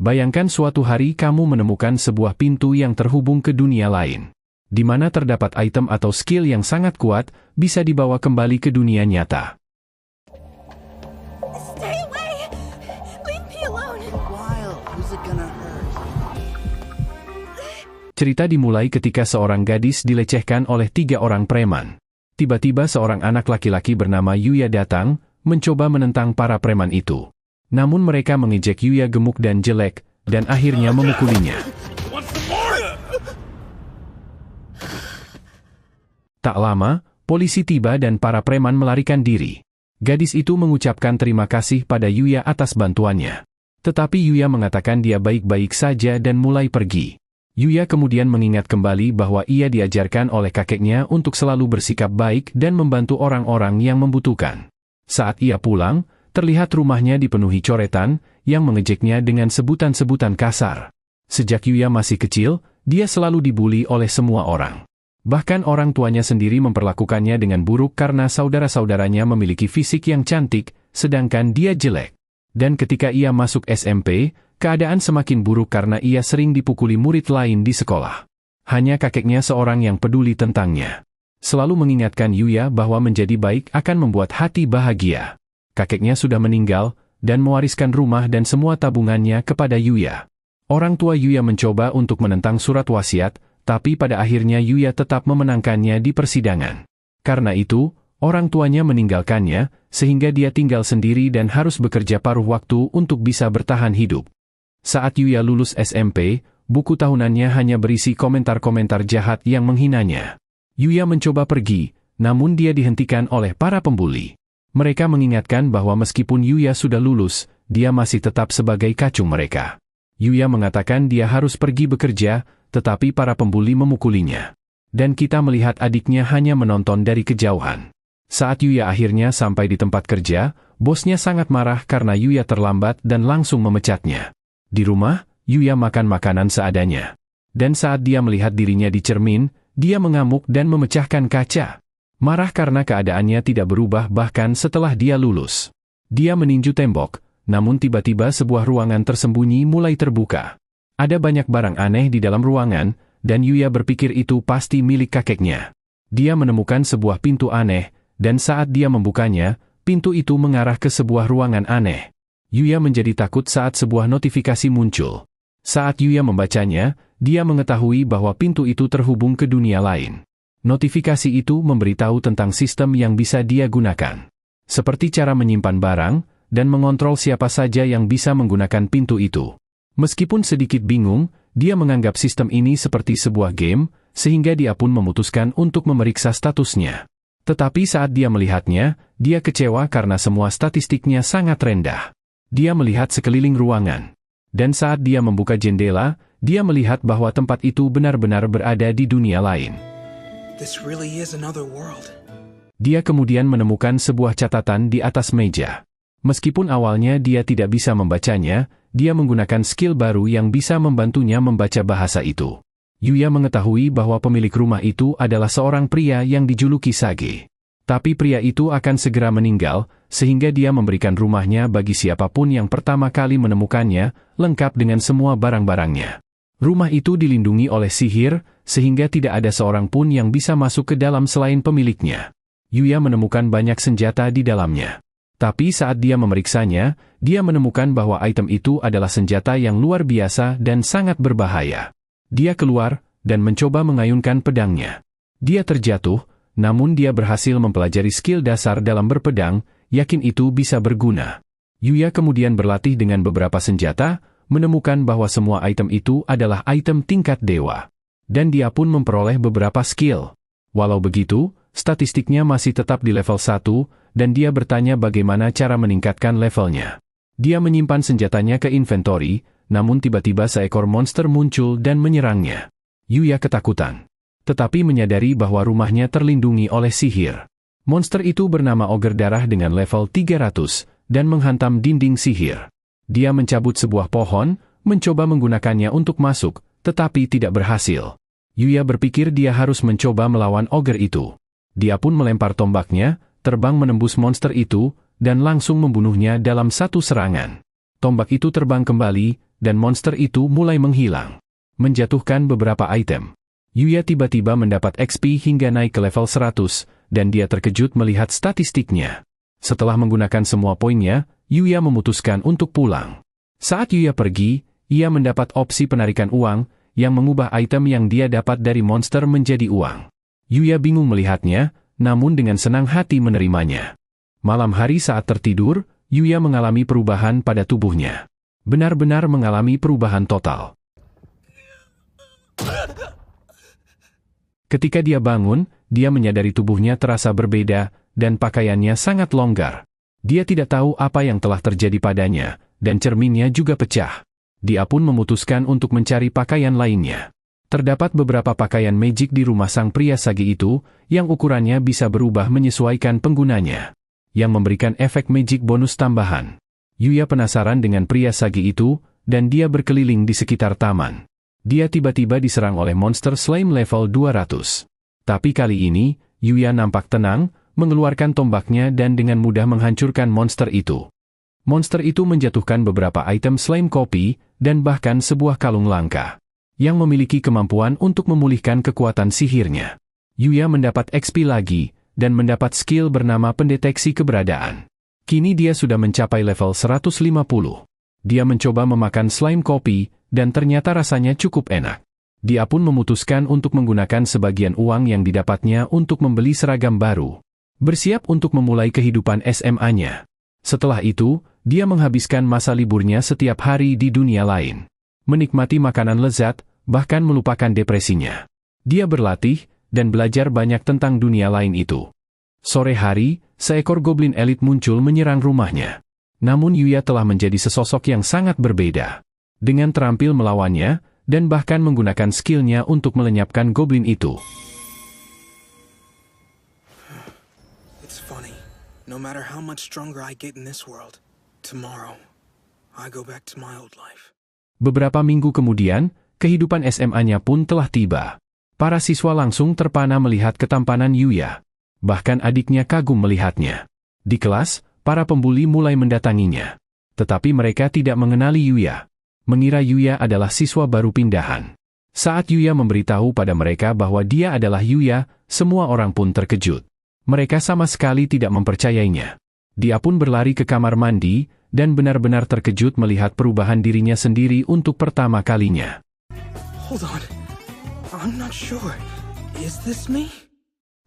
Bayangkan suatu hari kamu menemukan sebuah pintu yang terhubung ke dunia lain, di mana terdapat item atau skill yang sangat kuat, bisa dibawa kembali ke dunia nyata. Stay away! Leave me alone! Wild, who's it gonna hurt? Cerita dimulai ketika seorang gadis dilecehkan oleh 3 orang preman. Tiba-tiba seorang anak laki-laki bernama Yuya datang, mencoba menentang para preman itu. Namun mereka mengejek Yuya gemuk dan jelek, dan akhirnya memukulinya. Tak lama, polisi tiba dan para preman melarikan diri. Gadis itu mengucapkan terima kasih pada Yuya atas bantuannya. Tetapi Yuya mengatakan dia baik-baik saja dan mulai pergi. Yuya kemudian mengingat kembali bahwa ia diajarkan oleh kakeknya untuk selalu bersikap baik dan membantu orang-orang yang membutuhkan. Saat ia pulang, terlihat rumahnya dipenuhi coretan, yang mengejeknya dengan sebutan-sebutan kasar. Sejak Yuya masih kecil, dia selalu dibuli oleh semua orang. Bahkan orang tuanya sendiri memperlakukannya dengan buruk karena saudara-saudaranya memiliki fisik yang cantik, sedangkan dia jelek. Dan ketika ia masuk SMP, keadaan semakin buruk karena ia sering dipukuli murid lain di sekolah. Hanya kakeknya seorang yang peduli tentangnya. Selalu mengingatkan Yuya bahwa menjadi baik akan membuat hati bahagia. Kakeknya sudah meninggal, dan mewariskan rumah dan semua tabungannya kepada Yuya. Orang tua Yuya mencoba untuk menentang surat wasiat, tapi pada akhirnya Yuya tetap memenangkannya di persidangan. Karena itu, orang tuanya meninggalkannya, sehingga dia tinggal sendiri dan harus bekerja paruh waktu untuk bisa bertahan hidup. Saat Yuya lulus SMP, buku tahunannya hanya berisi komentar-komentar jahat yang menghinanya. Yuya mencoba pergi, namun dia dihentikan oleh para pembuli. Mereka mengingatkan bahwa meskipun Yuya sudah lulus, dia masih tetap sebagai kacung mereka. Yuya mengatakan dia harus pergi bekerja, tetapi para pembuli memukulinya. Dan kita melihat adiknya hanya menonton dari kejauhan. Saat Yuya akhirnya sampai di tempat kerja, bosnya sangat marah karena Yuya terlambat dan langsung memecatnya. Di rumah, Yuya makan makanan seadanya. Dan saat dia melihat dirinya di cermin, dia mengamuk dan memecahkan kaca. Marah karena keadaannya tidak berubah bahkan setelah dia lulus. Dia meninju tembok, namun tiba-tiba sebuah ruangan tersembunyi mulai terbuka. Ada banyak barang aneh di dalam ruangan, dan Yuya berpikir itu pasti milik kakeknya. Dia menemukan sebuah pintu aneh, dan saat dia membukanya, pintu itu mengarah ke sebuah ruangan aneh. Yuya menjadi takut saat sebuah notifikasi muncul. Saat Yuya membacanya, dia mengetahui bahwa pintu itu terhubung ke dunia lain. Notifikasi itu memberitahu tentang sistem yang bisa dia gunakan. Seperti cara menyimpan barang, dan mengontrol siapa saja yang bisa menggunakan pintu itu. Meskipun sedikit bingung, dia menganggap sistem ini seperti sebuah game, sehingga dia pun memutuskan untuk memeriksa statusnya. Tetapi saat dia melihatnya, dia kecewa karena semua statistiknya sangat rendah. Dia melihat sekeliling ruangan. Dan saat dia membuka jendela, dia melihat bahwa tempat itu benar-benar berada di dunia lain. This really is another world. Dia kemudian menemukan sebuah catatan di atas meja. Meskipun awalnya dia tidak bisa membacanya, dia menggunakan skill baru yang bisa membantunya membaca bahasa itu. Yuya mengetahui bahwa pemilik rumah itu adalah seorang pria yang dijuluki Sage. Tapi pria itu akan segera meninggal, sehingga dia memberikan rumahnya bagi siapapun yang pertama kali menemukannya, lengkap dengan semua barang-barangnya. Rumah itu dilindungi oleh sihir, sehingga tidak ada seorang pun yang bisa masuk ke dalam selain pemiliknya. Yuya menemukan banyak senjata di dalamnya. Tapi saat dia memeriksanya, dia menemukan bahwa item itu adalah senjata yang luar biasa dan sangat berbahaya. Dia keluar, dan mencoba mengayunkan pedangnya. Dia terjatuh, namun dia berhasil mempelajari skill dasar dalam berpedang, yakin itu bisa berguna. Yuya kemudian berlatih dengan beberapa senjata, menemukan bahwa semua item itu adalah item tingkat dewa. Dan dia pun memperoleh beberapa skill. Walau begitu, statistiknya masih tetap di level 1, dan dia bertanya bagaimana cara meningkatkan levelnya. Dia menyimpan senjatanya ke inventory, namun tiba-tiba seekor monster muncul dan menyerangnya. Yuya ketakutan. Tetapi menyadari bahwa rumahnya terlindungi oleh sihir. Monster itu bernama Ogre Darah dengan level 300, dan menghantam dinding sihir. Dia mencabut sebuah pohon, mencoba menggunakannya untuk masuk, tetapi tidak berhasil. Yuya berpikir dia harus mencoba melawan ogre itu. Dia pun melempar tombaknya, terbang menembus monster itu, dan langsung membunuhnya dalam satu serangan. Tombak itu terbang kembali, dan monster itu mulai menghilang, menjatuhkan beberapa item. Yuya tiba-tiba mendapat XP hingga naik ke level 100, dan dia terkejut melihat statistiknya. Setelah menggunakan semua poinnya, Yuya memutuskan untuk pulang. Saat Yuya pergi, ia mendapat opsi penarikan uang, yang mengubah item yang dia dapat dari monster menjadi uang. Yuya bingung melihatnya, namun dengan senang hati menerimanya. Malam hari saat tertidur, Yuya mengalami perubahan pada tubuhnya. Benar-benar mengalami perubahan total. Ketika dia bangun, dia menyadari tubuhnya terasa berbeda, dan pakaiannya sangat longgar. Dia tidak tahu apa yang telah terjadi padanya, dan cerminnya juga pecah. Dia pun memutuskan untuk mencari pakaian lainnya. Terdapat beberapa pakaian magic di rumah sang pria sagi itu, yang ukurannya bisa berubah menyesuaikan penggunanya, yang memberikan efek magic bonus tambahan. Yuya penasaran dengan pria sagi itu, dan dia berkeliling di sekitar taman. Dia tiba-tiba diserang oleh monster slime level 200. Tapi kali ini, Yuya nampak tenang, mengeluarkan tombaknya dan dengan mudah menghancurkan monster itu. Monster itu menjatuhkan beberapa item slime kopi, dan bahkan sebuah kalung langka, yang memiliki kemampuan untuk memulihkan kekuatan sihirnya. Yuya mendapat XP lagi, dan mendapat skill bernama pendeteksi keberadaan. Kini dia sudah mencapai level 150. Dia mencoba memakan slime kopi, dan ternyata rasanya cukup enak. Dia pun memutuskan untuk menggunakan sebagian uang yang didapatnya untuk membeli seragam baru. Bersiap untuk memulai kehidupan SMA-nya. Setelah itu, dia menghabiskan masa liburnya setiap hari di dunia lain. Menikmati makanan lezat, bahkan melupakan depresinya. Dia berlatih, dan belajar banyak tentang dunia lain itu. Sore hari, seekor goblin elit muncul menyerang rumahnya. Namun Yuya telah menjadi sesosok yang sangat berbeda. Dengan terampil melawannya, dan bahkan menggunakan skillnya untuk melenyapkan goblin itu. It's funny. No matter how much stronger I get in this world, tomorrow, I go back to my old life. Beberapa minggu kemudian, kehidupan SMA-nya pun telah tiba. Para siswa langsung terpana melihat ketampanan Yuya. Bahkan adiknya kagum melihatnya. Di kelas, para pembuli mulai mendatanginya. Tetapi mereka tidak mengenali Yuya. Mengira Yuya adalah siswa baru pindahan. Saat Yuya memberitahu pada mereka bahwa dia adalah Yuya, semua orang pun terkejut. Mereka sama sekali tidak mempercayainya. Dia pun berlari ke kamar mandi, dan benar-benar terkejut melihat perubahan dirinya sendiri untuk pertama kalinya. Hold on. I'm not sure. Is this me?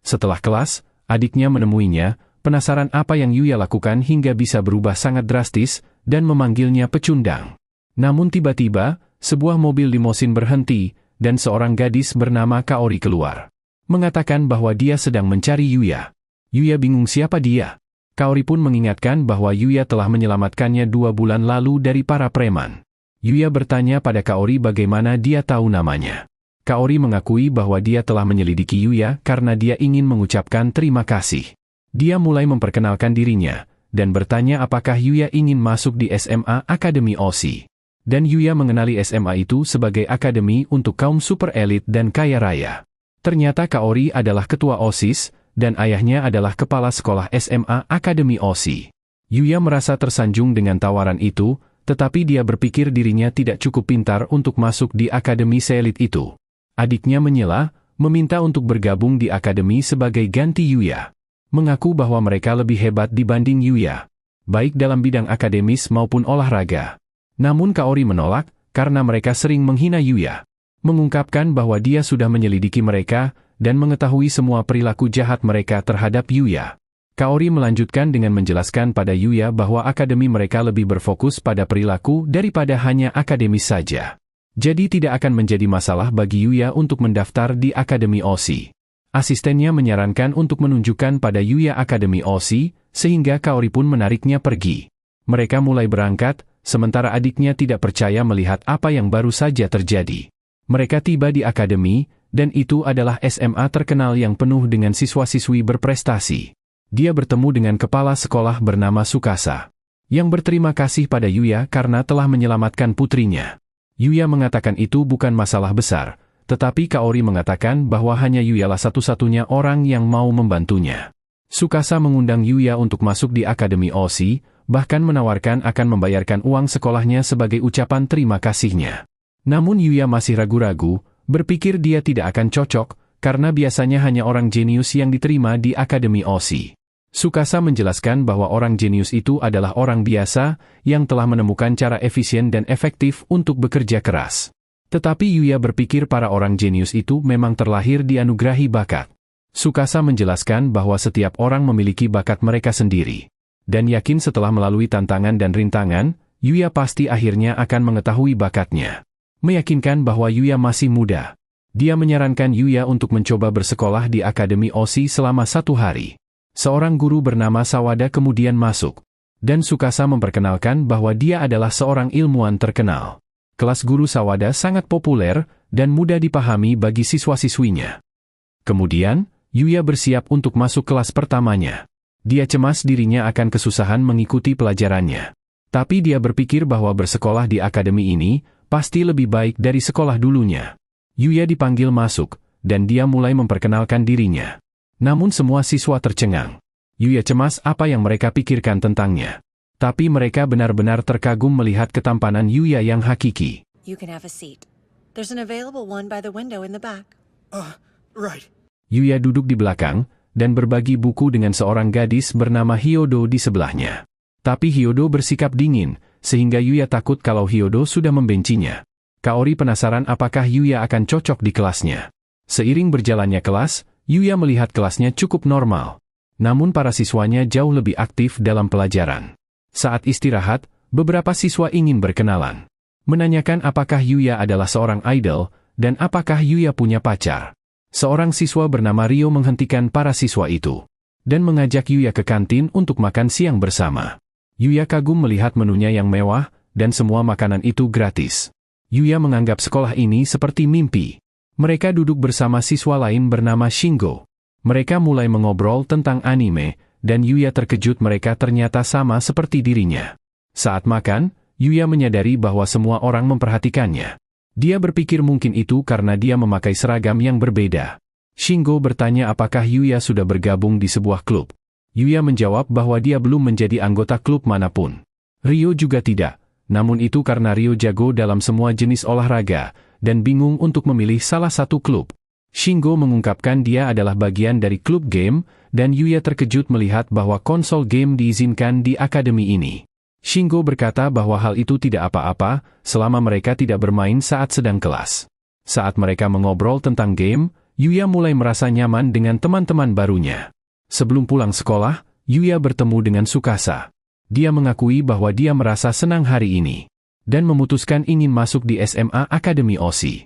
Setelah kelas, adiknya menemuinya, penasaran apa yang Yuya lakukan hingga bisa berubah sangat drastis, dan memanggilnya pecundang. Namun tiba-tiba, sebuah mobil limosin berhenti, dan seorang gadis bernama Kaori keluar. Mengatakan bahwa dia sedang mencari Yuya. Yuya bingung siapa dia. Kaori pun mengingatkan bahwa Yuya telah menyelamatkannya 2 bulan lalu dari para preman. Yuya bertanya pada Kaori bagaimana dia tahu namanya. Kaori mengakui bahwa dia telah menyelidiki Yuya karena dia ingin mengucapkan terima kasih. Dia mulai memperkenalkan dirinya, dan bertanya apakah Yuya ingin masuk di SMA Akademi OSI. Dan Yuya mengenali SMA itu sebagai akademi untuk kaum super elit dan kaya raya. Ternyata Kaori adalah ketua OSIS, dan ayahnya adalah kepala sekolah SMA Akademi OSI. Yuya merasa tersanjung dengan tawaran itu, tetapi dia berpikir dirinya tidak cukup pintar untuk masuk di akademi seelit itu. Adiknya menyela, meminta untuk bergabung di akademi sebagai ganti Yuya. Mengaku bahwa mereka lebih hebat dibanding Yuya, baik dalam bidang akademis maupun olahraga. Namun Kaori menolak, karena mereka sering menghina Yuya. Mengungkapkan bahwa dia sudah menyelidiki mereka, dan mengetahui semua perilaku jahat mereka terhadap Yuya. Kaori melanjutkan dengan menjelaskan pada Yuya bahwa akademi mereka lebih berfokus pada perilaku daripada hanya akademis saja. Jadi tidak akan menjadi masalah bagi Yuya untuk mendaftar di Akademi OSI. Asistennya menyarankan untuk menunjukkan pada Yuya Akademi OSI, sehingga Kaori pun menariknya pergi. Mereka mulai berangkat, sementara adiknya tidak percaya melihat apa yang baru saja terjadi. Mereka tiba di akademi, dan itu adalah SMA terkenal yang penuh dengan siswa-siswi berprestasi. Dia bertemu dengan kepala sekolah bernama Tsukasa, yang berterima kasih pada Yuya karena telah menyelamatkan putrinya. Yuya mengatakan itu bukan masalah besar, tetapi Kaori mengatakan bahwa hanya Yuyalah satu-satunya orang yang mau membantunya. Tsukasa mengundang Yuya untuk masuk di Akademi OSI, bahkan menawarkan akan membayarkan uang sekolahnya sebagai ucapan terima kasihnya. Namun Yuya masih ragu-ragu, berpikir dia tidak akan cocok, karena biasanya hanya orang jenius yang diterima di Akademi OSI. Tsukasa menjelaskan bahwa orang jenius itu adalah orang biasa, yang telah menemukan cara efisien dan efektif untuk bekerja keras. Tetapi Yuya berpikir para orang jenius itu memang terlahir dianugerahi bakat. Tsukasa menjelaskan bahwa setiap orang memiliki bakat mereka sendiri. Dan yakin setelah melalui tantangan dan rintangan, Yuya pasti akhirnya akan mengetahui bakatnya. Meyakinkan bahwa Yuya masih muda. Dia menyarankan Yuya untuk mencoba bersekolah di Akademi OSI selama 1 hari. Seorang guru bernama Sawada kemudian masuk. Dan Tsukasa memperkenalkan bahwa dia adalah seorang ilmuwan terkenal. Kelas guru Sawada sangat populer dan mudah dipahami bagi siswa-siswinya. Kemudian, Yuya bersiap untuk masuk kelas pertamanya. Dia cemas dirinya akan kesusahan mengikuti pelajarannya. Tapi dia berpikir bahwa bersekolah di akademi ini pasti lebih baik dari sekolah dulunya. Yuya dipanggil masuk, dan dia mulai memperkenalkan dirinya. Namun semua siswa tercengang. Yuya cemas apa yang mereka pikirkan tentangnya. Tapi mereka benar-benar terkagum melihat ketampanan Yuya yang hakiki. You can have a seat. There's an available one by the window in the back. Right. Yuya duduk di belakang, dan berbagi buku dengan seorang gadis bernama Hyodo di sebelahnya. Tapi Hyodo bersikap dingin, sehingga Yuya takut kalau Hyodo sudah membencinya. Kaori penasaran apakah Yuya akan cocok di kelasnya. Seiring berjalannya kelas, Yuya melihat kelasnya cukup normal. Namun para siswanya jauh lebih aktif dalam pelajaran. Saat istirahat, beberapa siswa ingin berkenalan. Menanyakan apakah Yuya adalah seorang idol, dan apakah Yuya punya pacar. Seorang siswa bernama Ryo menghentikan para siswa itu. Dan mengajak Yuya ke kantin untuk makan siang bersama. Yuya kagum melihat menunya yang mewah, dan semua makanan itu gratis. Yuya menganggap sekolah ini seperti mimpi. Mereka duduk bersama siswa lain bernama Shingo. Mereka mulai mengobrol tentang anime, dan Yuya terkejut mereka ternyata sama seperti dirinya. Saat makan, Yuya menyadari bahwa semua orang memperhatikannya. Dia berpikir mungkin itu karena dia memakai seragam yang berbeda. Shingo bertanya apakah Yuya sudah bergabung di sebuah klub. Yuya menjawab bahwa dia belum menjadi anggota klub manapun. Ryo juga tidak. Namun itu karena Ryo jago dalam semua jenis olahraga, dan bingung untuk memilih salah satu klub. Shingo mengungkapkan dia adalah bagian dari klub game, dan Yuya terkejut melihat bahwa konsol game diizinkan di akademi ini. Shingo berkata bahwa hal itu tidak apa-apa, selama mereka tidak bermain saat sedang kelas. Saat mereka mengobrol tentang game, Yuya mulai merasa nyaman dengan teman-teman barunya. Sebelum pulang sekolah, Yuya bertemu dengan Tsukasa. Dia mengakui bahwa dia merasa senang hari ini, dan memutuskan ingin masuk di SMA Akademi OSI.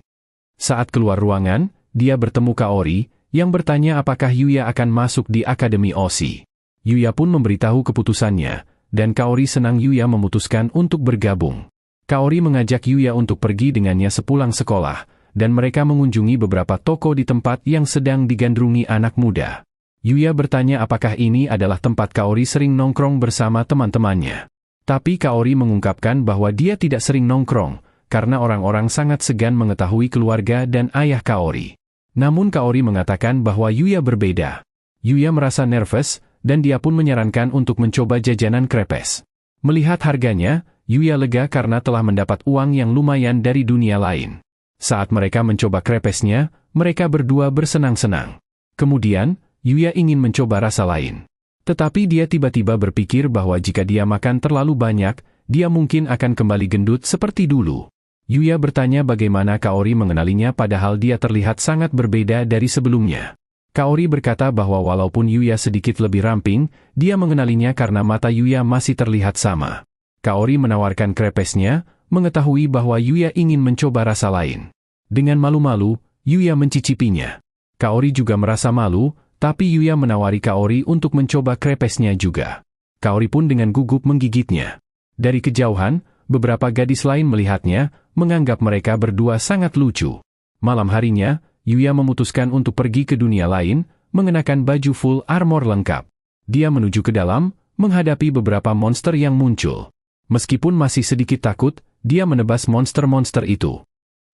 Saat keluar ruangan, dia bertemu Kaori, yang bertanya apakah Yuya akan masuk di Akademi OSI. Yuya pun memberitahu keputusannya, dan Kaori senang Yuya memutuskan untuk bergabung. Kaori mengajak Yuya untuk pergi dengannya sepulang sekolah, dan mereka mengunjungi beberapa toko di tempat yang sedang digandrungi anak muda. Yuya bertanya apakah ini adalah tempat Kaori sering nongkrong bersama teman-temannya. Tapi Kaori mengungkapkan bahwa dia tidak sering nongkrong, karena orang-orang sangat segan mengetahui keluarga dan ayah Kaori. Namun Kaori mengatakan bahwa Yuya berbeda. Yuya merasa nervous, dan dia pun menyarankan untuk mencoba jajanan krepes. Melihat harganya, Yuya lega karena telah mendapat uang yang lumayan dari dunia lain. Saat mereka mencoba krepesnya, mereka berdua bersenang-senang. Kemudian, Yuya ingin mencoba rasa lain. Tetapi dia tiba-tiba berpikir bahwa jika dia makan terlalu banyak, dia mungkin akan kembali gendut seperti dulu. Yuya bertanya bagaimana Kaori mengenalinya padahal dia terlihat sangat berbeda dari sebelumnya. Kaori berkata bahwa walaupun Yuya sedikit lebih ramping, dia mengenalinya karena mata Yuya masih terlihat sama. Kaori menawarkan krepesnya, mengetahui bahwa Yuya ingin mencoba rasa lain. Dengan malu-malu, Yuya mencicipinya. Kaori juga merasa malu, tapi Yuya menawari Kaori untuk mencoba krepesnya juga. Kaori pun dengan gugup menggigitnya. Dari kejauhan, beberapa gadis lain melihatnya, menganggap mereka berdua sangat lucu. Malam harinya, Yuya memutuskan untuk pergi ke dunia lain, mengenakan baju full armor lengkap. Dia menuju ke dalam, menghadapi beberapa monster yang muncul. Meskipun masih sedikit takut, dia menebas monster-monster itu.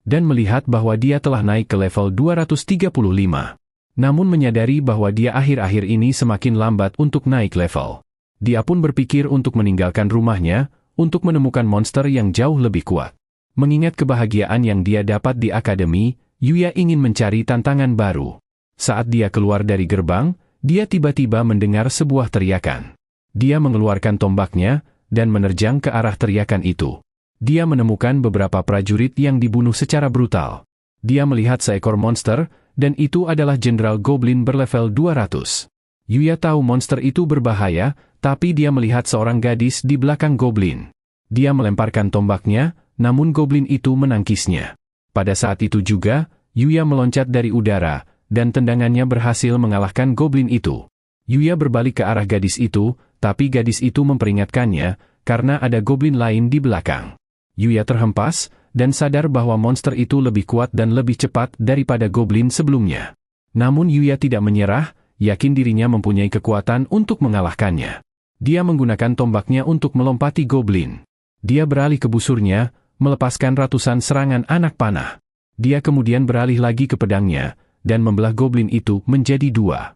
Dan melihat bahwa dia telah naik ke level 235. Namun menyadari bahwa dia akhir-akhir ini semakin lambat untuk naik level. Dia pun berpikir untuk meninggalkan rumahnya, untuk menemukan monster yang jauh lebih kuat. Mengingat kebahagiaan yang dia dapat di akademi, Yuya ingin mencari tantangan baru. Saat dia keluar dari gerbang, dia tiba-tiba mendengar sebuah teriakan. Dia mengeluarkan tombaknya, dan menerjang ke arah teriakan itu. Dia menemukan beberapa prajurit yang dibunuh secara brutal. Dia melihat seekor monster, dan itu adalah Jenderal Goblin berlevel 200. Yuya tahu monster itu berbahaya, tapi dia melihat seorang gadis di belakang Goblin. Dia melemparkan tombaknya, namun Goblin itu menangkisnya. Pada saat itu juga, Yuya meloncat dari udara, dan tendangannya berhasil mengalahkan Goblin itu. Yuya berbalik ke arah gadis itu, tapi gadis itu memperingatkannya, karena ada Goblin lain di belakang. Yuya terhempas, dan sadar bahwa monster itu lebih kuat dan lebih cepat daripada Goblin sebelumnya. Namun Yuya tidak menyerah, yakin dirinya mempunyai kekuatan untuk mengalahkannya. Dia menggunakan tombaknya untuk melompati Goblin. Dia beralih ke busurnya, melepaskan ratusan serangan anak panah. Dia kemudian beralih lagi ke pedangnya, dan membelah Goblin itu menjadi dua.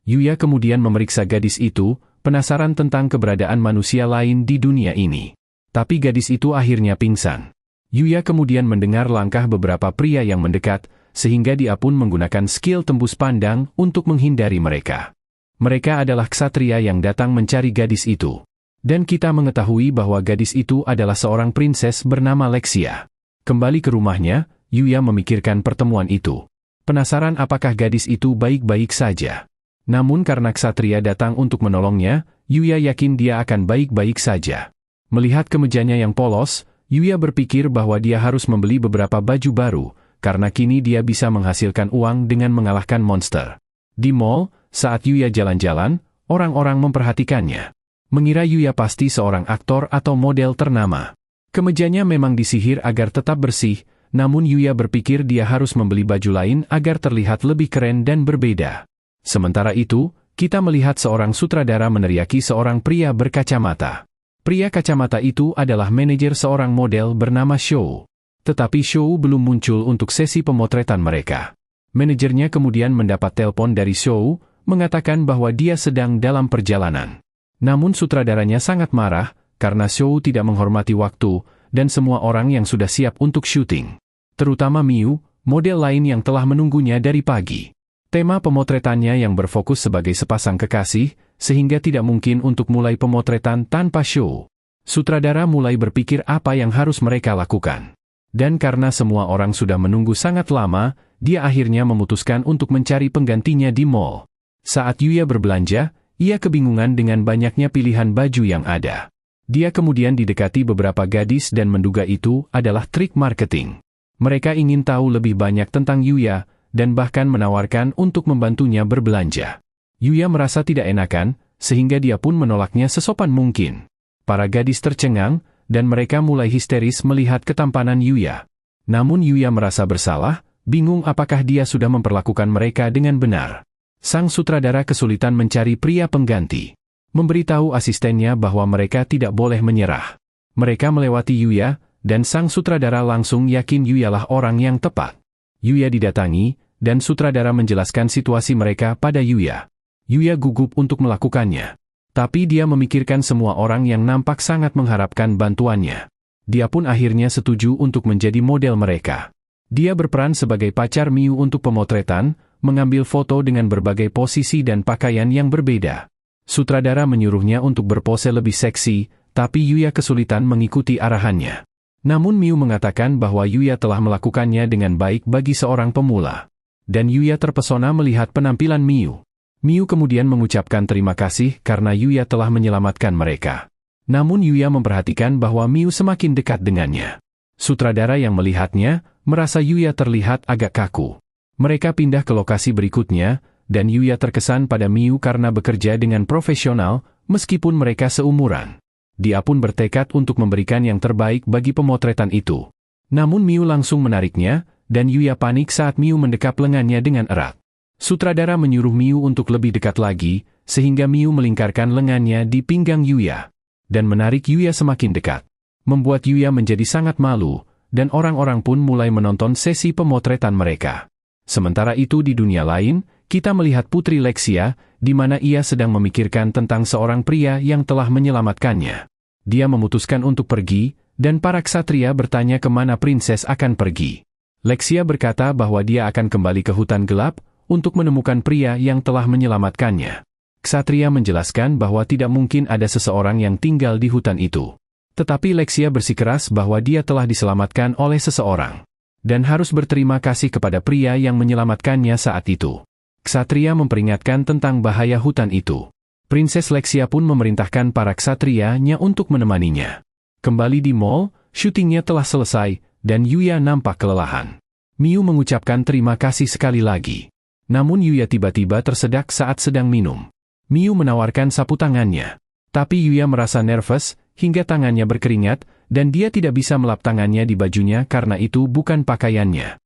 Yuya kemudian memeriksa gadis itu, penasaran tentang keberadaan manusia lain di dunia ini. Tapi gadis itu akhirnya pingsan. Yuya kemudian mendengar langkah beberapa pria yang mendekat, sehingga dia pun menggunakan skill tembus pandang untuk menghindari mereka. Mereka adalah ksatria yang datang mencari gadis itu. Dan kita mengetahui bahwa gadis itu adalah seorang prinses bernama Lexia. Kembali ke rumahnya, Yuya memikirkan pertemuan itu. Penasaran apakah gadis itu baik-baik saja. Namun karena ksatria datang untuk menolongnya, Yuya yakin dia akan baik-baik saja. Melihat kemejanya yang polos, Yuya berpikir bahwa dia harus membeli beberapa baju baru, karena kini dia bisa menghasilkan uang dengan mengalahkan monster. Di mall, saat Yuya jalan-jalan, orang-orang memperhatikannya. Mengira Yuya pasti seorang aktor atau model ternama. Kemejanya memang disihir agar tetap bersih, namun Yuya berpikir dia harus membeli baju lain agar terlihat lebih keren dan berbeda. Sementara itu, kita melihat seorang sutradara meneriaki seorang pria berkacamata. Pria kacamata itu adalah manajer seorang model bernama Shou. Tetapi Shou belum muncul untuk sesi pemotretan mereka. Manajernya kemudian mendapat telepon dari Shou, mengatakan bahwa dia sedang dalam perjalanan. Namun sutradaranya sangat marah, karena Shou tidak menghormati waktu, dan semua orang yang sudah siap untuk syuting. Terutama Miu, model lain yang telah menunggunya dari pagi. Tema pemotretannya yang berfokus sebagai sepasang kekasih, sehingga tidak mungkin untuk mulai pemotretan tanpa Shou. Sutradara mulai berpikir apa yang harus mereka lakukan. Dan karena semua orang sudah menunggu sangat lama, dia akhirnya memutuskan untuk mencari penggantinya di mall. Saat Yuya berbelanja, ia kebingungan dengan banyaknya pilihan baju yang ada. Dia kemudian didekati beberapa gadis dan menduga itu adalah trik marketing. Mereka ingin tahu lebih banyak tentang Yuya, dan bahkan menawarkan untuk membantunya berbelanja. Yuya merasa tidak enakan, sehingga dia pun menolaknya sesopan mungkin. Para gadis tercengang, dan mereka mulai histeris melihat ketampanan Yuya. Namun Yuya merasa bersalah, bingung apakah dia sudah memperlakukan mereka dengan benar. Sang sutradara kesulitan mencari pria pengganti. Memberitahu asistennya bahwa mereka tidak boleh menyerah. Mereka melewati Yuya, dan sang sutradara langsung yakin Yuyalah orang yang tepat. Yuya didatangi, dan sutradara menjelaskan situasi mereka pada Yuya. Yuya gugup untuk melakukannya. Tapi dia memikirkan semua orang yang nampak sangat mengharapkan bantuannya. Dia pun akhirnya setuju untuk menjadi model mereka. Dia berperan sebagai pacar Miu untuk pemotretan, mengambil foto dengan berbagai posisi dan pakaian yang berbeda. Sutradara menyuruhnya untuk berpose lebih seksi, tapi Yuya kesulitan mengikuti arahannya. Namun Miu mengatakan bahwa Yuya telah melakukannya dengan baik bagi seorang pemula. Dan Yuya terpesona melihat penampilan Miu. Miu kemudian mengucapkan terima kasih karena Yuya telah menyelamatkan mereka. Namun Yuya memperhatikan bahwa Miu semakin dekat dengannya. Sutradara yang melihatnya, merasa Yuya terlihat agak kaku. Mereka pindah ke lokasi berikutnya, dan Yuya terkesan pada Miu karena bekerja dengan profesional, meskipun mereka seumuran. Dia pun bertekad untuk memberikan yang terbaik bagi pemotretan itu. Namun Miu langsung menariknya, dan Yuya panik saat Miu mendekap lengannya dengan erat. Sutradara menyuruh Miu untuk lebih dekat lagi, sehingga Miu melingkarkan lengannya di pinggang Yuya, dan menarik Yuya semakin dekat. Membuat Yuya menjadi sangat malu, dan orang-orang pun mulai menonton sesi pemotretan mereka. Sementara itu di dunia lain, kita melihat Putri Lexia, di mana ia sedang memikirkan tentang seorang pria yang telah menyelamatkannya. Dia memutuskan untuk pergi, dan para ksatria bertanya kemana prinses akan pergi. Lexia berkata bahwa dia akan kembali ke hutan gelap untuk menemukan pria yang telah menyelamatkannya. Ksatria menjelaskan bahwa tidak mungkin ada seseorang yang tinggal di hutan itu. Tetapi Lexia bersikeras bahwa dia telah diselamatkan oleh seseorang, dan harus berterima kasih kepada pria yang menyelamatkannya saat itu. Ksatria memperingatkan tentang bahaya hutan itu. Prinses Lexia pun memerintahkan para ksatrianya untuk menemaninya. Kembali di mall, syutingnya telah selesai, dan Yuya nampak kelelahan. Miu mengucapkan terima kasih sekali lagi. Namun Yuya tiba-tiba tersedak saat sedang minum. Miu menawarkan sapu tangannya. Tapi Yuya merasa nervous, hingga tangannya berkeringat, dan dia tidak bisa melap tangannya di bajunya karena itu bukan pakaiannya.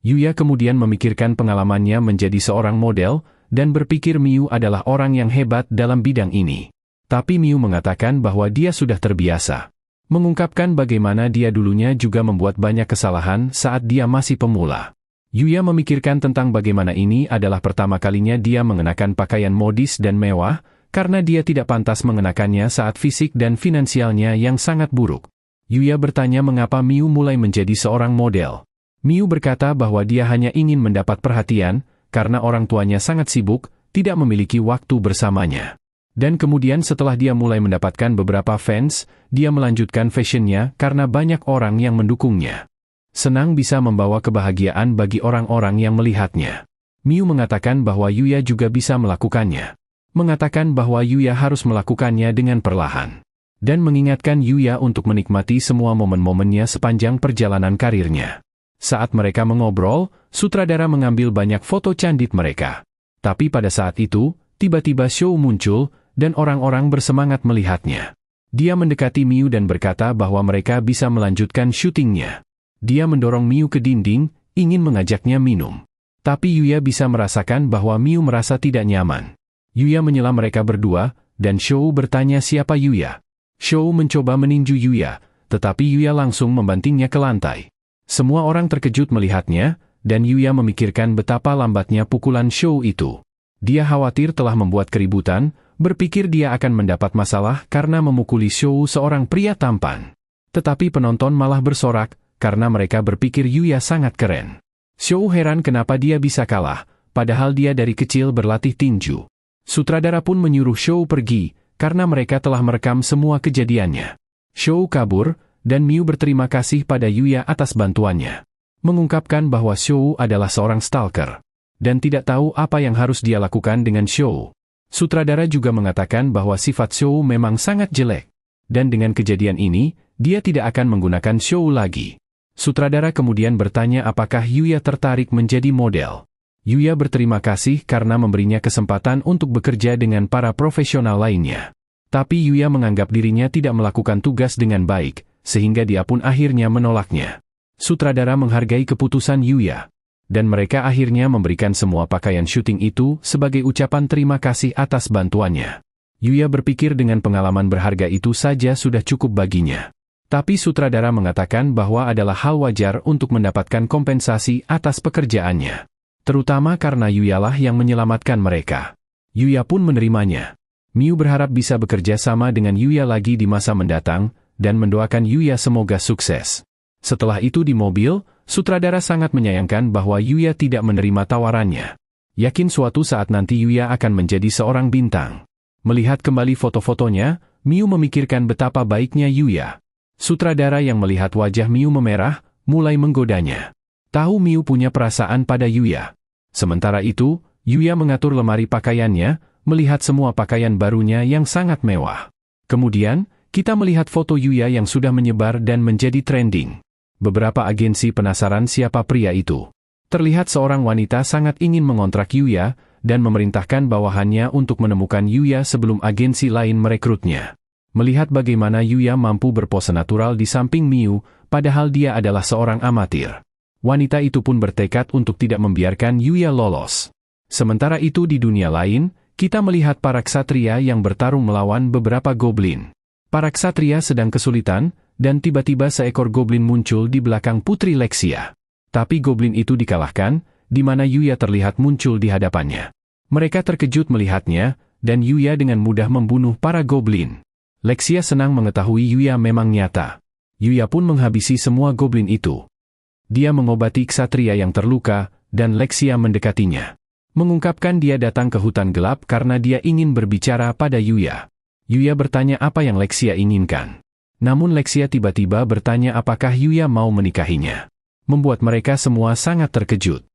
Yuya kemudian memikirkan pengalamannya menjadi seorang model, dan berpikir Miu adalah orang yang hebat dalam bidang ini. Tapi Miu mengatakan bahwa dia sudah terbiasa. Mengungkapkan bagaimana dia dulunya juga membuat banyak kesalahan saat dia masih pemula. Yuya memikirkan tentang bagaimana ini adalah pertama kalinya dia mengenakan pakaian modis dan mewah, karena dia tidak pantas mengenakannya saat fisik dan finansialnya yang sangat buruk. Yuya bertanya mengapa Miu mulai menjadi seorang model. Miu berkata bahwa dia hanya ingin mendapat perhatian, karena orang tuanya sangat sibuk, tidak memiliki waktu bersamanya. Dan kemudian setelah dia mulai mendapatkan beberapa fans, dia melanjutkan fashionnya karena banyak orang yang mendukungnya. Senang bisa membawa kebahagiaan bagi orang-orang yang melihatnya. Miu mengatakan bahwa Yuya juga bisa melakukannya. Mengatakan bahwa Yuya harus melakukannya dengan perlahan. Dan mengingatkan Yuya untuk menikmati semua momen-momennya sepanjang perjalanan karirnya. Saat mereka mengobrol, sutradara mengambil banyak foto candid mereka. Tapi pada saat itu, tiba-tiba Shou muncul, dan orang-orang bersemangat melihatnya. Dia mendekati Miu dan berkata bahwa mereka bisa melanjutkan syutingnya. Dia mendorong Miu ke dinding, ingin mengajaknya minum. Tapi Yuya bisa merasakan bahwa Miu merasa tidak nyaman. Yuya menyela mereka berdua, dan Shou bertanya siapa Yuya. Shou mencoba meninju Yuya, tetapi Yuya langsung membantingnya ke lantai. Semua orang terkejut melihatnya, dan Yuya memikirkan betapa lambatnya pukulan Shou itu. Dia khawatir telah membuat keributan, berpikir dia akan mendapat masalah karena memukuli Shou seorang pria tampan. Tetapi penonton malah bersorak, karena mereka berpikir Yuya sangat keren. Shou heran kenapa dia bisa kalah, padahal dia dari kecil berlatih tinju. Sutradara pun menyuruh Shou pergi, karena mereka telah merekam semua kejadiannya. Shou kabur, dan Miu berterima kasih pada Yuya atas bantuannya. Mengungkapkan bahwa Shou adalah seorang stalker, dan tidak tahu apa yang harus dia lakukan dengan Shou. Sutradara juga mengatakan bahwa sifat Shou memang sangat jelek, dan dengan kejadian ini, dia tidak akan menggunakan Shou lagi. Sutradara kemudian bertanya apakah Yuya tertarik menjadi model. Yuya berterima kasih karena memberinya kesempatan untuk bekerja dengan para profesional lainnya. Tapi Yuya menganggap dirinya tidak melakukan tugas dengan baik, sehingga dia pun akhirnya menolaknya. Sutradara menghargai keputusan Yuya, dan mereka akhirnya memberikan semua pakaian syuting itu sebagai ucapan terima kasih atas bantuannya. Yuya berpikir dengan pengalaman berharga itu saja sudah cukup baginya. Tapi sutradara mengatakan bahwa adalah hal wajar untuk mendapatkan kompensasi atas pekerjaannya. Terutama karena Yuyalah yang menyelamatkan mereka. Yuya pun menerimanya. Miu berharap bisa bekerja sama dengan Yuya lagi di masa mendatang, dan mendoakan Yuya semoga sukses. Setelah itu di mobil, sutradara sangat menyayangkan bahwa Yuya tidak menerima tawarannya. Yakin suatu saat nanti Yuya akan menjadi seorang bintang. Melihat kembali foto-fotonya, Miu memikirkan betapa baiknya Yuya. Sutradara yang melihat wajah Miu memerah, mulai menggodanya. Tahu Miu punya perasaan pada Yuya. Sementara itu, Yuya mengatur lemari pakaiannya, melihat semua pakaian barunya yang sangat mewah. Kemudian, kita melihat foto Yuya yang sudah menyebar dan menjadi trending. Beberapa agensi penasaran siapa pria itu. Terlihat seorang wanita sangat ingin mengontrak Yuya, dan memerintahkan bawahannya untuk menemukan Yuya sebelum agensi lain merekrutnya. Melihat bagaimana Yuya mampu berpose natural di samping Miu, padahal dia adalah seorang amatir. Wanita itu pun bertekad untuk tidak membiarkan Yuya lolos. Sementara itu di dunia lain, kita melihat para ksatria yang bertarung melawan beberapa goblin. Para ksatria sedang kesulitan, dan tiba-tiba seekor goblin muncul di belakang Putri Lexia. Tapi goblin itu dikalahkan, di mana Yuya terlihat muncul di hadapannya. Mereka terkejut melihatnya, dan Yuya dengan mudah membunuh para goblin. Lexia senang mengetahui Yuya memang nyata. Yuya pun menghabisi semua goblin itu. Dia mengobati ksatria yang terluka, dan Lexia mendekatinya. Mengungkapkan dia datang ke hutan gelap karena dia ingin berbicara pada Yuya. Yuya bertanya apa yang Lexia inginkan. Namun Lexia tiba-tiba bertanya apakah Yuya mau menikahinya. Membuat mereka semua sangat terkejut.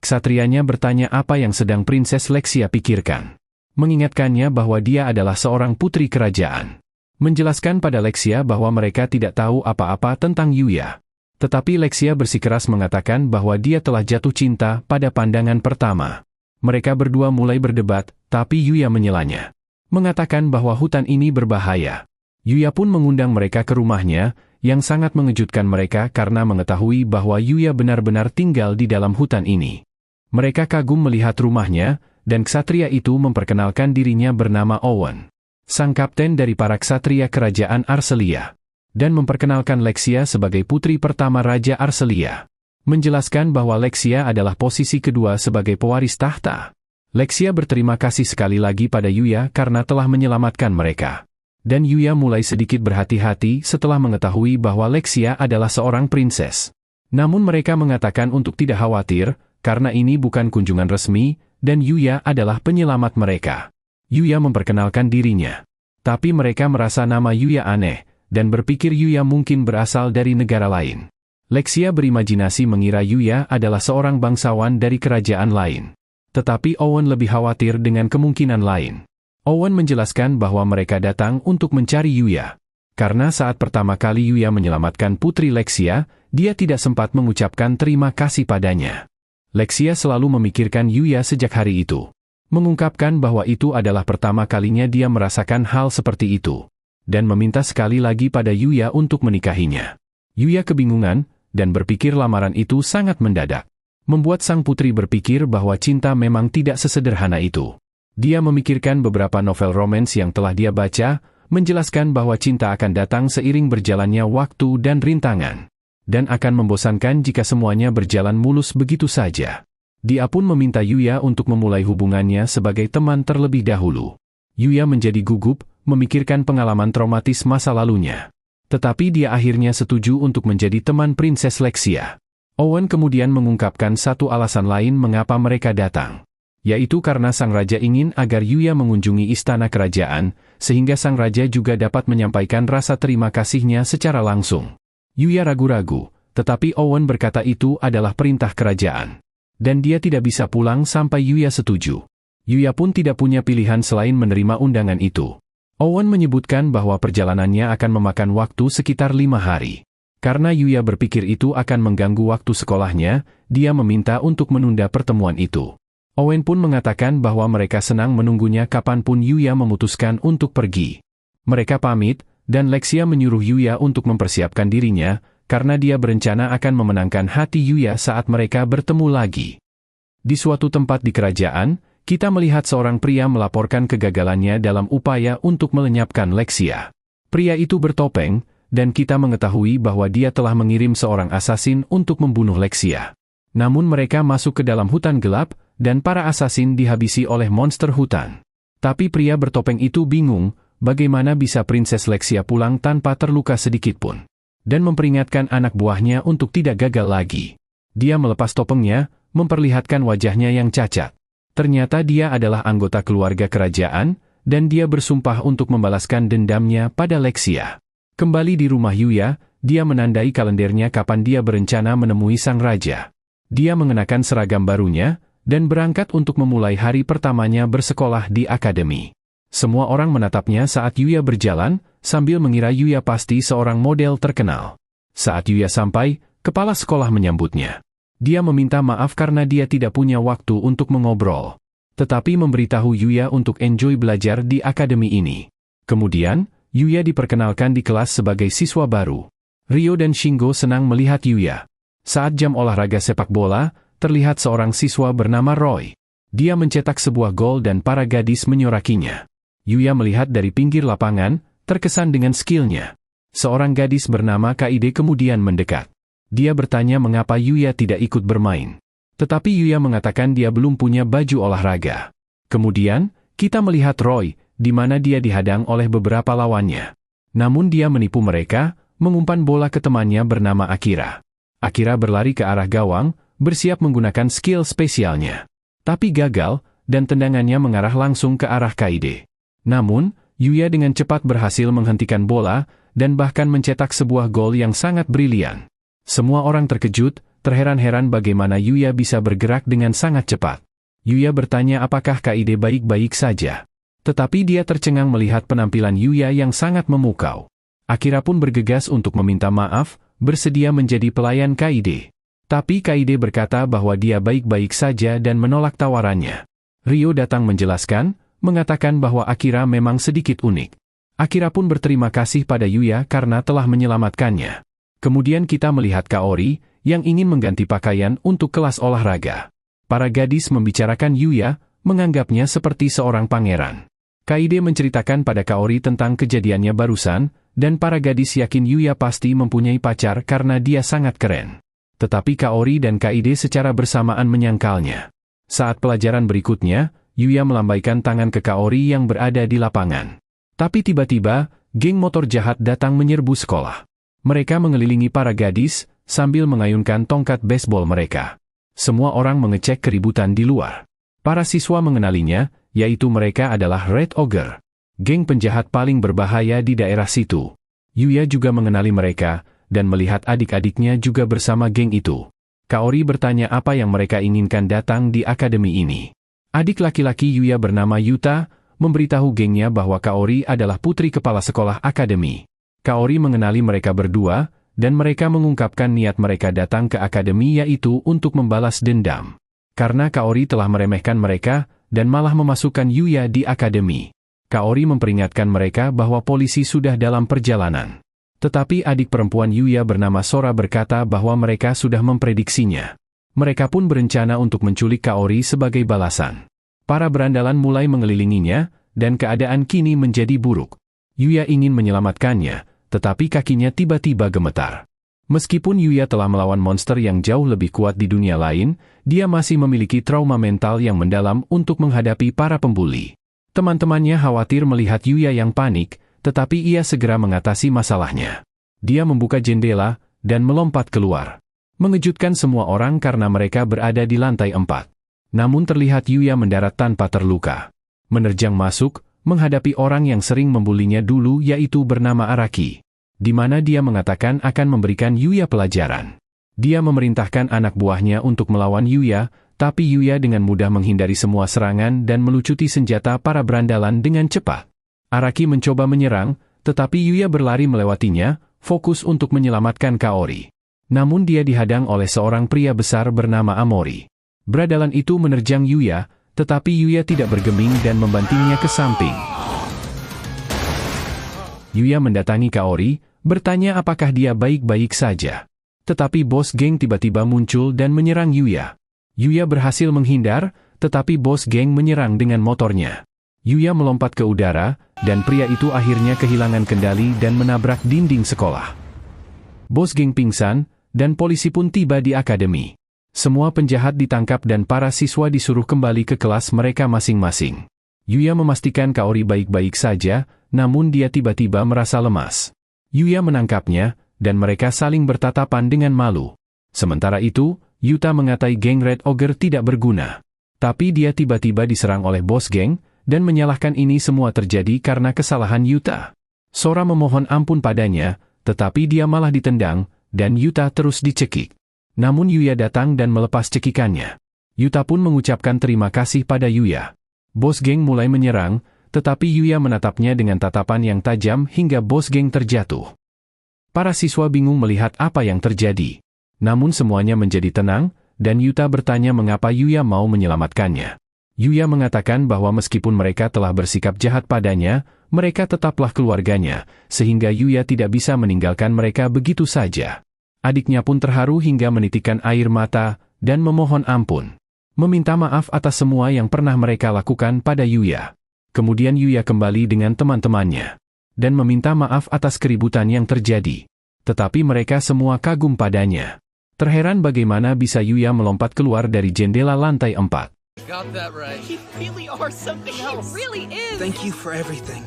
Ksatrianya bertanya apa yang sedang Prinses Lexia pikirkan. Mengingatkannya bahwa dia adalah seorang putri kerajaan. Menjelaskan pada Lexia bahwa mereka tidak tahu apa-apa tentang Yuya. Tetapi Lexia bersikeras mengatakan bahwa dia telah jatuh cinta pada pandangan pertama. Mereka berdua mulai berdebat, tapi Yuya menyelanya. Mengatakan bahwa hutan ini berbahaya. Yuya pun mengundang mereka ke rumahnya, yang sangat mengejutkan mereka karena mengetahui bahwa Yuya benar-benar tinggal di dalam hutan ini. Mereka kagum melihat rumahnya, dan ksatria itu memperkenalkan dirinya bernama Owen, sang kapten dari para ksatria kerajaan Arcelia. Dan memperkenalkan Lexia sebagai putri pertama Raja Arcelia. Menjelaskan bahwa Lexia adalah posisi kedua sebagai pewaris tahta. Lexia berterima kasih sekali lagi pada Yuya karena telah menyelamatkan mereka. Dan Yuya mulai sedikit berhati-hati setelah mengetahui bahwa Lexia adalah seorang prinses. Namun mereka mengatakan untuk tidak khawatir, karena ini bukan kunjungan resmi, dan Yuya adalah penyelamat mereka. Yuya memperkenalkan dirinya. Tapi mereka merasa nama Yuya aneh, dan berpikir Yuya mungkin berasal dari negara lain. Lexia berimajinasi mengira Yuya adalah seorang bangsawan dari kerajaan lain. Tetapi Owen lebih khawatir dengan kemungkinan lain. Owen menjelaskan bahwa mereka datang untuk mencari Yuya. Karena saat pertama kali Yuya menyelamatkan putri Lexia, dia tidak sempat mengucapkan terima kasih padanya. Lexia selalu memikirkan Yuya sejak hari itu. Mengungkapkan bahwa itu adalah pertama kalinya dia merasakan hal seperti itu. Dan meminta sekali lagi pada Yuya untuk menikahinya. Yuya kebingungan, dan berpikir lamaran itu sangat mendadak. Membuat sang putri berpikir bahwa cinta memang tidak sesederhana itu. Dia memikirkan beberapa novel romans yang telah dia baca, menjelaskan bahwa cinta akan datang seiring berjalannya waktu dan rintangan. Dan akan membosankan jika semuanya berjalan mulus begitu saja. Dia pun meminta Yuya untuk memulai hubungannya sebagai teman terlebih dahulu. Yuya menjadi gugup, memikirkan pengalaman traumatis masa lalunya. Tetapi dia akhirnya setuju untuk menjadi teman Prinses Lexia. Owen kemudian mengungkapkan satu alasan lain mengapa mereka datang. Yaitu karena sang raja ingin agar Yuya mengunjungi istana kerajaan, sehingga sang raja juga dapat menyampaikan rasa terima kasihnya secara langsung. Yuya ragu-ragu, tetapi Owen berkata itu adalah perintah kerajaan. Dan dia tidak bisa pulang sampai Yuya setuju. Yuya pun tidak punya pilihan selain menerima undangan itu. Owen menyebutkan bahwa perjalanannya akan memakan waktu sekitar 5 hari. Karena Yuya berpikir itu akan mengganggu waktu sekolahnya, dia meminta untuk menunda pertemuan itu. Owen pun mengatakan bahwa mereka senang menunggunya kapanpun Yuya memutuskan untuk pergi. Mereka pamit, dan Lexia menyuruh Yuya untuk mempersiapkan dirinya, karena dia berencana akan memenangkan hati Yuya saat mereka bertemu lagi. Di suatu tempat di kerajaan, kita melihat seorang pria melaporkan kegagalannya dalam upaya untuk melenyapkan Lexia. Pria itu bertopeng, dan kita mengetahui bahwa dia telah mengirim seorang asasin untuk membunuh Lexia. Namun mereka masuk ke dalam hutan gelap, dan para asasin dihabisi oleh monster hutan. Tapi pria bertopeng itu bingung, bagaimana bisa Prinses Lexia pulang tanpa terluka sedikitpun. Dan memperingatkan anak buahnya untuk tidak gagal lagi. Dia melepas topengnya, memperlihatkan wajahnya yang cacat. Ternyata dia adalah anggota keluarga kerajaan, dan dia bersumpah untuk membalaskan dendamnya pada Lexia. Kembali di rumah Yuya, dia menandai kalendernya kapan dia berencana menemui sang raja. Dia mengenakan seragam barunya, dan berangkat untuk memulai hari pertamanya bersekolah di akademi. Semua orang menatapnya saat Yuya berjalan, sambil mengira Yuya pasti seorang model terkenal. Saat Yuya sampai, kepala sekolah menyambutnya. Dia meminta maaf karena dia tidak punya waktu untuk mengobrol. Tetapi memberitahu Yuya untuk enjoy belajar di akademi ini. Kemudian, Yuya diperkenalkan di kelas sebagai siswa baru. Ryo dan Shingo senang melihat Yuya. Saat jam olahraga sepak bola, terlihat seorang siswa bernama Roy. Dia mencetak sebuah gol dan para gadis menyorakinya. Yuya melihat dari pinggir lapangan, terkesan dengan skillnya. Seorang gadis bernama Kaide kemudian mendekat. Dia bertanya mengapa Yuya tidak ikut bermain. Tetapi Yuya mengatakan dia belum punya baju olahraga. Kemudian, kita melihat Roy, di mana dia dihadang oleh beberapa lawannya. Namun dia menipu mereka, mengumpan bola ke temannya bernama Akira. Akira berlari ke arah gawang, bersiap menggunakan skill spesialnya. Tapi gagal, dan tendangannya mengarah langsung ke arah Kaide. Namun, Yuya dengan cepat berhasil menghentikan bola, dan bahkan mencetak sebuah gol yang sangat brilian. Semua orang terkejut, terheran-heran bagaimana Yuya bisa bergerak dengan sangat cepat. Yuya bertanya apakah Kaide baik-baik saja. Tetapi dia tercengang melihat penampilan Yuya yang sangat memukau. Akira pun bergegas untuk meminta maaf, bersedia menjadi pelayan Kaide. Tapi Kaide berkata bahwa dia baik-baik saja dan menolak tawarannya. Ryo datang menjelaskan, mengatakan bahwa Akira memang sedikit unik. Akira pun berterima kasih pada Yuya karena telah menyelamatkannya. Kemudian kita melihat Kaori, yang ingin mengganti pakaian untuk kelas olahraga. Para gadis membicarakan Yuya, menganggapnya seperti seorang pangeran. Kaide menceritakan pada Kaori tentang kejadiannya barusan, dan para gadis yakin Yuya pasti mempunyai pacar karena dia sangat keren. Tetapi Kaori dan Kaide secara bersamaan menyangkalnya. Saat pelajaran berikutnya, Yuya melambaikan tangan ke Kaori yang berada di lapangan. Tapi tiba-tiba, geng motor jahat datang menyerbu sekolah. Mereka mengelilingi para gadis, sambil mengayunkan tongkat baseball mereka. Semua orang mengecek keributan di luar. Para siswa mengenalinya, yaitu mereka adalah Red Ogre, geng penjahat paling berbahaya di daerah situ. Yuya juga mengenali mereka, dan melihat adik-adiknya juga bersama geng itu. Kaori bertanya apa yang mereka inginkan datang di akademi ini. Adik laki-laki Yuya bernama Yuta, memberitahu gengnya bahwa Kaori adalah putri kepala sekolah akademi. Kaori mengenali mereka berdua, dan mereka mengungkapkan niat mereka datang ke akademi yaitu untuk membalas dendam. Karena Kaori telah meremehkan mereka, dan malah memasukkan Yuya di akademi. Kaori memperingatkan mereka bahwa polisi sudah dalam perjalanan. Tetapi adik perempuan Yuya bernama Sora berkata bahwa mereka sudah memprediksinya. Mereka pun berencana untuk menculik Kaori sebagai balasan. Para berandalan mulai mengelilinginya, dan keadaan kini menjadi buruk. Yuya ingin menyelamatkannya, tetapi kakinya tiba-tiba gemetar. Meskipun Yuya telah melawan monster yang jauh lebih kuat di dunia lain, dia masih memiliki trauma mental yang mendalam untuk menghadapi para pembuli. Teman-temannya khawatir melihat Yuya yang panik, tetapi ia segera mengatasi masalahnya. Dia membuka jendela, dan melompat keluar. Mengejutkan semua orang karena mereka berada di lantai 4. Namun terlihat Yuya mendarat tanpa terluka. Menerjang masuk, menghadapi orang yang sering membulinya dulu yaitu bernama Araki, di mana dia mengatakan akan memberikan Yuya pelajaran. Dia memerintahkan anak buahnya untuk melawan Yuya, tapi Yuya dengan mudah menghindari semua serangan dan melucuti senjata para berandalan dengan cepat. Araki mencoba menyerang, tetapi Yuya berlari melewatinya, fokus untuk menyelamatkan Kaori. Namun dia dihadang oleh seorang pria besar bernama Amori. Berandalan itu menerjang Yuya, tetapi Yuya tidak bergeming dan membantingnya ke samping. Yuya mendatangi Kaori, bertanya apakah dia baik-baik saja. Tetapi bos geng tiba-tiba muncul dan menyerang Yuya. Yuya berhasil menghindar, tetapi bos geng menyerang dengan motornya. Yuya melompat ke udara, dan pria itu akhirnya kehilangan kendali dan menabrak dinding sekolah. Bos geng pingsan, dan polisi pun tiba di akademi. Semua penjahat ditangkap dan para siswa disuruh kembali ke kelas mereka masing-masing. Yuya memastikan Kaori baik-baik saja, namun dia tiba-tiba merasa lemas. Yuya menangkapnya, dan mereka saling bertatapan dengan malu. Sementara itu, Yuta mengatai geng Red Ogre tidak berguna. Tapi dia tiba-tiba diserang oleh bos geng, dan menyalahkan ini semua terjadi karena kesalahan Yuta. Sora memohon ampun padanya, tetapi dia malah ditendang, dan Yuta terus dicekik. Namun Yuya datang dan melepas cekikannya. Yuta pun mengucapkan terima kasih pada Yuya. Bos geng mulai menyerang, tetapi Yuya menatapnya dengan tatapan yang tajam hingga bos geng terjatuh. Para siswa bingung melihat apa yang terjadi. Namun semuanya menjadi tenang, dan Yuta bertanya mengapa Yuya mau menyelamatkannya. Yuya mengatakan bahwa meskipun mereka telah bersikap jahat padanya, mereka tetaplah keluarganya, sehingga Yuya tidak bisa meninggalkan mereka begitu saja. Adiknya pun terharu hingga menitikkan air mata, dan memohon ampun. Meminta maaf atas semua yang pernah mereka lakukan pada Yuya. Kemudian Yuya kembali dengan teman-temannya, dan meminta maaf atas keributan yang terjadi. Tetapi mereka semua kagum padanya. Terheran bagaimana bisa Yuya melompat keluar dari jendela lantai 4. Got that right. You really are something else. He really is. Thank you for everything.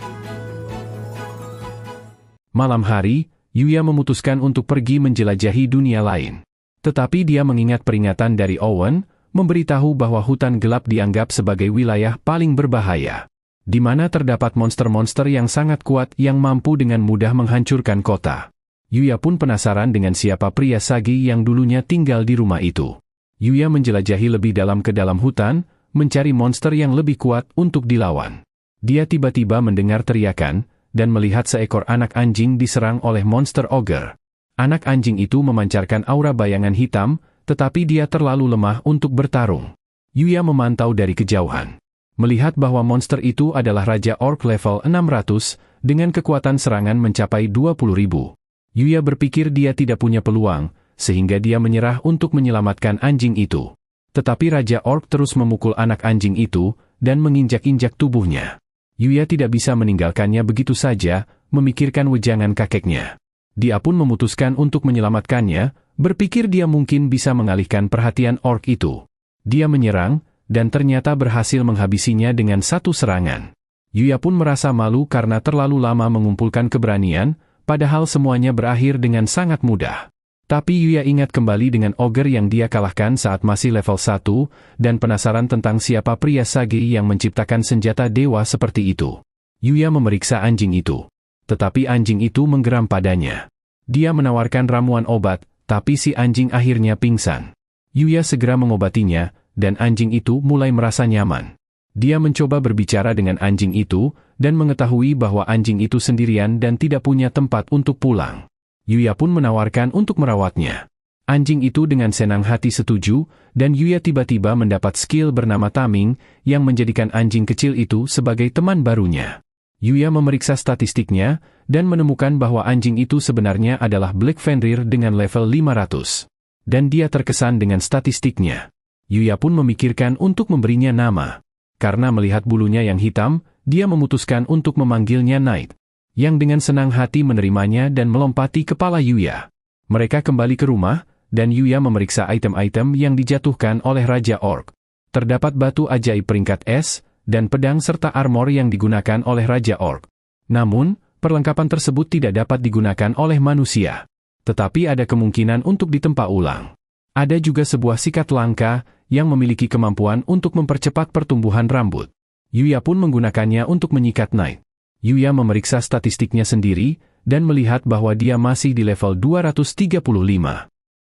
Malam hari, Yuya memutuskan untuk pergi menjelajahi dunia lain. Tetapi dia mengingat peringatan dari Owen, memberitahu bahwa hutan gelap dianggap sebagai wilayah paling berbahaya, di mana terdapat monster-monster yang sangat kuat yang mampu dengan mudah menghancurkan kota. Yuya pun penasaran dengan siapa pria Sagi yang dulunya tinggal di rumah itu. Yuya menjelajahi lebih dalam ke dalam hutan, mencari monster yang lebih kuat untuk dilawan. Dia tiba-tiba mendengar teriakan, dan melihat seekor anak anjing diserang oleh monster ogre. Anak anjing itu memancarkan aura bayangan hitam, tetapi dia terlalu lemah untuk bertarung. Yuya memantau dari kejauhan. Melihat bahwa monster itu adalah Raja Orc level 600, dengan kekuatan serangan mencapai 20.000. Yuya berpikir dia tidak punya peluang, sehingga dia menyerah untuk menyelamatkan anjing itu. Tetapi Raja Orc terus memukul anak anjing itu, dan menginjak-injak tubuhnya. Yuya tidak bisa meninggalkannya begitu saja, memikirkan wejangan kakeknya. Dia pun memutuskan untuk menyelamatkannya, berpikir dia mungkin bisa mengalihkan perhatian orc itu. Dia menyerang, dan ternyata berhasil menghabisinya dengan satu serangan. Yuya pun merasa malu karena terlalu lama mengumpulkan keberanian, padahal semuanya berakhir dengan sangat mudah. Tapi Yuya ingat kembali dengan ogre yang dia kalahkan saat masih level 1, dan penasaran tentang siapa pria Sagi yang menciptakan senjata dewa seperti itu. Yuya memeriksa anjing itu. Tetapi anjing itu menggeram padanya. Dia menawarkan ramuan obat, tapi si anjing akhirnya pingsan. Yuya segera mengobatinya, dan anjing itu mulai merasa nyaman. Dia mencoba berbicara dengan anjing itu, dan mengetahui bahwa anjing itu sendirian dan tidak punya tempat untuk pulang. Yuya pun menawarkan untuk merawatnya. Anjing itu dengan senang hati setuju, dan Yuya tiba-tiba mendapat skill bernama Taming, yang menjadikan anjing kecil itu sebagai teman barunya. Yuya memeriksa statistiknya, dan menemukan bahwa anjing itu sebenarnya adalah Black Fenrir dengan level 500. Dan dia terkesan dengan statistiknya. Yuya pun memikirkan untuk memberinya nama. Karena melihat bulunya yang hitam, dia memutuskan untuk memanggilnya Knight, yang dengan senang hati menerimanya dan melompati kepala Yuya. Mereka kembali ke rumah, dan Yuya memeriksa item-item yang dijatuhkan oleh Raja Orc. Terdapat batu ajaib peringkat S, dan pedang serta armor yang digunakan oleh Raja Orc. Namun, perlengkapan tersebut tidak dapat digunakan oleh manusia. Tetapi ada kemungkinan untuk ditempa ulang. Ada juga sebuah sikat langka, yang memiliki kemampuan untuk mempercepat pertumbuhan rambut. Yuya pun menggunakannya untuk menyikat Knight. Yuya memeriksa statistiknya sendiri, dan melihat bahwa dia masih di level 235.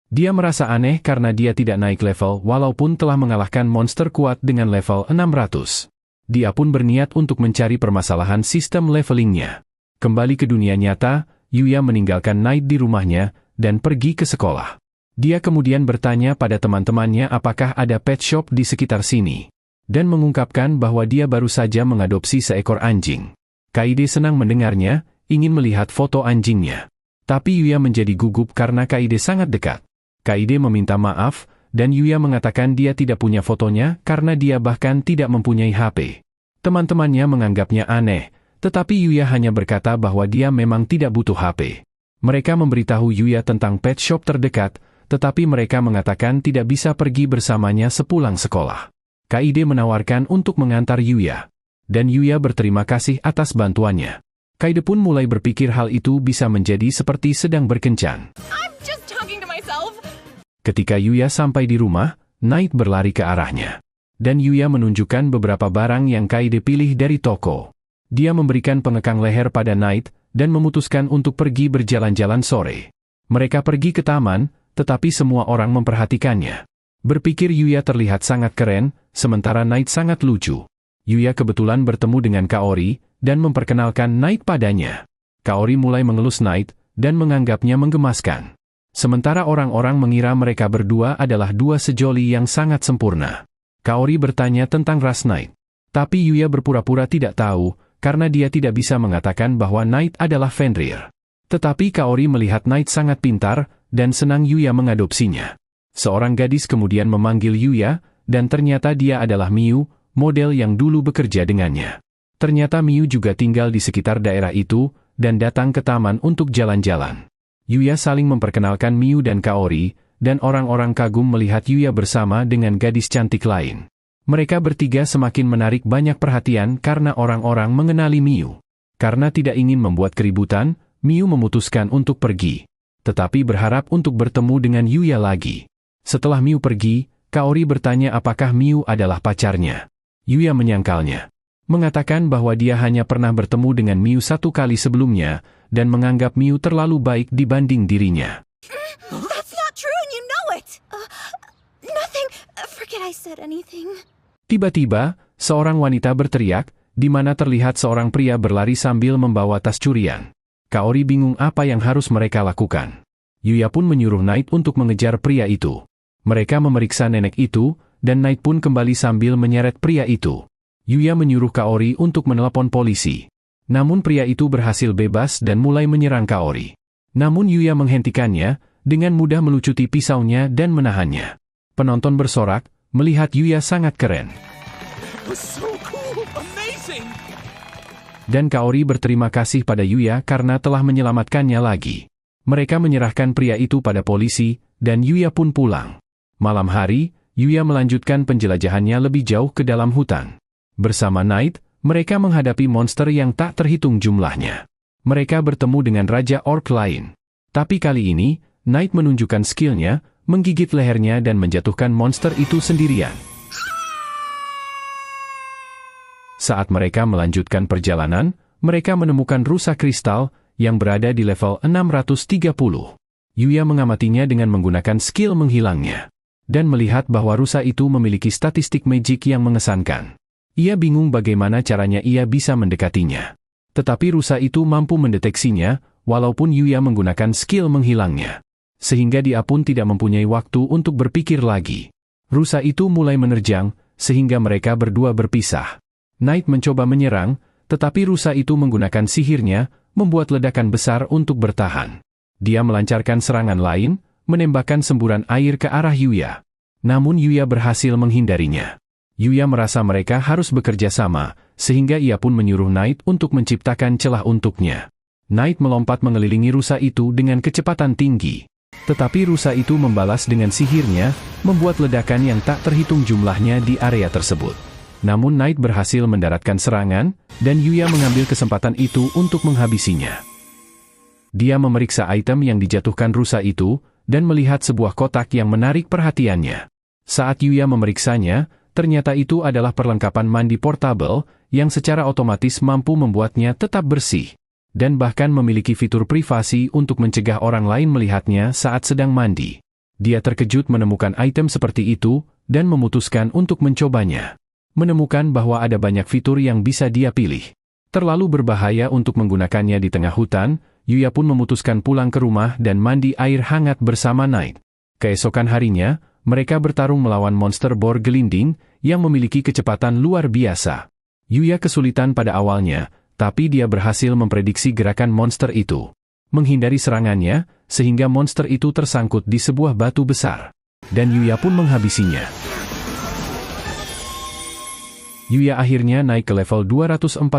Dia merasa aneh karena dia tidak naik level walaupun telah mengalahkan monster kuat dengan level 600. Dia pun berniat untuk mencari permasalahan sistem levelingnya. Kembali ke dunia nyata, Yuya meninggalkan Knight di rumahnya, dan pergi ke sekolah. Dia kemudian bertanya pada teman-temannya apakah ada pet shop di sekitar sini, dan mengungkapkan bahwa dia baru saja mengadopsi seekor anjing. Kaide senang mendengarnya, ingin melihat foto anjingnya. Tapi Yuya menjadi gugup karena Kaide sangat dekat. Kaide meminta maaf, dan Yuya mengatakan dia tidak punya fotonya karena dia bahkan tidak mempunyai HP. Teman-temannya menganggapnya aneh, tetapi Yuya hanya berkata bahwa dia memang tidak butuh HP. Mereka memberitahu Yuya tentang pet shop terdekat, tetapi mereka mengatakan tidak bisa pergi bersamanya sepulang sekolah. Kaide menawarkan untuk mengantar Yuya, dan Yuya berterima kasih atas bantuannya. Kaide pun mulai berpikir hal itu bisa menjadi seperti sedang berkencan. I'm just talking to myself. Ketika Yuya sampai di rumah, Knight berlari ke arahnya. Dan Yuya menunjukkan beberapa barang yang Kaide pilih dari toko. Dia memberikan pengekang leher pada Knight, dan memutuskan untuk pergi berjalan-jalan sore. Mereka pergi ke taman, tetapi semua orang memperhatikannya. Berpikir Yuya terlihat sangat keren, sementara Knight sangat lucu. Yuya kebetulan bertemu dengan Kaori, dan memperkenalkan Knight padanya. Kaori mulai mengelus Knight, dan menganggapnya menggemaskan. Sementara orang-orang mengira mereka berdua adalah dua sejoli yang sangat sempurna. Kaori bertanya tentang ras Knight. Tapi Yuya berpura-pura tidak tahu, karena dia tidak bisa mengatakan bahwa Knight adalah Fenrir. Tetapi Kaori melihat Knight sangat pintar, dan senang Yuya mengadopsinya. Seorang gadis kemudian memanggil Yuya, dan ternyata dia adalah Miu, model yang dulu bekerja dengannya. Ternyata Miu juga tinggal di sekitar daerah itu, dan datang ke taman untuk jalan-jalan. Yuya saling memperkenalkan Miu dan Kaori, dan orang-orang kagum melihat Yuya bersama dengan gadis cantik lain. Mereka bertiga semakin menarik banyak perhatian karena orang-orang mengenali Miu. Karena tidak ingin membuat keributan, Miu memutuskan untuk pergi. Tetapi berharap untuk bertemu dengan Yuya lagi. Setelah Miu pergi, Kaori bertanya apakah Miu adalah pacarnya. Yuya menyangkalnya. Mengatakan bahwa dia hanya pernah bertemu dengan Miu 1 kali sebelumnya, dan menganggap Miu terlalu baik dibanding dirinya. That's not true and you know it! Nothing. Forget I said anything. Tiba-tiba, seorang wanita berteriak, di mana terlihat seorang pria berlari sambil membawa tas curian. Kaori bingung apa yang harus mereka lakukan. Yuya pun menyuruh Knight untuk mengejar pria itu. Mereka memeriksa nenek itu, dan Knight pun kembali sambil menyeret pria itu. Yuya menyuruh Kaori untuk menelepon polisi. Namun pria itu berhasil bebas dan mulai menyerang Kaori. Namun Yuya menghentikannya, dengan mudah melucuti pisaunya dan menahannya. Penonton bersorak, melihat Yuya sangat keren. So cool! Amazing! Dan Kaori berterima kasih pada Yuya karena telah menyelamatkannya lagi. Mereka menyerahkan pria itu pada polisi, dan Yuya pun pulang. Malam hari, Yuya melanjutkan penjelajahannya lebih jauh ke dalam hutan. Bersama Knight, mereka menghadapi monster yang tak terhitung jumlahnya. Mereka bertemu dengan Raja Orc lain. Tapi kali ini, Knight menunjukkan skillnya, menggigit lehernya dan menjatuhkan monster itu sendirian. Saat mereka melanjutkan perjalanan, mereka menemukan rusa kristal yang berada di level 630. Yuya mengamatinya dengan menggunakan skill menghilangnya, dan melihat bahwa rusa itu memiliki statistik magic yang mengesankan. Ia bingung bagaimana caranya ia bisa mendekatinya. Tetapi rusa itu mampu mendeteksinya, walaupun Yuya menggunakan skill menghilangnya. Sehingga dia pun tidak mempunyai waktu untuk berpikir lagi. Rusa itu mulai menerjang, sehingga mereka berdua berpisah. Knight mencoba menyerang, tetapi rusa itu menggunakan sihirnya, membuat ledakan besar untuk bertahan. Dia melancarkan serangan lain, menembakkan semburan air ke arah Yuya. Namun Yuya berhasil menghindarinya. Yuya merasa mereka harus bekerja sama, sehingga ia pun menyuruh Knight untuk menciptakan celah untuknya. Knight melompat mengelilingi rusa itu dengan kecepatan tinggi. Tetapi rusa itu membalas dengan sihirnya, membuat ledakan yang tak terhitung jumlahnya di area tersebut. Namun Knight berhasil mendaratkan serangan, dan Yuya mengambil kesempatan itu untuk menghabisinya. Dia memeriksa item yang dijatuhkan rusa itu, dan melihat sebuah kotak yang menarik perhatiannya. Saat Yuya memeriksanya, ternyata itu adalah perlengkapan mandi portable, yang secara otomatis mampu membuatnya tetap bersih, dan bahkan memiliki fitur privasi untuk mencegah orang lain melihatnya saat sedang mandi. Dia terkejut menemukan item seperti itu, dan memutuskan untuk mencobanya. Menemukan bahwa ada banyak fitur yang bisa dia pilih. Terlalu berbahaya untuk menggunakannya di tengah hutan, Yuya pun memutuskan pulang ke rumah dan mandi air hangat bersama Knight. Keesokan harinya, mereka bertarung melawan monster bor gelinding, yang memiliki kecepatan luar biasa. Yuya kesulitan pada awalnya, tapi dia berhasil memprediksi gerakan monster itu. Menghindari serangannya, sehingga monster itu tersangkut di sebuah batu besar. Dan Yuya pun menghabisinya. Yuya akhirnya naik ke level 240,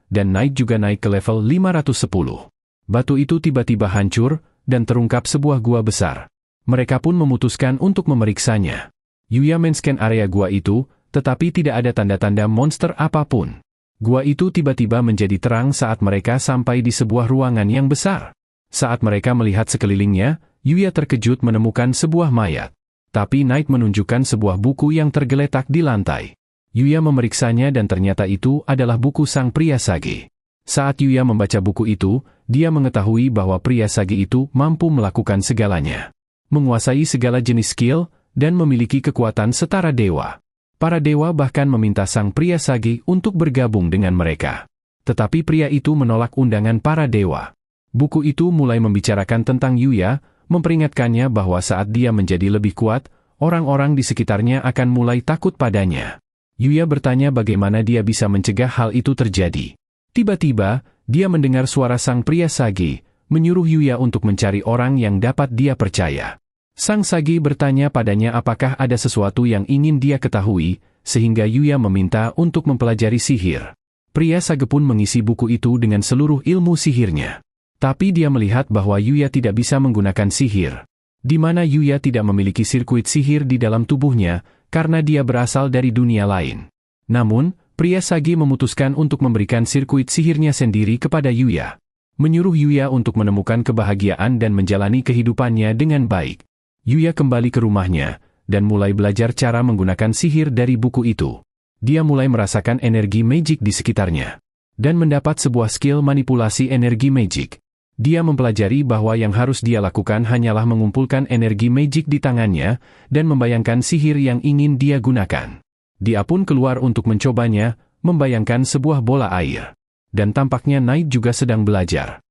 dan Knight juga naik ke level 510. Batu itu tiba-tiba hancur, dan terungkap sebuah gua besar. Mereka pun memutuskan untuk memeriksanya. Yuya men-scan area gua itu, tetapi tidak ada tanda-tanda monster apapun. Gua itu tiba-tiba menjadi terang saat mereka sampai di sebuah ruangan yang besar. Saat mereka melihat sekelilingnya, Yuya terkejut menemukan sebuah mayat. Tapi Knight menunjukkan sebuah buku yang tergeletak di lantai. Yuya memeriksanya dan ternyata itu adalah buku sang pria Sage. Saat Yuya membaca buku itu, dia mengetahui bahwa pria Sage itu mampu melakukan segalanya. Menguasai segala jenis skill, dan memiliki kekuatan setara dewa. Para dewa bahkan meminta sang pria Sage untuk bergabung dengan mereka. Tetapi pria itu menolak undangan para dewa. Buku itu mulai membicarakan tentang Yuya, memperingatkannya bahwa saat dia menjadi lebih kuat, orang-orang di sekitarnya akan mulai takut padanya. Yuya bertanya bagaimana dia bisa mencegah hal itu terjadi. Tiba-tiba, dia mendengar suara sang pria Sage, menyuruh Yuya untuk mencari orang yang dapat dia percaya. Sang Sage bertanya padanya apakah ada sesuatu yang ingin dia ketahui, sehingga Yuya meminta untuk mempelajari sihir. Pria Sage pun mengisi buku itu dengan seluruh ilmu sihirnya. Tapi dia melihat bahwa Yuya tidak bisa menggunakan sihir. di mana Yuya tidak memiliki sirkuit sihir di dalam tubuhnya karena dia berasal dari dunia lain. Namun, pria Sagi memutuskan untuk memberikan sirkuit sihirnya sendiri kepada Yuya, menyuruh Yuya untuk menemukan kebahagiaan dan menjalani kehidupannya dengan baik. Yuya kembali ke rumahnya dan mulai belajar cara menggunakan sihir dari buku itu. Dia mulai merasakan energi magic di sekitarnya dan mendapat sebuah skill manipulasi energi magic. Dia mempelajari bahwa yang harus dia lakukan hanyalah mengumpulkan energi magic di tangannya dan membayangkan sihir yang ingin dia gunakan. Dia pun keluar untuk mencobanya, membayangkan sebuah bola air. Dan tampaknya Knight juga sedang belajar.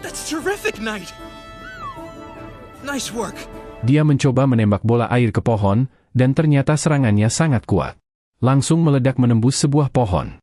That's terrific, Knight! Nice work! Dia mencoba menembak bola air ke pohon, dan ternyata serangannya sangat kuat. Langsung meledak menembus sebuah pohon.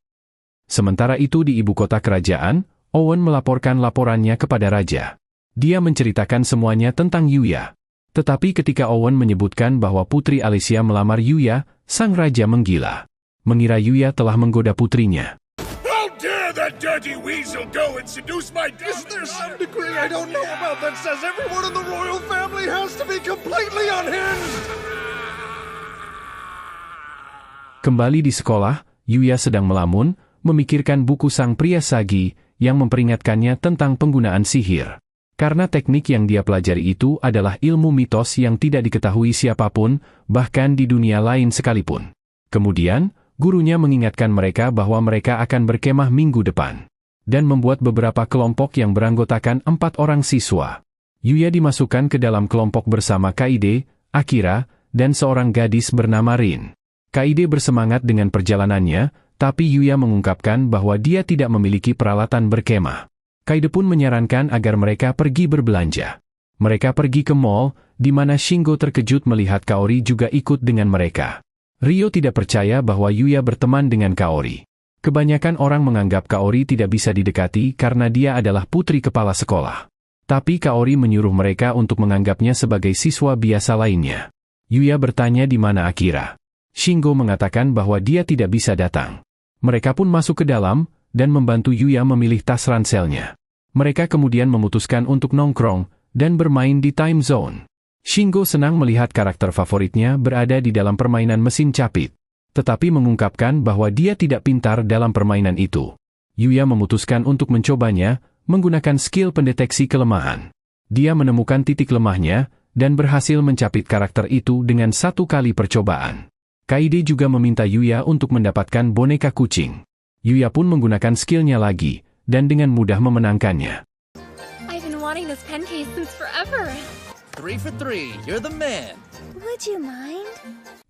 Sementara itu di ibu kota kerajaan, Owen melaporkan laporannya kepada raja. Dia menceritakan semuanya tentang Yuya. Tetapi ketika Owen menyebutkan bahwa Putri Alicia melamar Yuya, sang raja menggila. Mengira Yuya telah menggoda putrinya. How dare that dirty weasel go and seduce my daughter? Is there some degree I don't know about that says everyone in the royal family has to be completely unhinged? Kembali di sekolah, Yuya sedang melamun, memikirkan buku sang pria Sagi, yang memperingatkannya tentang penggunaan sihir. Karena teknik yang dia pelajari itu adalah ilmu mitos yang tidak diketahui siapapun, bahkan di dunia lain sekalipun. Kemudian, gurunya mengingatkan mereka bahwa mereka akan berkemah minggu depan, dan membuat beberapa kelompok yang beranggotakan 4 orang siswa. Yuya dimasukkan ke dalam kelompok bersama Kaide, Akira, dan seorang gadis bernama Rin. Kaide bersemangat dengan perjalanannya, tapi Yuya mengungkapkan bahwa dia tidak memiliki peralatan berkemah. Kaide pun menyarankan agar mereka pergi berbelanja. Mereka pergi ke mall, di mana Shingo terkejut melihat Kaori juga ikut dengan mereka. Ryo tidak percaya bahwa Yuya berteman dengan Kaori. Kebanyakan orang menganggap Kaori tidak bisa didekati karena dia adalah putri kepala sekolah. Tapi Kaori menyuruh mereka untuk menganggapnya sebagai siswa biasa lainnya. Yuya bertanya di mana Akira. Shingo mengatakan bahwa dia tidak bisa datang. Mereka pun masuk ke dalam, dan membantu Yuya memilih tas ranselnya. Mereka kemudian memutuskan untuk nongkrong, dan bermain di time zone. Shingo senang melihat karakter favoritnya berada di dalam permainan mesin capit, tetapi mengungkapkan bahwa dia tidak pintar dalam permainan itu. Yuya memutuskan untuk mencobanya, menggunakan skill pendeteksi kelemahan. Dia menemukan titik lemahnya, dan berhasil mencapit karakter itu dengan 1 kali percobaan. Kaide juga meminta Yuya untuk mendapatkan boneka kucing. Yuya pun menggunakan skillnya lagi, dan dengan mudah memenangkannya. I've been wanting this pen case since forever. 3 for 3, you're the man. Would you mind?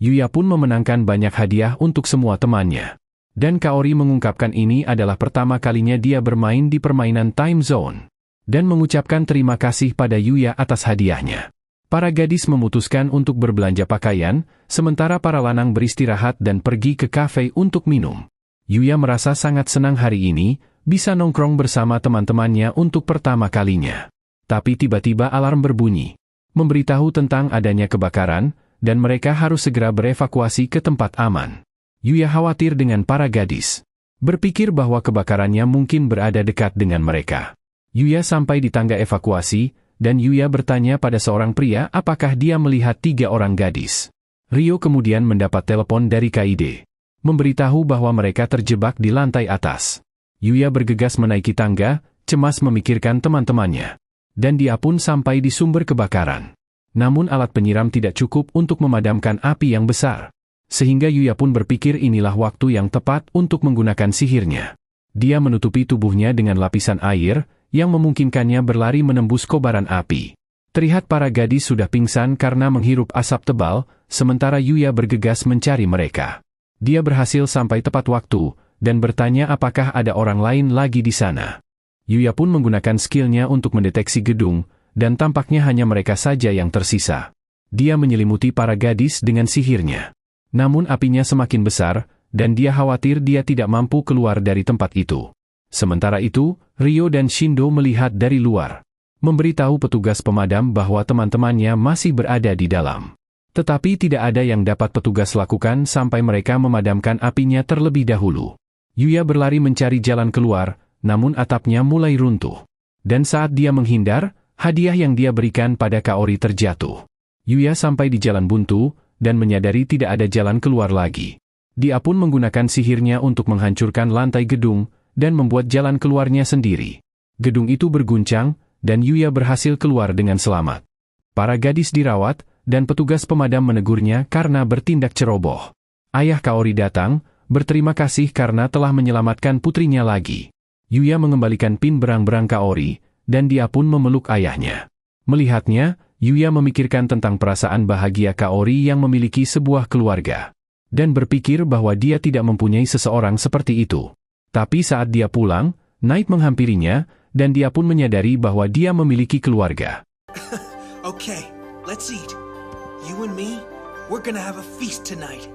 Yuya pun memenangkan banyak hadiah untuk semua temannya. Dan Kaori mengungkapkan ini adalah pertama kalinya dia bermain di permainan time zone. Dan mengucapkan terima kasih pada Yuya atas hadiahnya. Para gadis memutuskan untuk berbelanja pakaian, sementara para lanang beristirahat dan pergi ke kafe untuk minum. Yuya merasa sangat senang hari ini, bisa nongkrong bersama teman-temannya untuk pertama kalinya. Tapi tiba-tiba alarm berbunyi, memberitahu tentang adanya kebakaran, dan mereka harus segera berevakuasi ke tempat aman. Yuya khawatir dengan para gadis. Berpikir bahwa kebakarannya mungkin berada dekat dengan mereka. Yuya sampai di tangga evakuasi, dan Yuya bertanya pada seorang pria apakah dia melihat 3 orang gadis. Ryo kemudian mendapat telepon dari Kaide, memberitahu bahwa mereka terjebak di lantai atas. Yuya bergegas menaiki tangga, cemas memikirkan teman-temannya. Dan dia pun sampai di sumber kebakaran. Namun alat penyiram tidak cukup untuk memadamkan api yang besar. Sehingga Yuya pun berpikir inilah waktu yang tepat untuk menggunakan sihirnya. Dia menutupi tubuhnya dengan lapisan air, yang memungkinkannya berlari menembus kobaran api. Terlihat para gadis sudah pingsan karena menghirup asap tebal, sementara Yuya bergegas mencari mereka. Dia berhasil sampai tepat waktu, dan bertanya apakah ada orang lain lagi di sana. Yuya pun menggunakan skillnya untuk mendeteksi gedung, dan tampaknya hanya mereka saja yang tersisa. Dia menyelimuti para gadis dengan sihirnya. Namun apinya semakin besar, dan dia khawatir dia tidak mampu keluar dari tempat itu. Sementara itu, Ryo dan Shindo melihat dari luar, memberitahu petugas pemadam bahwa teman-temannya masih berada di dalam. Tetapi tidak ada yang dapat petugas lakukan sampai mereka memadamkan apinya terlebih dahulu. Yuya berlari mencari jalan keluar, namun atapnya mulai runtuh. Dan saat dia menghindar, hadiah yang dia berikan pada Kaori terjatuh. Yuya sampai di jalan buntu, dan menyadari tidak ada jalan keluar lagi. Dia pun menggunakan sihirnya untuk menghancurkan lantai gedung, dan membuat jalan keluarnya sendiri. Gedung itu berguncang, dan Yuya berhasil keluar dengan selamat. Para gadis dirawat, dan petugas pemadam menegurnya karena bertindak ceroboh. Ayah Kaori datang, berterima kasih karena telah menyelamatkan putrinya lagi. Yuya mengembalikan pin berang-berang Kaori, dan dia pun memeluk ayahnya. Melihatnya, Yuya memikirkan tentang perasaan bahagia Kaori yang memiliki sebuah keluarga. Dan berpikir bahwa dia tidak mempunyai seseorang seperti itu. Tapi saat dia pulang, Knight menghampirinya, dan dia pun menyadari bahwa dia memiliki keluarga. Okay, let's eat. You and me, we're gonna have a feast tonight.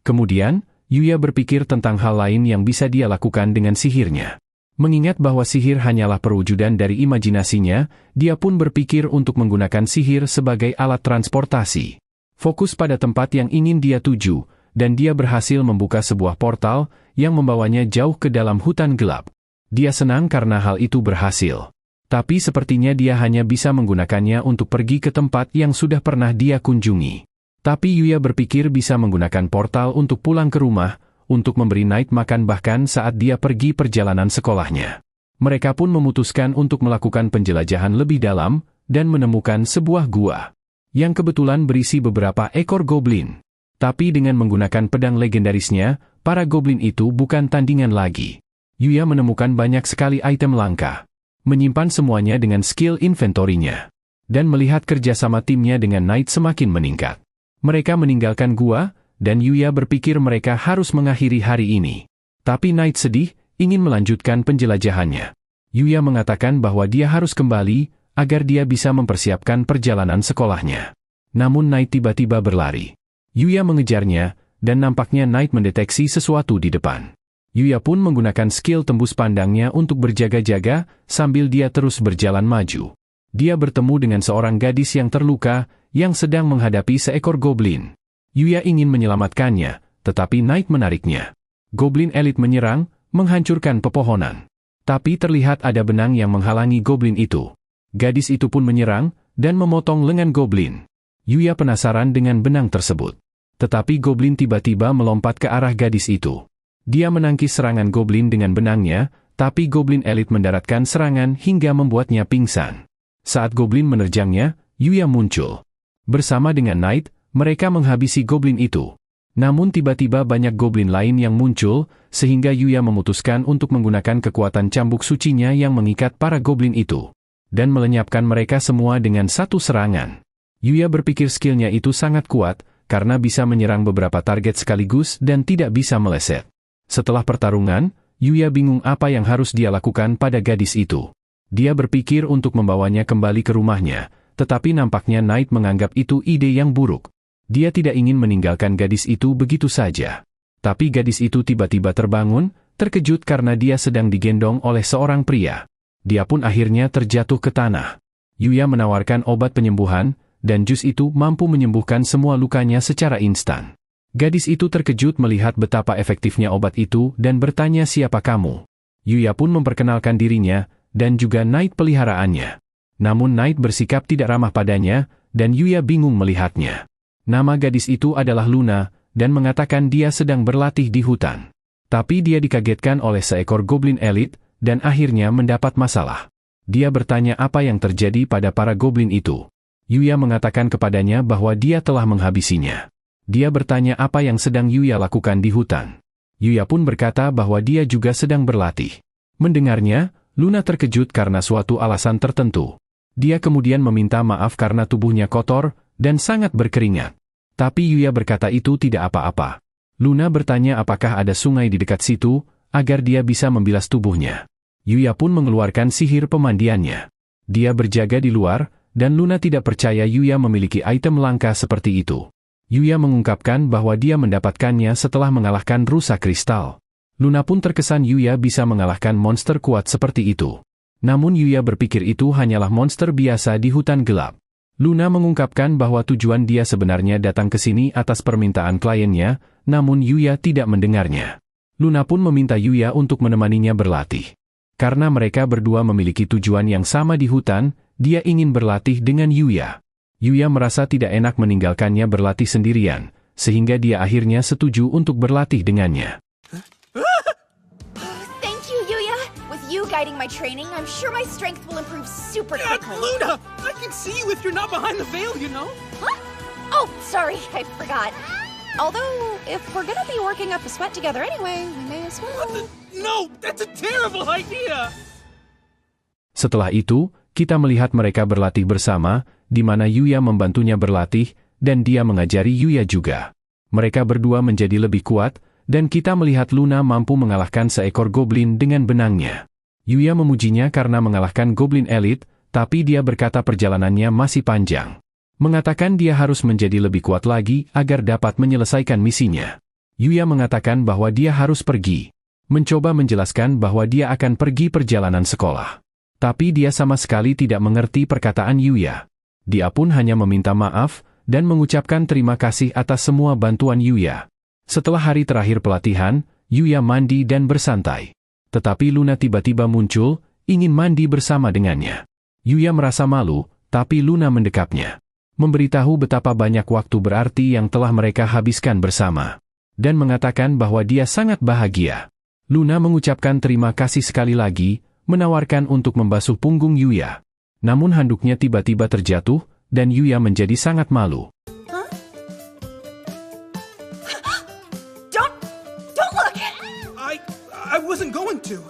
Kemudian, Yuya berpikir tentang hal lain yang bisa dia lakukan dengan sihirnya. Mengingat bahwa sihir hanyalah perwujudan dari imajinasinya, dia pun berpikir untuk menggunakan sihir sebagai alat transportasi. Fokus pada tempat yang ingin dia tuju, dan dia berhasil membuka sebuah portal yang membawanya jauh ke dalam hutan gelap. Dia senang karena hal itu berhasil. Tapi sepertinya dia hanya bisa menggunakannya untuk pergi ke tempat yang sudah pernah dia kunjungi. Tapi Yuya berpikir bisa menggunakan portal untuk pulang ke rumah, untuk memberi Knight makan bahkan saat dia pergi perjalanan sekolahnya. Mereka pun memutuskan untuk melakukan penjelajahan lebih dalam, dan menemukan sebuah gua yang kebetulan berisi beberapa ekor goblin. Tapi dengan menggunakan pedang legendarisnya, para goblin itu bukan tandingan lagi. Yuya menemukan banyak sekali item langka. Menyimpan semuanya dengan skill inventorinya. Dan melihat kerjasama timnya dengan Knight semakin meningkat. Mereka meninggalkan gua, dan Yuya berpikir mereka harus mengakhiri hari ini. Tapi Knight sedih, ingin melanjutkan penjelajahannya. Yuya mengatakan bahwa dia harus kembali, agar dia bisa mempersiapkan perjalanan sekolahnya. Namun Knight tiba-tiba berlari. Yuya mengejarnya, dan nampaknya Knight mendeteksi sesuatu di depan. Yuya pun menggunakan skill tembus pandangnya untuk berjaga-jaga, sambil dia terus berjalan maju. Dia bertemu dengan seorang gadis yang terluka, yang sedang menghadapi seekor goblin. Yuya ingin menyelamatkannya, tetapi Knight menariknya. Goblin elit menyerang, menghancurkan pepohonan. Tapi terlihat ada benang yang menghalangi goblin itu. Gadis itu pun menyerang, dan memotong lengan goblin. Yuya penasaran dengan benang tersebut. Tetapi goblin tiba-tiba melompat ke arah gadis itu. Dia menangkis serangan goblin dengan benangnya, tapi goblin elit mendaratkan serangan hingga membuatnya pingsan. Saat goblin menerjangnya, Yuya muncul. Bersama dengan Knight, mereka menghabisi goblin itu. Namun tiba-tiba banyak goblin lain yang muncul, sehingga Yuya memutuskan untuk menggunakan kekuatan cambuk sucinya yang mengikat para goblin itu. Dan melenyapkan mereka semua dengan satu serangan. Yuya berpikir skillnya itu sangat kuat, karena bisa menyerang beberapa target sekaligus dan tidak bisa meleset. Setelah pertarungan, Yuya bingung apa yang harus dia lakukan pada gadis itu. Dia berpikir untuk membawanya kembali ke rumahnya, tetapi nampaknya Knight menganggap itu ide yang buruk. Dia tidak ingin meninggalkan gadis itu begitu saja. Tapi gadis itu tiba-tiba terbangun, terkejut karena dia sedang digendong oleh seorang pria. Dia pun akhirnya terjatuh ke tanah. Yuya menawarkan obat penyembuhan, dan jus itu mampu menyembuhkan semua lukanya secara instan. Gadis itu terkejut melihat betapa efektifnya obat itu dan bertanya siapa kamu. Yuya pun memperkenalkan dirinya, dan juga Knight peliharaannya. Namun Knight bersikap tidak ramah padanya, dan Yuya bingung melihatnya. Nama gadis itu adalah Luna, dan mengatakan dia sedang berlatih di hutan. Tapi dia dikagetkan oleh seekor goblin elit, dan akhirnya mendapat masalah. Dia bertanya apa yang terjadi pada para goblin itu. Yuya mengatakan kepadanya bahwa dia telah menghabisinya. Dia bertanya apa yang sedang Yuya lakukan di hutan. Yuya pun berkata bahwa dia juga sedang berlatih. Mendengarnya, Luna terkejut karena suatu alasan tertentu. Dia kemudian meminta maaf karena tubuhnya kotor, dan sangat berkeringat. Tapi Yuya berkata itu tidak apa-apa. Luna bertanya apakah ada sungai di dekat situ, agar dia bisa membilas tubuhnya. Yuya pun mengeluarkan sihir pemandiannya. Dia berjaga di luar, dan Luna tidak percaya Yuya memiliki item langka seperti itu. Yuya mengungkapkan bahwa dia mendapatkannya setelah mengalahkan rusa kristal. Luna pun terkesan Yuya bisa mengalahkan monster kuat seperti itu. Namun Yuya berpikir itu hanyalah monster biasa di hutan gelap. Luna mengungkapkan bahwa tujuan dia sebenarnya datang ke sini atas permintaan kliennya, namun Yuya tidak mendengarnya. Luna pun meminta Yuya untuk menemaninya berlatih. Karena mereka berdua memiliki tujuan yang sama di hutan, dia ingin berlatih dengan Yuya. Yuya merasa tidak enak meninggalkannya berlatih sendirian, sehingga dia akhirnya setuju untuk berlatih dengannya. Thank you, Yuya. With you guiding my training, I'm sure my strength will improve super quickly. Luna! I can see you if you're not behind the veil, you know? Huh? Oh, sorry, I forgot. Although, if we're gonna be working up a sweat together anyway, we may as well. No, that's a terrible idea! Setelah itu, kita melihat mereka berlatih bersama, di mana Yuya membantunya berlatih, dan dia mengajari Yuya juga. Mereka berdua menjadi lebih kuat, dan kita melihat Luna mampu mengalahkan seekor goblin dengan benangnya. Yuya memujinya karena mengalahkan goblin elit, tapi dia berkata perjalanannya masih panjang. Mengatakan dia harus menjadi lebih kuat lagi agar dapat menyelesaikan misinya. Yuya mengatakan bahwa dia harus pergi. Mencoba menjelaskan bahwa dia akan pergi perjalanan sekolah. Tapi dia sama sekali tidak mengerti perkataan Yuya. Dia pun hanya meminta maaf, dan mengucapkan terima kasih atas semua bantuan Yuya. Setelah hari terakhir pelatihan, Yuya mandi dan bersantai. Tetapi Luna tiba-tiba muncul, ingin mandi bersama dengannya. Yuya merasa malu, tapi Luna mendekapnya. Memberitahu betapa banyak waktu berarti yang telah mereka habiskan bersama. Dan mengatakan bahwa dia sangat bahagia. Luna mengucapkan terima kasih sekali lagi, menawarkan untuk membasuh punggung Yuya. Namun handuknya tiba-tiba terjatuh, dan Yuya menjadi sangat malu. Huh? Don't look! I wasn't going to.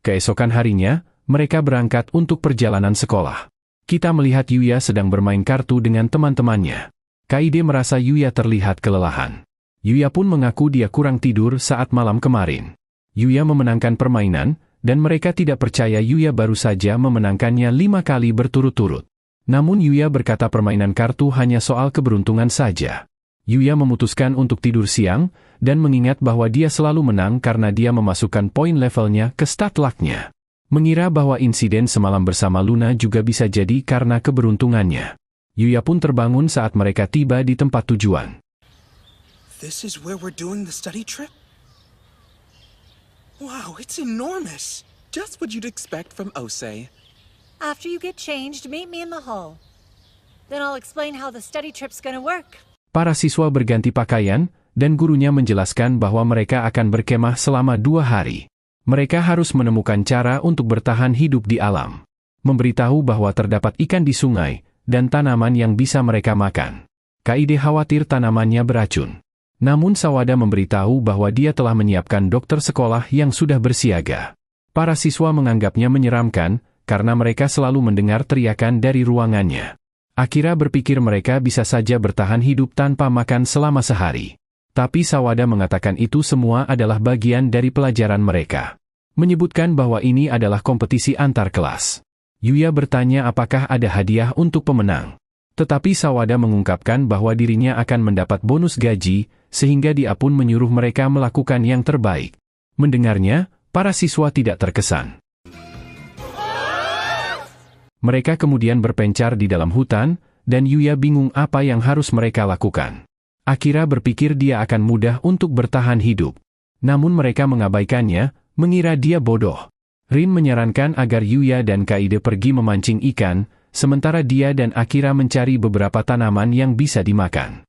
Keesokan harinya, mereka berangkat untuk perjalanan sekolah. Kita melihat Yuya sedang bermain kartu dengan teman-temannya. Kaide merasa Yuya terlihat kelelahan. Yuya pun mengaku dia kurang tidur saat malam kemarin. Yuya memenangkan permainan, dan mereka tidak percaya Yuya baru saja memenangkannya 5 kali berturut-turut. Namun Yuya berkata permainan kartu hanya soal keberuntungan saja. Yuya memutuskan untuk tidur siang, dan mengingat bahwa dia selalu menang karena dia memasukkan poin levelnya ke stat luck-nya. Mengira bahwa insiden semalam bersama Luna juga bisa jadi karena keberuntungannya. Yuya pun terbangun saat mereka tiba di tempat tujuan. This is where we're doing the study trip? Wow, it's enormous. Just what you'd expect from Osei. After you get changed, meet me in the hall. Then I'll explain how the study trip's gonna work. Para siswa berganti pakaian, dan gurunya menjelaskan bahwa mereka akan berkemah selama 2 hari. Mereka harus menemukan cara untuk bertahan hidup di alam. Memberitahu bahwa terdapat ikan di sungai, dan tanaman yang bisa mereka makan. Kaide khawatir tanamannya beracun. Namun Sawada memberitahu bahwa dia telah menyiapkan dokter sekolah yang sudah bersiaga. Para siswa menganggapnya menyeramkan, karena mereka selalu mendengar teriakan dari ruangannya. Akira berpikir mereka bisa saja bertahan hidup tanpa makan selama sehari. Tapi Sawada mengatakan itu semua adalah bagian dari pelajaran mereka. Menyebutkan bahwa ini adalah kompetisi antar kelas. Yuya bertanya apakah ada hadiah untuk pemenang. Tetapi Sawada mengungkapkan bahwa dirinya akan mendapat bonus gaji, sehingga dia pun menyuruh mereka melakukan yang terbaik. Mendengarnya, para siswa tidak terkesan. Mereka kemudian berpencar di dalam hutan, dan Yuya bingung apa yang harus mereka lakukan. Akira berpikir dia akan mudah untuk bertahan hidup. Namun mereka mengabaikannya, mengira dia bodoh. Rin menyarankan agar Yuya dan Kaide pergi memancing ikan, sementara dia dan Akira mencari beberapa tanaman yang bisa dimakan.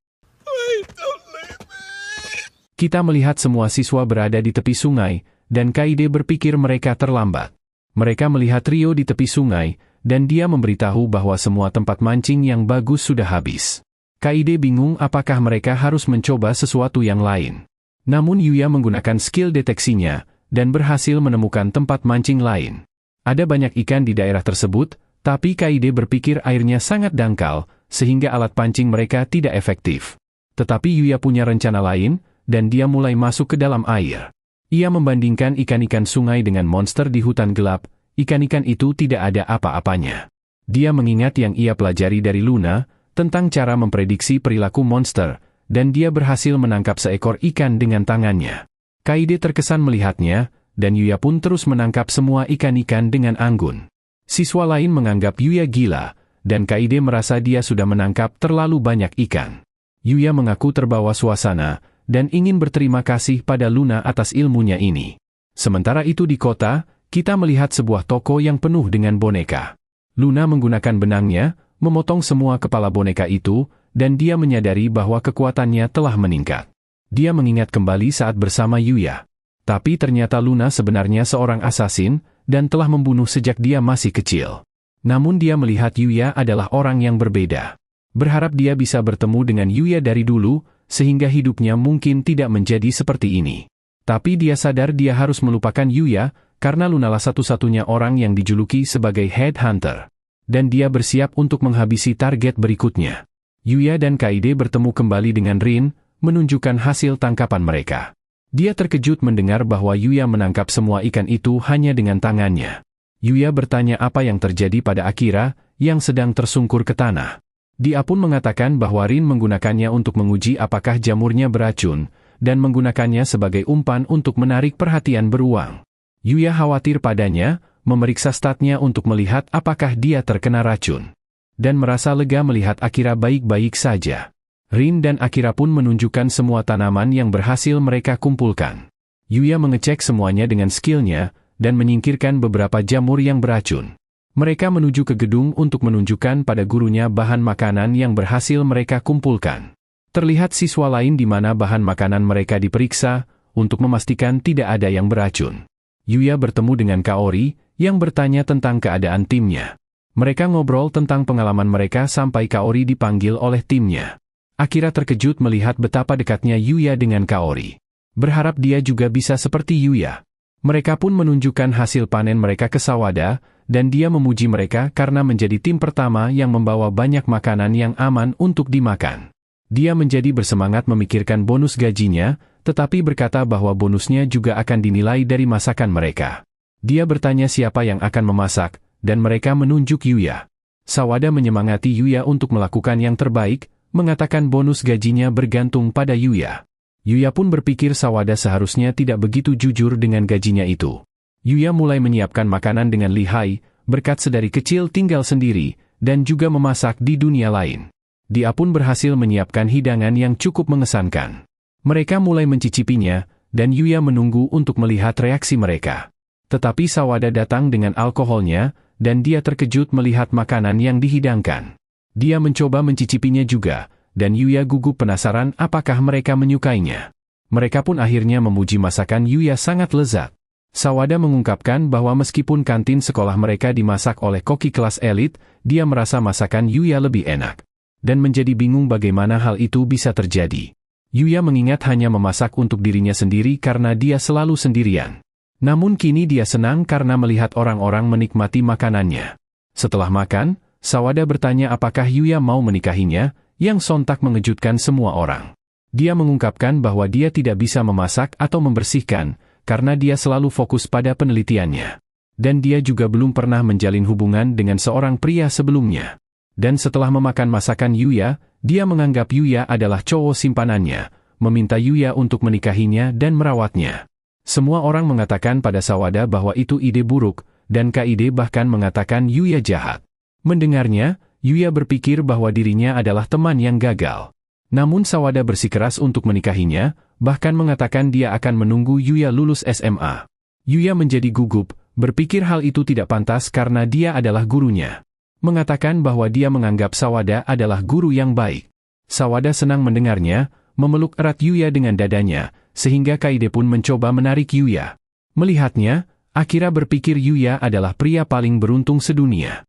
Kita melihat semua siswa berada di tepi sungai, dan Kaide berpikir mereka terlambat. Mereka melihat Rio di tepi sungai, dan dia memberitahu bahwa semua tempat mancing yang bagus sudah habis. Kaide bingung apakah mereka harus mencoba sesuatu yang lain. Namun Yuya menggunakan skill deteksinya, dan berhasil menemukan tempat mancing lain. Ada banyak ikan di daerah tersebut, tapi Kaide berpikir airnya sangat dangkal, sehingga alat pancing mereka tidak efektif. Tetapi Yuya punya rencana lain, dan dia mulai masuk ke dalam air. Ia membandingkan ikan-ikan sungai dengan monster di hutan gelap, ikan-ikan itu tidak ada apa-apanya. Dia mengingat yang ia pelajari dari Luna, tentang cara memprediksi perilaku monster, dan dia berhasil menangkap seekor ikan dengan tangannya. Kaide terkesan melihatnya, dan Yuya pun terus menangkap semua ikan-ikan dengan anggun. Siswa lain menganggap Yuya gila, dan Kaide merasa dia sudah menangkap terlalu banyak ikan. Yuya mengaku terbawa suasana, dan ingin berterima kasih pada Luna atas ilmunya ini. Sementara itu di kota, kita melihat sebuah toko yang penuh dengan boneka. Luna menggunakan benangnya, memotong semua kepala boneka itu, dan dia menyadari bahwa kekuatannya telah meningkat. Dia mengingat kembali saat bersama Yuya. Tapi ternyata Luna sebenarnya seorang asasin, dan telah membunuh sejak dia masih kecil. Namun dia melihat Yuya adalah orang yang berbeda. Berharap dia bisa bertemu dengan Yuya dari dulu, sehingga hidupnya mungkin tidak menjadi seperti ini. Tapi dia sadar dia harus melupakan Yuya, karena Lunalah satu-satunya orang yang dijuluki sebagai headhunter. Dan dia bersiap untuk menghabisi target berikutnya. Yuya dan Kaede bertemu kembali dengan Rin, menunjukkan hasil tangkapan mereka. Dia terkejut mendengar bahwa Yuya menangkap semua ikan itu hanya dengan tangannya. Yuya bertanya apa yang terjadi pada Akira, yang sedang tersungkur ke tanah. Dia pun mengatakan bahwa Rin menggunakannya untuk menguji apakah jamurnya beracun, dan menggunakannya sebagai umpan untuk menarik perhatian beruang. Yuya khawatir padanya, memeriksa statnya untuk melihat apakah dia terkena racun. Dan merasa lega melihat Akira baik-baik saja. Rin dan Akira pun menunjukkan semua tanaman yang berhasil mereka kumpulkan. Yuya mengecek semuanya dengan skillnya, dan menyingkirkan beberapa jamur yang beracun. Mereka menuju ke gedung untuk menunjukkan pada gurunya bahan makanan yang berhasil mereka kumpulkan. Terlihat siswa lain di mana bahan makanan mereka diperiksa, untuk memastikan tidak ada yang beracun. Yuya bertemu dengan Kaori, yang bertanya tentang keadaan timnya. Mereka ngobrol tentang pengalaman mereka sampai Kaori dipanggil oleh timnya. Akira terkejut melihat betapa dekatnya Yuya dengan Kaori. Berharap dia juga bisa seperti Yuya. Mereka pun menunjukkan hasil panen mereka ke Sawada, dan dia memuji mereka karena menjadi tim pertama yang membawa banyak makanan yang aman untuk dimakan. Dia menjadi bersemangat memikirkan bonus gajinya, tetapi berkata bahwa bonusnya juga akan dinilai dari masakan mereka. Dia bertanya siapa yang akan memasak, dan mereka menunjuk Yuya. Sawada menyemangati Yuya untuk melakukan yang terbaik, mengatakan bonus gajinya bergantung pada Yuya. Yuya pun berpikir Sawada seharusnya tidak begitu jujur dengan gajinya itu. Yuya mulai menyiapkan makanan dengan lihai, berkat sedari kecil tinggal sendiri, dan juga memasak di dunia lain. Dia pun berhasil menyiapkan hidangan yang cukup mengesankan. Mereka mulai mencicipinya, dan Yuya menunggu untuk melihat reaksi mereka. Tetapi Sawada datang dengan alkoholnya, dan dia terkejut melihat makanan yang dihidangkan. Dia mencoba mencicipinya juga, dan Yuya gugup penasaran apakah mereka menyukainya. Mereka pun akhirnya memuji masakan Yuya sangat lezat. Sawada mengungkapkan bahwa meskipun kantin sekolah mereka dimasak oleh koki kelas elit, dia merasa masakan Yuya lebih enak. Dan menjadi bingung bagaimana hal itu bisa terjadi. Yuya mengingat hanya memasak untuk dirinya sendiri karena dia selalu sendirian. Namun kini dia senang karena melihat orang-orang menikmati makanannya. Setelah makan, Sawada bertanya apakah Yuya mau menikahinya, yang sontak mengejutkan semua orang. Dia mengungkapkan bahwa dia tidak bisa memasak atau membersihkan, karena dia selalu fokus pada penelitiannya. Dan dia juga belum pernah menjalin hubungan dengan seorang pria sebelumnya. Dan setelah memakan masakan Yuya, dia menganggap Yuya adalah cowok simpanannya, meminta Yuya untuk menikahinya dan merawatnya. Semua orang mengatakan pada Sawada bahwa itu ide buruk, dan Kaede bahkan mengatakan Yuya jahat. Mendengarnya, Yuya berpikir bahwa dirinya adalah teman yang gagal. Namun Sawada bersikeras untuk menikahinya, bahkan mengatakan dia akan menunggu Yuya lulus SMA. Yuya menjadi gugup, berpikir hal itu tidak pantas karena dia adalah gurunya. Mengatakan bahwa dia menganggap Sawada adalah guru yang baik. Sawada senang mendengarnya, memeluk erat Yuya dengan dadanya, sehingga Kaede pun mencoba menarik Yuya. Melihatnya, Akira berpikir Yuya adalah pria paling beruntung sedunia.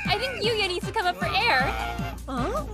I think Yuya needs to come up for air. Huh?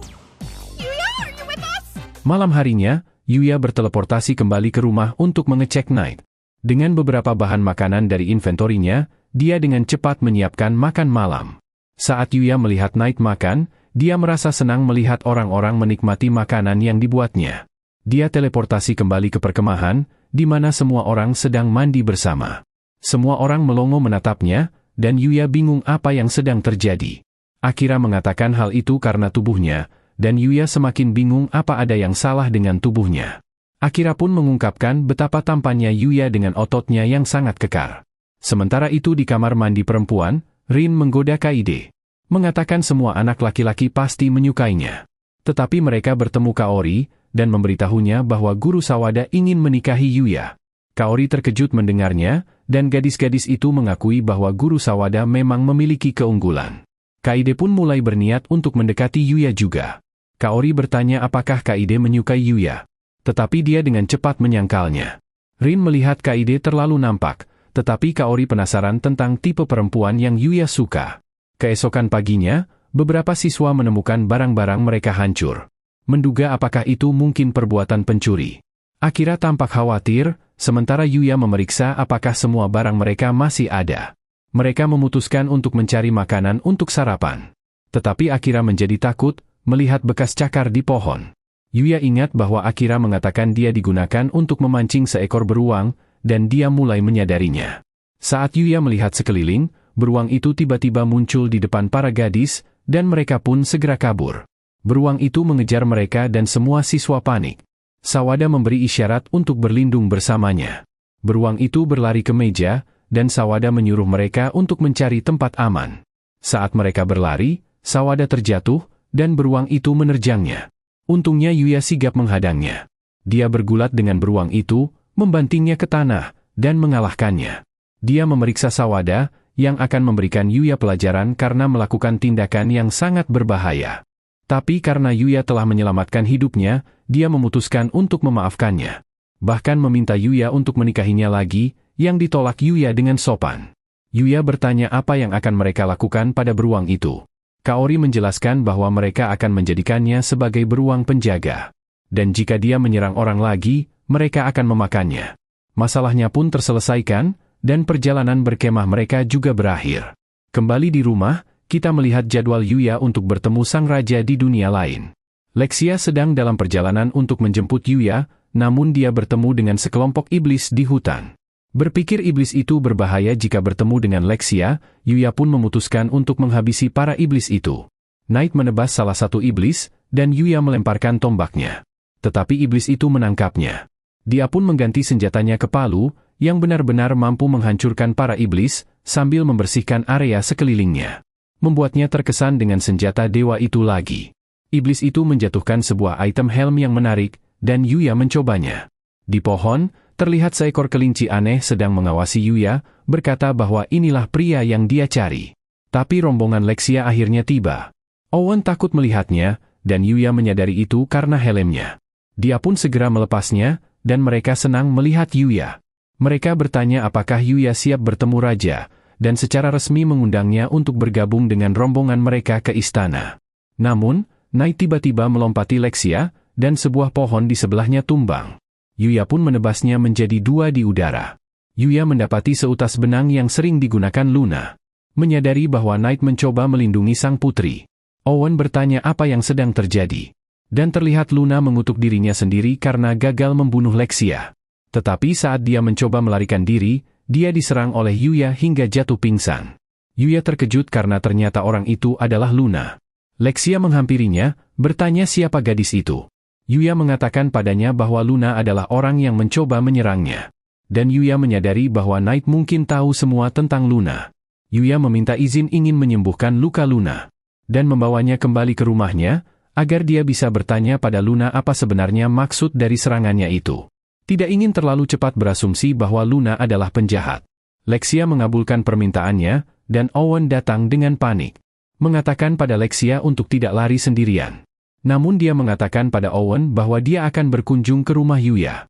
Yuya, are you with us? Malam harinya, Yuya berteleportasi kembali ke rumah untuk mengecek Knight. Dengan beberapa bahan makanan dari inventorinya, dia dengan cepat menyiapkan makan malam. Saat Yuya melihat Knight makan, dia merasa senang melihat orang-orang menikmati makanan yang dibuatnya. Dia teleportasi kembali ke perkemahan, di mana semua orang sedang mandi bersama. Semua orang melongo menatapnya, dan Yuya bingung apa yang sedang terjadi. Akira mengatakan hal itu karena tubuhnya, dan Yuya semakin bingung apa ada yang salah dengan tubuhnya. Akira pun mengungkapkan betapa tampannya Yuya dengan ototnya yang sangat kekar. Sementara itu di kamar mandi perempuan, Rin menggoda Kaede. Mengatakan semua anak laki-laki pasti menyukainya. Tetapi mereka bertemu Kaori, dan memberitahunya bahwa guru Sawada ingin menikahi Yuya. Kaori terkejut mendengarnya, dan gadis-gadis itu mengakui bahwa Guru Sawada memang memiliki keunggulan. Kaede pun mulai berniat untuk mendekati Yuya juga. Kaori bertanya apakah Kaede menyukai Yuya. Tetapi dia dengan cepat menyangkalnya. Rin melihat Kaede terlalu nampak, tetapi Kaori penasaran tentang tipe perempuan yang Yuya suka. Keesokan paginya, beberapa siswa menemukan barang-barang mereka hancur. Menduga apakah itu mungkin perbuatan pencuri. Akira tampak khawatir, sementara Yuya memeriksa apakah semua barang mereka masih ada. Mereka memutuskan untuk mencari makanan untuk sarapan. Tetapi Akira menjadi takut melihat bekas cakar di pohon. Yuya ingat bahwa Akira mengatakan dia digunakan untuk memancing seekor beruang, dan dia mulai menyadarinya. Saat Yuya melihat sekeliling, beruang itu tiba-tiba muncul di depan para gadis, dan mereka pun segera kabur. Beruang itu mengejar mereka dan semua siswa panik. Sawada memberi isyarat untuk berlindung bersamanya. Beruang itu berlari ke meja, dan Sawada menyuruh mereka untuk mencari tempat aman. Saat mereka berlari, Sawada terjatuh, dan beruang itu menerjangnya. Untungnya Yuya sigap menghadangnya. Dia bergulat dengan beruang itu, membantingnya ke tanah, dan mengalahkannya. Dia memeriksa Sawada, yang akan memberikan Yuya pelajaran karena melakukan tindakan yang sangat berbahaya. Tapi karena Yuya telah menyelamatkan hidupnya, dia memutuskan untuk memaafkannya. Bahkan meminta Yuya untuk menikahinya lagi, yang ditolak Yuya dengan sopan. Yuya bertanya apa yang akan mereka lakukan pada beruang itu. Kaori menjelaskan bahwa mereka akan menjadikannya sebagai beruang penjaga. Dan jika dia menyerang orang lagi, mereka akan memakannya. Masalahnya pun terselesaikan, dan perjalanan berkemah mereka juga berakhir. Kembali di rumah, kita melihat jadwal Yuya untuk bertemu sang raja di dunia lain. Lexia sedang dalam perjalanan untuk menjemput Yuya, namun dia bertemu dengan sekelompok iblis di hutan. Berpikir iblis itu berbahaya jika bertemu dengan Lexia, Yuya pun memutuskan untuk menghabisi para iblis itu. Knight menebas salah satu iblis, dan Yuya melemparkan tombaknya. Tetapi iblis itu menangkapnya. Dia pun mengganti senjatanya ke palu, yang benar-benar mampu menghancurkan para iblis, sambil membersihkan area sekelilingnya. Membuatnya terkesan dengan senjata dewa itu lagi. Iblis itu menjatuhkan sebuah item helm yang menarik, dan Yuya mencobanya. Di pohon, terlihat seekor kelinci aneh sedang mengawasi Yuya, berkata bahwa inilah pria yang dia cari. Tapi rombongan Lexia akhirnya tiba. Owen takut melihatnya, dan Yuya menyadari itu karena helmnya. Dia pun segera melepasnya, dan mereka senang melihat Yuya. Mereka bertanya apakah Yuya siap bertemu raja, dan secara resmi mengundangnya untuk bergabung dengan rombongan mereka ke istana. Namun, Knight tiba-tiba melompati Lexia, dan sebuah pohon di sebelahnya tumbang. Yuya pun menebasnya menjadi dua di udara. Yuya mendapati seutas benang yang sering digunakan Luna. Menyadari bahwa Knight mencoba melindungi sang putri. Owen bertanya apa yang sedang terjadi. Dan terlihat Luna mengutuk dirinya sendiri karena gagal membunuh Lexia. Tetapi saat dia mencoba melarikan diri, dia diserang oleh Yuya hingga jatuh pingsan. Yuya terkejut karena ternyata orang itu adalah Luna. Lexia menghampirinya, bertanya siapa gadis itu. Yuya mengatakan padanya bahwa Luna adalah orang yang mencoba menyerangnya. Dan Yuya menyadari bahwa Knight mungkin tahu semua tentang Luna. Yuya meminta izin ingin menyembuhkan luka Luna. Dan membawanya kembali ke rumahnya, agar dia bisa bertanya pada Luna apa sebenarnya maksud dari serangannya itu. Tidak ingin terlalu cepat berasumsi bahwa Luna adalah penjahat. Lexia mengabulkan permintaannya, dan Owen datang dengan panik. Mengatakan pada Lexia untuk tidak lari sendirian. Namun dia mengatakan pada Owen bahwa dia akan berkunjung ke rumah Yuya.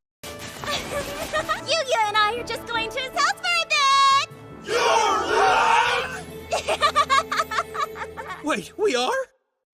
Yuya and I are just going to his house for a bit! Wait, we are?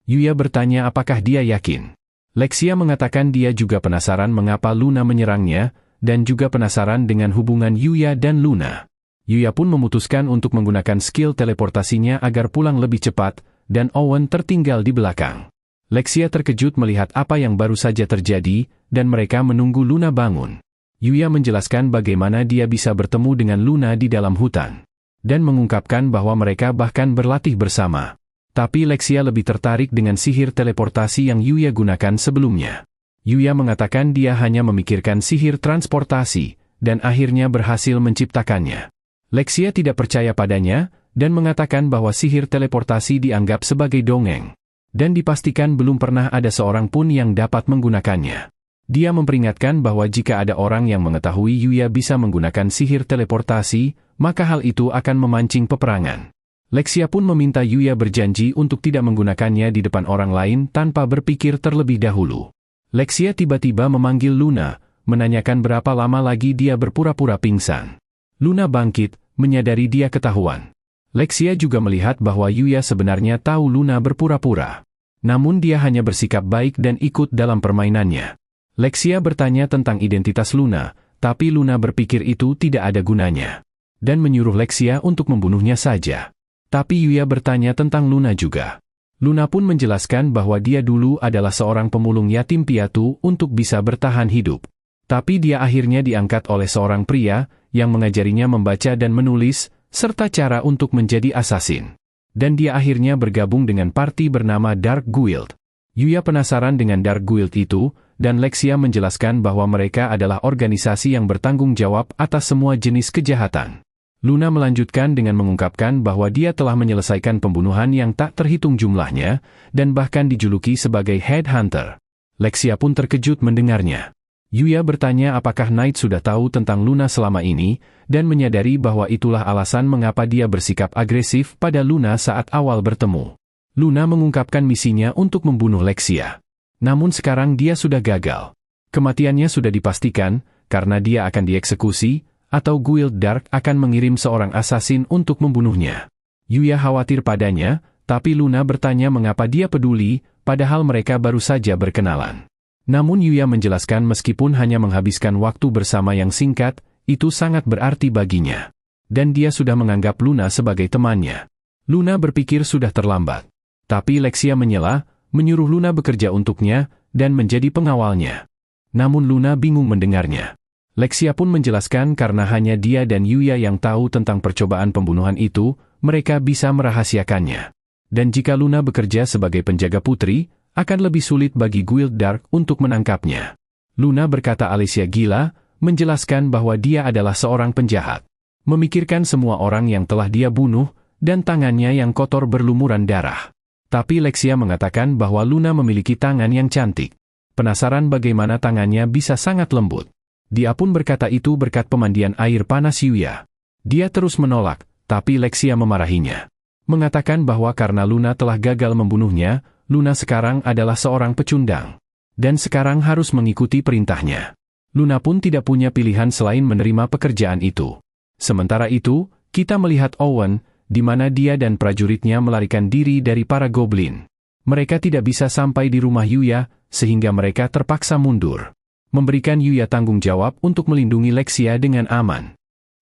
Yuya bertanya apakah dia yakin. Lexia mengatakan dia juga penasaran mengapa Luna menyerangnya, dan juga penasaran dengan hubungan Yuya dan Luna. Yuya pun memutuskan untuk menggunakan skill teleportasinya agar pulang lebih cepat, dan Owen tertinggal di belakang. Lexia terkejut melihat apa yang baru saja terjadi, dan mereka menunggu Luna bangun. Yuya menjelaskan bagaimana dia bisa bertemu dengan Luna di dalam hutan. Dan mengungkapkan bahwa mereka bahkan berlatih bersama. Tapi Lexia lebih tertarik dengan sihir teleportasi yang Yuya gunakan sebelumnya. Yuya mengatakan dia hanya memikirkan sihir transportasi, dan akhirnya berhasil menciptakannya. Lexia tidak percaya padanya, dan mengatakan bahwa sihir teleportasi dianggap sebagai dongeng. Dan dipastikan belum pernah ada seorang pun yang dapat menggunakannya. Dia memperingatkan bahwa jika ada orang yang mengetahui Yuya bisa menggunakan sihir teleportasi, maka hal itu akan memancing peperangan. Lexia pun meminta Yuya berjanji untuk tidak menggunakannya di depan orang lain tanpa berpikir terlebih dahulu. Lexia tiba-tiba memanggil Luna, menanyakan berapa lama lagi dia berpura-pura pingsan. Luna bangkit, menyadari dia ketahuan. Lexia juga melihat bahwa Yuya sebenarnya tahu Luna berpura-pura. Namun dia hanya bersikap baik dan ikut dalam permainannya. Lexia bertanya tentang identitas Luna, tapi Luna berpikir itu tidak ada gunanya. Dan menyuruh Lexia untuk membunuhnya saja. Tapi Yuya bertanya tentang Luna juga. Luna pun menjelaskan bahwa dia dulu adalah seorang pemulung yatim piatu untuk bisa bertahan hidup. Tapi dia akhirnya diangkat oleh seorang pria yang mengajarinya membaca dan menulis, serta cara untuk menjadi asasin. Dan dia akhirnya bergabung dengan parti bernama Dark Guild. Yuya penasaran dengan Dark Guild itu, dan Lexia menjelaskan bahwa mereka adalah organisasi yang bertanggung jawab atas semua jenis kejahatan. Luna melanjutkan dengan mengungkapkan bahwa dia telah menyelesaikan pembunuhan yang tak terhitung jumlahnya, dan bahkan dijuluki sebagai Headhunter. Lexia pun terkejut mendengarnya. Yuya bertanya apakah Knight sudah tahu tentang Luna selama ini, dan menyadari bahwa itulah alasan mengapa dia bersikap agresif pada Luna saat awal bertemu. Luna mengungkapkan misinya untuk membunuh Lexia. Namun sekarang dia sudah gagal. Kematiannya sudah dipastikan, karena dia akan dieksekusi, atau Guild Dark akan mengirim seorang asasin untuk membunuhnya. Yuya khawatir padanya, tapi Luna bertanya mengapa dia peduli, padahal mereka baru saja berkenalan. Namun Yuya menjelaskan meskipun hanya menghabiskan waktu bersama yang singkat, itu sangat berarti baginya. Dan dia sudah menganggap Luna sebagai temannya. Luna berpikir sudah terlambat. Tapi Lexia menyela, menyuruh Luna bekerja untuknya, dan menjadi pengawalnya. Namun Luna bingung mendengarnya. Lexia pun menjelaskan karena hanya dia dan Yuya yang tahu tentang percobaan pembunuhan itu, mereka bisa merahasiakannya. Dan jika Luna bekerja sebagai penjaga putri, akan lebih sulit bagi Guild Dark untuk menangkapnya. Luna berkata Alicia gila, menjelaskan bahwa dia adalah seorang penjahat. Memikirkan semua orang yang telah dia bunuh, dan tangannya yang kotor berlumuran darah. Tapi Lexia mengatakan bahwa Luna memiliki tangan yang cantik. Penasaran bagaimana tangannya bisa sangat lembut. Dia pun berkata itu berkat pemandian air panas Yuya. Dia terus menolak, tapi Lexia memarahinya. Mengatakan bahwa karena Luna telah gagal membunuhnya, Luna sekarang adalah seorang pecundang. Dan sekarang harus mengikuti perintahnya. Luna pun tidak punya pilihan selain menerima pekerjaan itu. Sementara itu, kita melihat Owen, di mana dia dan prajuritnya melarikan diri dari para goblin. Mereka tidak bisa sampai di rumah Yuya, sehingga mereka terpaksa mundur. Memberikan Yuya tanggung jawab untuk melindungi Lexia dengan aman.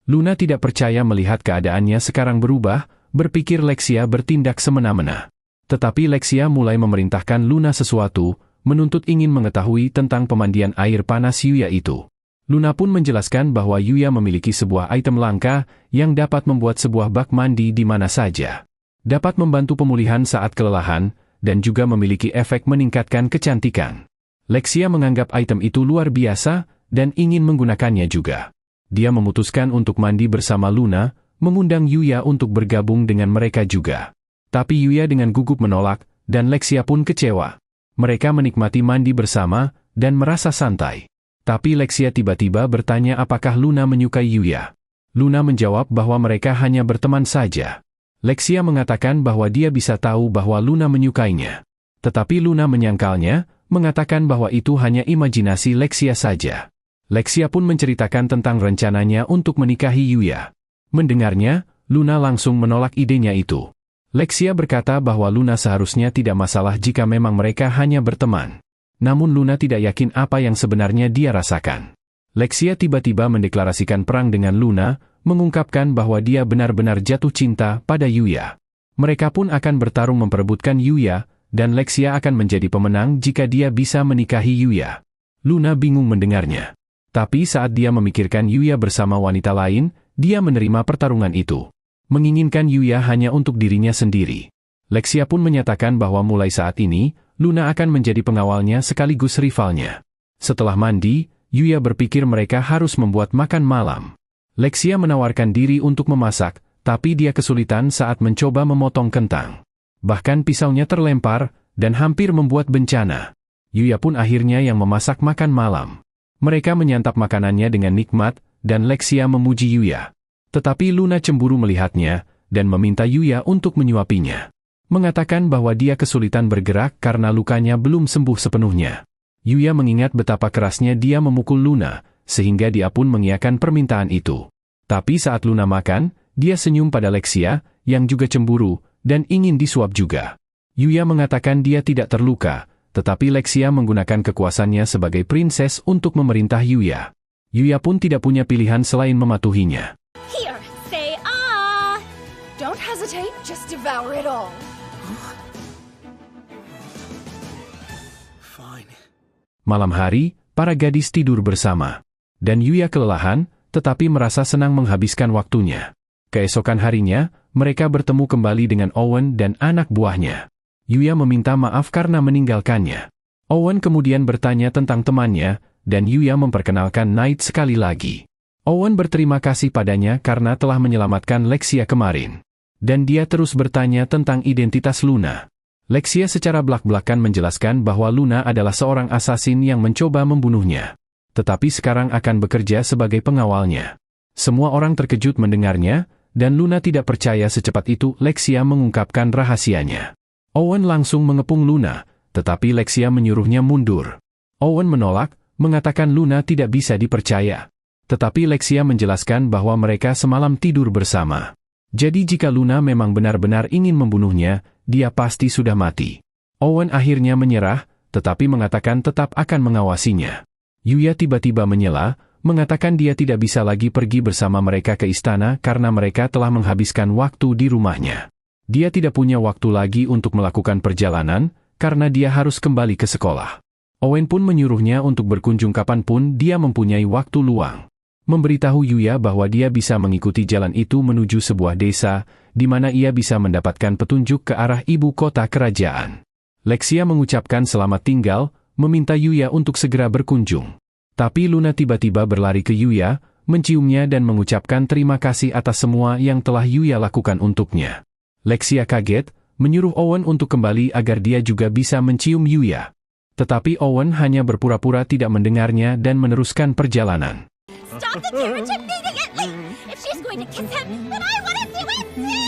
Luna tidak percaya melihat keadaannya sekarang berubah, berpikir Lexia bertindak semena-mena. Tetapi Lexia mulai memerintahkan Luna sesuatu, menuntut ingin mengetahui tentang pemandian air panas Yuya itu. Luna pun menjelaskan bahwa Yuya memiliki sebuah item langka yang dapat membuat sebuah bak mandi di mana saja. Dapat membantu pemulihan saat kelelahan, dan juga memiliki efek meningkatkan kecantikan. Lexia menganggap item itu luar biasa, dan ingin menggunakannya juga. Dia memutuskan untuk mandi bersama Luna, mengundang Yuya untuk bergabung dengan mereka juga. Tapi Yuya dengan gugup menolak, dan Lexia pun kecewa. Mereka menikmati mandi bersama, dan merasa santai. Tapi Lexia tiba-tiba bertanya apakah Luna menyukai Yuya. Luna menjawab bahwa mereka hanya berteman saja. Lexia mengatakan bahwa dia bisa tahu bahwa Luna menyukainya. Tetapi Luna menyangkalnya, mengatakan bahwa itu hanya imajinasi Lexia saja. Lexia pun menceritakan tentang rencananya untuk menikahi Yuya. Mendengarnya, Luna langsung menolak idenya itu. Lexia berkata bahwa Luna seharusnya tidak masalah jika memang mereka hanya berteman. Namun Luna tidak yakin apa yang sebenarnya dia rasakan. Lexia tiba-tiba mendeklarasikan perang dengan Luna, mengungkapkan bahwa dia benar-benar jatuh cinta pada Yuya. Mereka pun akan bertarung memperebutkan Yuya, dan Lexia akan menjadi pemenang jika dia bisa menikahi Yuya. Luna bingung mendengarnya. Tapi saat dia memikirkan Yuya bersama wanita lain, dia menerima pertarungan itu. Menginginkan Yuya hanya untuk dirinya sendiri. Lexia pun menyatakan bahwa mulai saat ini, Luna akan menjadi pengawalnya sekaligus rivalnya. Setelah mandi, Yuya berpikir mereka harus membuat makan malam. Lexia menawarkan diri untuk memasak, tapi dia kesulitan saat mencoba memotong kentang. Bahkan pisaunya terlempar, dan hampir membuat bencana. Yuya pun akhirnya yang memasak makan malam. Mereka menyantap makanannya dengan nikmat, dan Lexia memuji Yuya. Tetapi Luna cemburu melihatnya, dan meminta Yuya untuk menyuapinya. Mengatakan bahwa dia kesulitan bergerak karena lukanya belum sembuh sepenuhnya. Yuya mengingat betapa kerasnya dia memukul Luna, sehingga dia pun mengiyakan permintaan itu. Tapi saat Luna makan, dia senyum pada Lexia, yang juga cemburu, dan ingin disuap juga. Yuya mengatakan dia tidak terluka, tetapi Lexia menggunakan kekuasaannya sebagai prinses untuk memerintah Yuya. Yuya pun tidak punya pilihan selain mematuhinya. Here, say ah! Don't hesitate, just devour it all. Fine. Malam hari, para gadis tidur bersama. Dan Yuya kelelahan, tetapi merasa senang menghabiskan waktunya. Keesokan harinya, mereka bertemu kembali dengan Owen dan anak buahnya. Yuya meminta maaf karena meninggalkannya. Owen kemudian bertanya tentang temannya, dan Yuya memperkenalkan Knight sekali lagi. Owen berterima kasih padanya karena telah menyelamatkan Lexia kemarin. Dan dia terus bertanya tentang identitas Luna. Lexia secara belak-belakan menjelaskan bahwa Luna adalah seorang asasin yang mencoba membunuhnya. Tetapi sekarang akan bekerja sebagai pengawalnya. Semua orang terkejut mendengarnya, dan Luna tidak percaya secepat itu Lexia mengungkapkan rahasianya. Owen langsung mengepung Luna, tetapi Lexia menyuruhnya mundur. Owen menolak, mengatakan Luna tidak bisa dipercaya. Tetapi Lexia menjelaskan bahwa mereka semalam tidur bersama. Jadi jika Luna memang benar-benar ingin membunuhnya, dia pasti sudah mati. Owen akhirnya menyerah, tetapi mengatakan tetap akan mengawasinya. Yuya tiba-tiba menyela, mengatakan dia tidak bisa lagi pergi bersama mereka ke istana karena mereka telah menghabiskan waktu di rumahnya. Dia tidak punya waktu lagi untuk melakukan perjalanan, karena dia harus kembali ke sekolah. Owen pun menyuruhnya untuk berkunjung kapanpun dia mempunyai waktu luang. Memberitahu Yuya bahwa dia bisa mengikuti jalan itu menuju sebuah desa, di mana ia bisa mendapatkan petunjuk ke arah ibu kota kerajaan. Lexia mengucapkan selamat tinggal, meminta Yuya untuk segera berkunjung. Tapi Luna tiba-tiba berlari ke Yuya, menciumnya dan mengucapkan terima kasih atas semua yang telah Yuya lakukan untuknya. Lexia kaget, menyuruh Owen untuk kembali agar dia juga bisa mencium Yuya. Tetapi Owen hanya berpura-pura tidak mendengarnya dan meneruskan perjalanan. Stop the carriage immediately! If she's going to kiss him, then I want to do it too!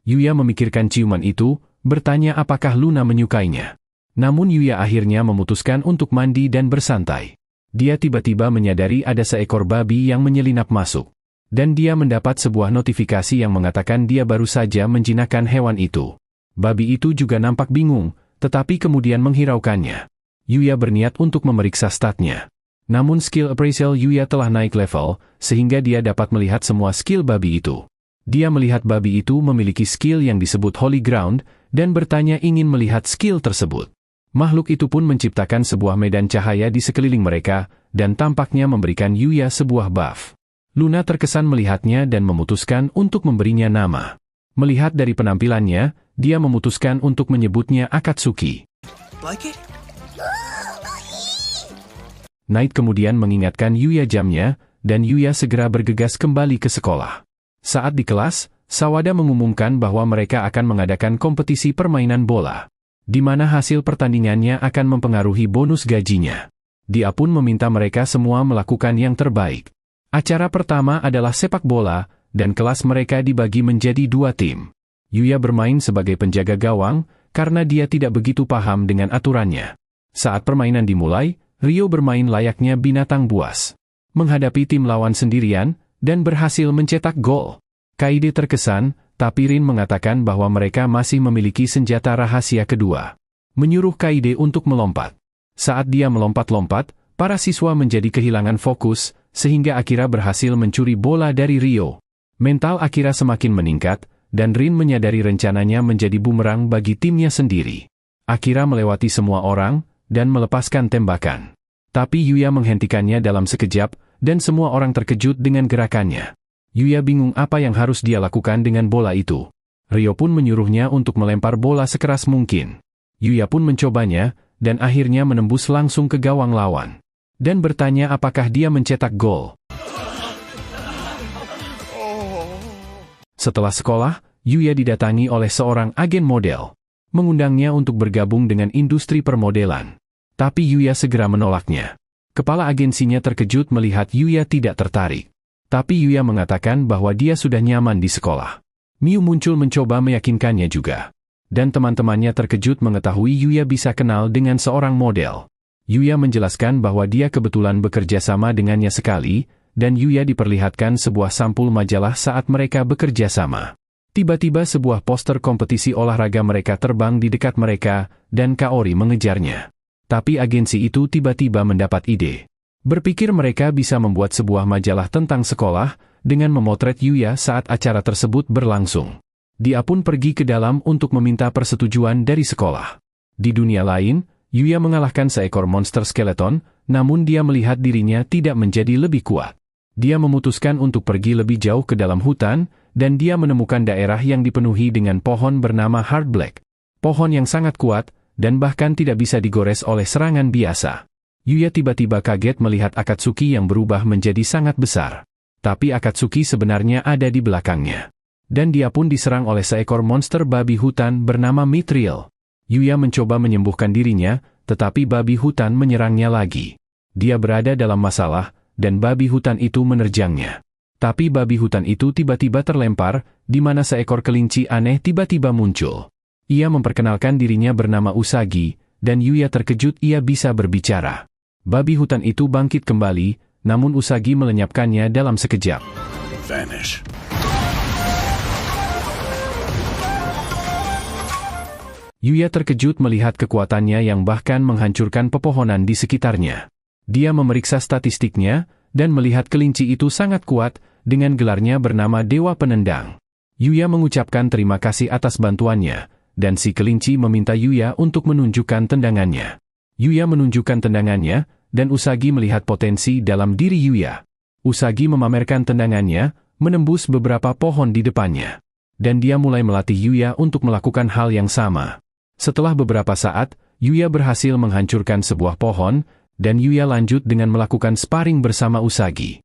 Yuya memikirkan ciuman itu, bertanya apakah Luna menyukainya. Namun Yuya akhirnya memutuskan untuk mandi dan bersantai. Dia tiba-tiba menyadari ada seekor babi yang menyelinap masuk. Dan dia mendapat sebuah notifikasi yang mengatakan dia baru saja menjinakkan hewan itu. Babi itu juga nampak bingung, tetapi kemudian menghiraukannya. Yuya berniat untuk memeriksa statnya. Namun skill appraisal Yuya telah naik level, sehingga dia dapat melihat semua skill babi itu. Dia melihat babi itu memiliki skill yang disebut Holy Ground, dan bertanya ingin melihat skill tersebut. Makhluk itu pun menciptakan sebuah medan cahaya di sekeliling mereka, dan tampaknya memberikan Yuya sebuah buff. Luna terkesan melihatnya dan memutuskan untuk memberinya nama. Melihat dari penampilannya, dia memutuskan untuk menyebutnya Akatsuki. Like it? Knight kemudian mengingatkan Yuya jamnya, dan Yuya segera bergegas kembali ke sekolah. Saat di kelas, Sawada mengumumkan bahwa mereka akan mengadakan kompetisi permainan bola, di mana hasil pertandingannya akan mempengaruhi bonus gajinya. Dia pun meminta mereka semua melakukan yang terbaik. Acara pertama adalah sepak bola, dan kelas mereka dibagi menjadi 2 tim. Yuya bermain sebagai penjaga gawang, karena dia tidak begitu paham dengan aturannya. Saat permainan dimulai, Rio bermain layaknya binatang buas. Menghadapi tim lawan sendirian, dan berhasil mencetak gol. Kaide terkesan, tapi Rin mengatakan bahwa mereka masih memiliki senjata rahasia kedua. Menyuruh Kaide untuk melompat. Saat dia melompat-lompat, para siswa menjadi kehilangan fokus, sehingga Akira berhasil mencuri bola dari Rio. Mental Akira semakin meningkat, dan Rin menyadari rencananya menjadi bumerang bagi timnya sendiri. Akira melewati semua orang, dan melepaskan tembakan. Tapi Yuya menghentikannya dalam sekejap, dan semua orang terkejut dengan gerakannya. Yuya bingung apa yang harus dia lakukan dengan bola itu. Rio pun menyuruhnya untuk melempar bola sekeras mungkin. Yuya pun mencobanya, dan akhirnya menembus langsung ke gawang lawan. Dan bertanya apakah dia mencetak gol. Setelah sekolah, Yuya didatangi oleh seorang agen model. mengundangnya untuk bergabung dengan industri permodelan. Tapi Yuya segera menolaknya. Kepala agensinya terkejut melihat Yuya tidak tertarik. Tapi Yuya mengatakan bahwa dia sudah nyaman di sekolah. Miu muncul mencoba meyakinkannya juga. Dan teman-temannya terkejut mengetahui Yuya bisa kenal dengan seorang model. Yuya menjelaskan bahwa dia kebetulan bekerja sama dengannya sekali, dan Yuya diperlihatkan sebuah sampul majalah saat mereka bekerja sama. Tiba-tiba sebuah poster kompetisi olahraga mereka terbang di dekat mereka, dan Kaori mengejarnya. Tapi agensi itu tiba-tiba mendapat ide. Berpikir mereka bisa membuat sebuah majalah tentang sekolah, dengan memotret Yuya saat acara tersebut berlangsung. Dia pun pergi ke dalam untuk meminta persetujuan dari sekolah. Di dunia lain, Yuya mengalahkan seekor monster skeleton, namun dia melihat dirinya tidak menjadi lebih kuat. Dia memutuskan untuk pergi lebih jauh ke dalam hutan, dan dia menemukan daerah yang dipenuhi dengan pohon bernama Hard Black. Pohon yang sangat kuat, dan bahkan tidak bisa digores oleh serangan biasa. Yuya tiba-tiba kaget melihat Akatsuki yang berubah menjadi sangat besar. Tapi Akatsuki sebenarnya ada di belakangnya. Dan dia pun diserang oleh seekor monster babi hutan bernama Mithril. Yuya mencoba menyembuhkan dirinya, tetapi babi hutan menyerangnya lagi. Dia berada dalam masalah, dan babi hutan itu menerjangnya. Tapi babi hutan itu tiba-tiba terlempar, di mana seekor kelinci aneh tiba-tiba muncul. Ia memperkenalkan dirinya bernama Usagi, dan Yuya terkejut ia bisa berbicara. Babi hutan itu bangkit kembali, namun Usagi melenyapkannya dalam sekejap. Vanish. Yuya terkejut melihat kekuatannya yang bahkan menghancurkan pepohonan di sekitarnya. Dia memeriksa statistiknya, dan melihat kelinci itu sangat kuat, dengan gelarnya bernama Dewa Penendang. Yuya mengucapkan terima kasih atas bantuannya, dan si kelinci meminta Yuya untuk menunjukkan tendangannya. Yuya menunjukkan tendangannya, dan Usagi melihat potensi dalam diri Yuya. Usagi memamerkan tendangannya, menembus beberapa pohon di depannya. Dan dia mulai melatih Yuya untuk melakukan hal yang sama. Setelah beberapa saat, Yuya berhasil menghancurkan sebuah pohon, dan Yuya lanjut dengan melakukan sparring bersama Usagi.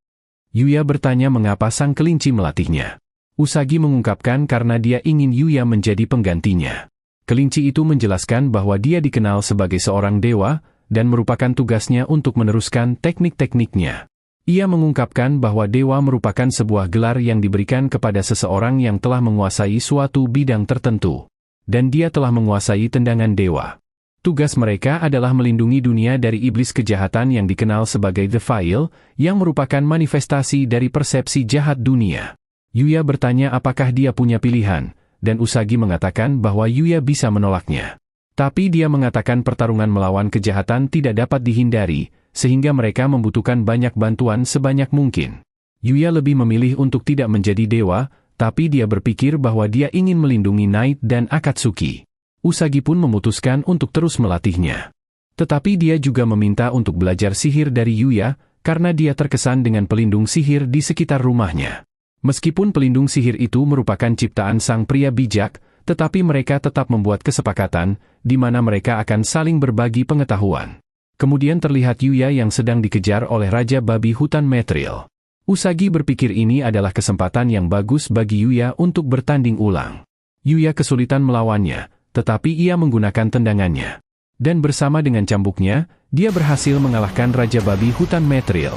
Yuya bertanya mengapa sang kelinci melatihnya. Usagi mengungkapkan karena dia ingin Yuya menjadi penggantinya. Kelinci itu menjelaskan bahwa dia dikenal sebagai seorang dewa, dan merupakan tugasnya untuk meneruskan teknik-tekniknya. Ia mengungkapkan bahwa dewa merupakan sebuah gelar yang diberikan kepada seseorang yang telah menguasai suatu bidang tertentu. Dan dia telah menguasai tendangan dewa. Tugas mereka adalah melindungi dunia dari iblis kejahatan yang dikenal sebagai The File, yang merupakan manifestasi dari persepsi jahat dunia. Yuya bertanya apakah dia punya pilihan, dan Usagi mengatakan bahwa Yuya bisa menolaknya. Tapi dia mengatakan pertarungan melawan kejahatan tidak dapat dihindari, sehingga mereka membutuhkan banyak bantuan sebanyak mungkin. Yuya lebih memilih untuk tidak menjadi dewa, tapi dia berpikir bahwa dia ingin melindungi Night dan Akatsuki. Usagi pun memutuskan untuk terus melatihnya. Tetapi dia juga meminta untuk belajar sihir dari Yuya, karena dia terkesan dengan pelindung sihir di sekitar rumahnya. Meskipun pelindung sihir itu merupakan ciptaan sang pria bijak, tetapi mereka tetap membuat kesepakatan, di mana mereka akan saling berbagi pengetahuan. Kemudian terlihat Yuya yang sedang dikejar oleh Raja Babi Hutan Mithril. Usagi berpikir ini adalah kesempatan yang bagus bagi Yuya untuk bertanding ulang. Yuya kesulitan melawannya, tetapi ia menggunakan tendangannya. Dan bersama dengan cambuknya, dia berhasil mengalahkan Raja Babi Hutan Mithril.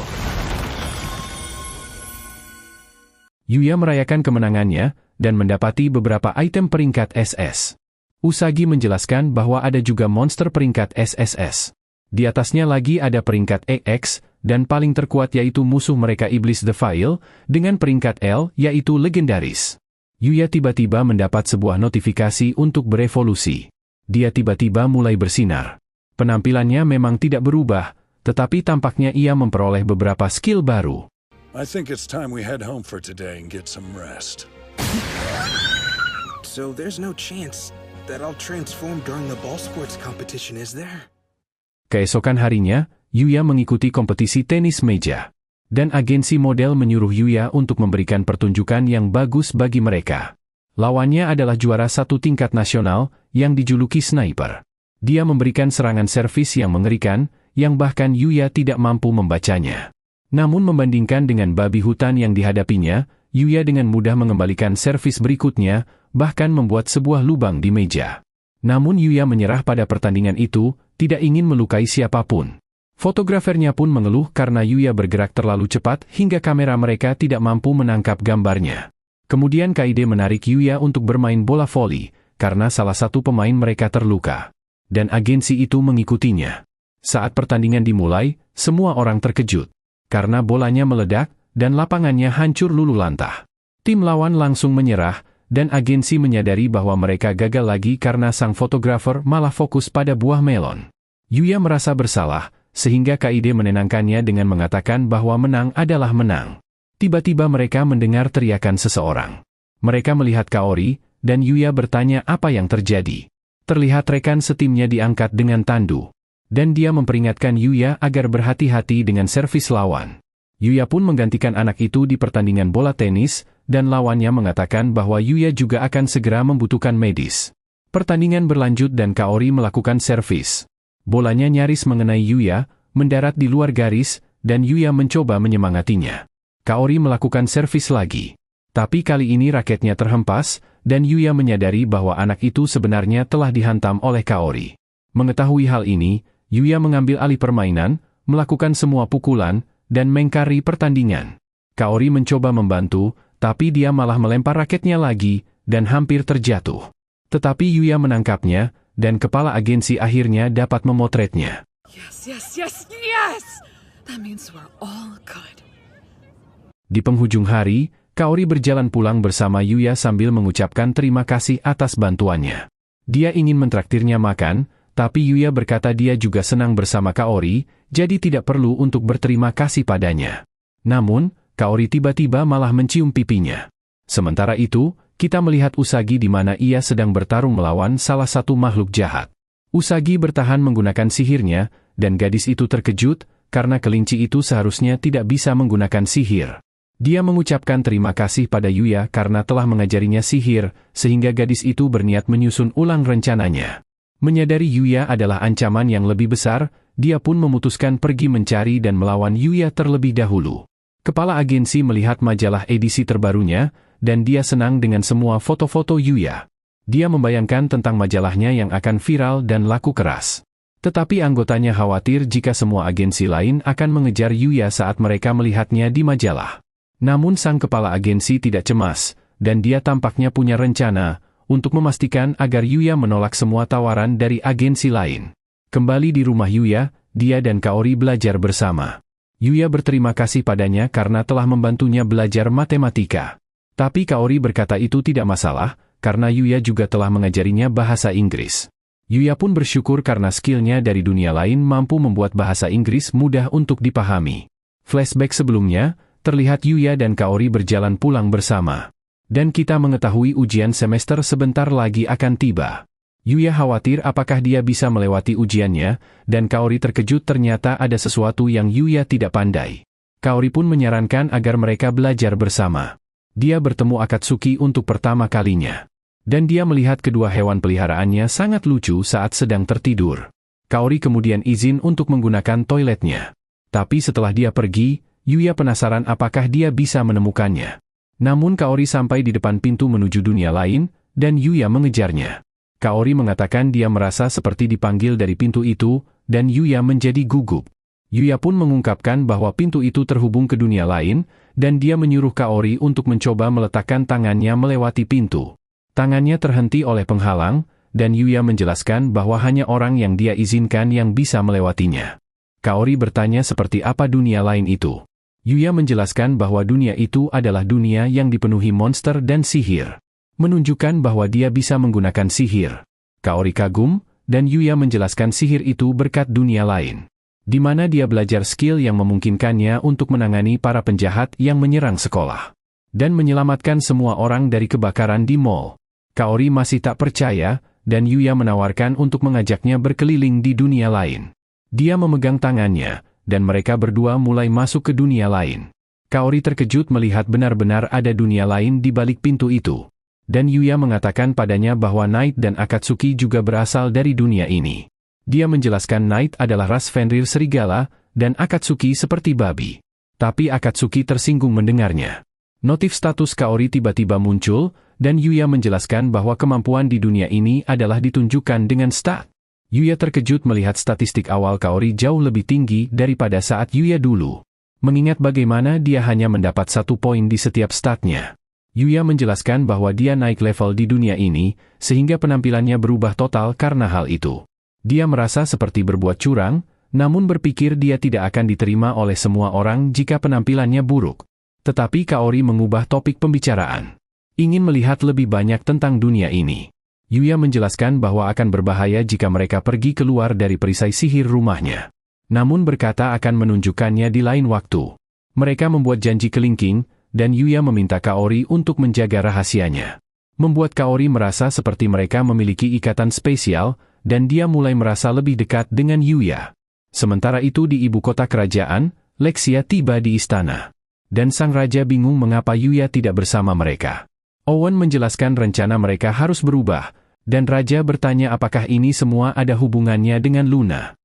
Yuya merayakan kemenangannya, dan mendapati beberapa item peringkat SS. Usagi menjelaskan bahwa ada juga monster peringkat SSS. Di atasnya lagi ada peringkat EX, dan paling terkuat yaitu musuh mereka Iblis The File, dengan peringkat L yaitu legendaris. Yuya tiba-tiba mendapat sebuah notifikasi untuk berevolusi. Dia tiba-tiba mulai bersinar. Penampilannya memang tidak berubah, tetapi tampaknya ia memperoleh beberapa skill baru. I think it's time we head home for today and get some rest. So there's no chance that I'll transform during the ball sports competition, is there? Keesokan harinya, Yuya mengikuti kompetisi tenis meja. Dan agensi model menyuruh Yuya untuk memberikan pertunjukan yang bagus bagi mereka. Lawannya adalah juara satu tingkat nasional, yang dijuluki Sniper. Dia memberikan serangan servis yang mengerikan, yang bahkan Yuya tidak mampu membacanya. Namun membandingkan dengan babi hutan yang dihadapinya, Yuya dengan mudah mengembalikan servis berikutnya, bahkan membuat sebuah lubang di meja. Namun Yuya menyerah pada pertandingan itu, tidak ingin melukai siapapun. Fotografernya pun mengeluh karena Yuya bergerak terlalu cepat hingga kamera mereka tidak mampu menangkap gambarnya. Kemudian Kaide menarik Yuya untuk bermain bola voli, karena salah satu pemain mereka terluka. Dan agensi itu mengikutinya. Saat pertandingan dimulai, semua orang terkejut. Karena bolanya meledak, dan lapangannya hancur lulu lantah. Tim lawan langsung menyerah, dan agensi menyadari bahwa mereka gagal lagi karena sang fotografer malah fokus pada buah melon. Yuya merasa bersalah, sehingga Kaide menenangkannya dengan mengatakan bahwa menang adalah menang. Tiba-tiba mereka mendengar teriakan seseorang. Mereka melihat Kaori, dan Yuya bertanya apa yang terjadi. Terlihat rekan setimnya diangkat dengan tandu. Dan dia memperingatkan Yuya agar berhati-hati dengan servis lawan. Yuya pun menggantikan anak itu di pertandingan bola tenis, dan lawannya mengatakan bahwa Yuya juga akan segera membutuhkan medis. Pertandingan berlanjut dan Kaori melakukan servis. Bolanya nyaris mengenai Yuya, mendarat di luar garis, dan Yuya mencoba menyemangatinya. Kaori melakukan servis lagi. Tapi kali ini raketnya terhempas, dan Yuya menyadari bahwa anak itu sebenarnya telah dihantam oleh Kaori. Mengetahui hal ini, Yuya mengambil alih permainan, melakukan semua pukulan, dan mengkari pertandingan. Kaori mencoba membantu, tapi dia malah melempar raketnya lagi, dan hampir terjatuh. Tetapi Yuya menangkapnya, dan kepala agensi akhirnya dapat memotretnya. Yes! That means we're all good. Di penghujung hari, Kaori berjalan pulang bersama Yuya sambil mengucapkan terima kasih atas bantuannya. Dia ingin mentraktirnya makan, tapi Yuya berkata dia juga senang bersama Kaori, jadi tidak perlu untuk berterima kasih padanya. Namun, Kaori tiba-tiba malah mencium pipinya. Sementara itu, kita melihat Usagi di mana ia sedang bertarung melawan salah satu makhluk jahat. Usagi bertahan menggunakan sihirnya, dan gadis itu terkejut, karena kelinci itu seharusnya tidak bisa menggunakan sihir. Dia mengucapkan terima kasih pada Yuya karena telah mengajarinya sihir, sehingga gadis itu berniat menyusun ulang rencananya. Menyadari Yuya adalah ancaman yang lebih besar, dia pun memutuskan pergi mencari dan melawan Yuya terlebih dahulu. Kepala agensi melihat majalah edisi terbarunya, dan dia senang dengan semua foto-foto Yuya. Dia membayangkan tentang majalahnya yang akan viral dan laku keras. Tetapi anggotanya khawatir jika semua agensi lain akan mengejar Yuya saat mereka melihatnya di majalah. Namun sang kepala agensi tidak cemas, dan dia tampaknya punya rencana untuk memastikan agar Yuya menolak semua tawaran dari agensi lain. Kembali di rumah Yuya, dia dan Kaori belajar bersama. Yuya berterima kasih padanya karena telah membantunya belajar matematika. Tapi Kaori berkata itu tidak masalah, karena Yuya juga telah mengajarinya bahasa Inggris. Yuya pun bersyukur karena skillnya dari dunia lain mampu membuat bahasa Inggris mudah untuk dipahami. Flashback sebelumnya, terlihat Yuya dan Kaori berjalan pulang bersama. Dan kita mengetahui ujian semester sebentar lagi akan tiba. Yuya khawatir apakah dia bisa melewati ujiannya, dan Kaori terkejut ternyata ada sesuatu yang Yuya tidak pandai. Kaori pun menyarankan agar mereka belajar bersama. Dia bertemu Akatsuki untuk pertama kalinya. Dan dia melihat kedua hewan peliharaannya sangat lucu saat sedang tertidur. Kaori kemudian izin untuk menggunakan toiletnya. Tapi setelah dia pergi, Yuya penasaran apakah dia bisa menemukannya. Namun Kaori sampai di depan pintu menuju dunia lain, dan Yuya mengejarnya. Kaori mengatakan dia merasa seperti dipanggil dari pintu itu, dan Yuya menjadi gugup. Yuya pun mengungkapkan bahwa pintu itu terhubung ke dunia lain, dan dia menyuruh Kaori untuk mencoba meletakkan tangannya melewati pintu. Tangannya terhenti oleh penghalang, dan Yuya menjelaskan bahwa hanya orang yang dia izinkan yang bisa melewatinya. Kaori bertanya seperti apa dunia lain itu. Yuya menjelaskan bahwa dunia itu adalah dunia yang dipenuhi monster dan sihir. Menunjukkan bahwa dia bisa menggunakan sihir. Kaori kagum, dan Yuya menjelaskan sihir itu berkat dunia lain. Di mana dia belajar skill yang memungkinkannya untuk menangani para penjahat yang menyerang sekolah. Dan menyelamatkan semua orang dari kebakaran di mall. Kaori masih tak percaya, dan Yuya menawarkan untuk mengajaknya berkeliling di dunia lain. Dia memegang tangannya, dan mereka berdua mulai masuk ke dunia lain. Kaori terkejut melihat benar-benar ada dunia lain di balik pintu itu. Dan Yuya mengatakan padanya bahwa Knight dan Akatsuki juga berasal dari dunia ini. Dia menjelaskan Knight adalah ras Fenrir serigala, dan Akatsuki seperti babi. Tapi Akatsuki tersinggung mendengarnya. Notif status Kaori tiba-tiba muncul, Dan Yuya menjelaskan bahwa kemampuan di dunia ini adalah ditunjukkan dengan stat. Yuya terkejut melihat statistik awal Kaori jauh lebih tinggi daripada saat Yuya dulu. Mengingat bagaimana dia hanya mendapat 1 poin di setiap statnya. Yuya menjelaskan bahwa dia naik level di dunia ini, sehingga penampilannya berubah total karena hal itu. Dia merasa seperti berbuat curang, namun berpikir dia tidak akan diterima oleh semua orang jika penampilannya buruk. Tetapi Kaori mengubah topik pembicaraan. Ingin melihat lebih banyak tentang dunia ini. Yuya menjelaskan bahwa akan berbahaya jika mereka pergi keluar dari perisai sihir rumahnya. Namun berkata akan menunjukkannya di lain waktu. Mereka membuat janji kelingking, dan Yuya meminta Kaori untuk menjaga rahasianya. Membuat Kaori merasa seperti mereka memiliki ikatan spesial, dan dia mulai merasa lebih dekat dengan Yuya. Sementara itu di ibu kota kerajaan, Lexia tiba di istana. Dan sang raja bingung mengapa Yuya tidak bersama mereka. Owen menjelaskan rencana mereka harus berubah, dan raja bertanya apakah ini semua ada hubungannya dengan Luna.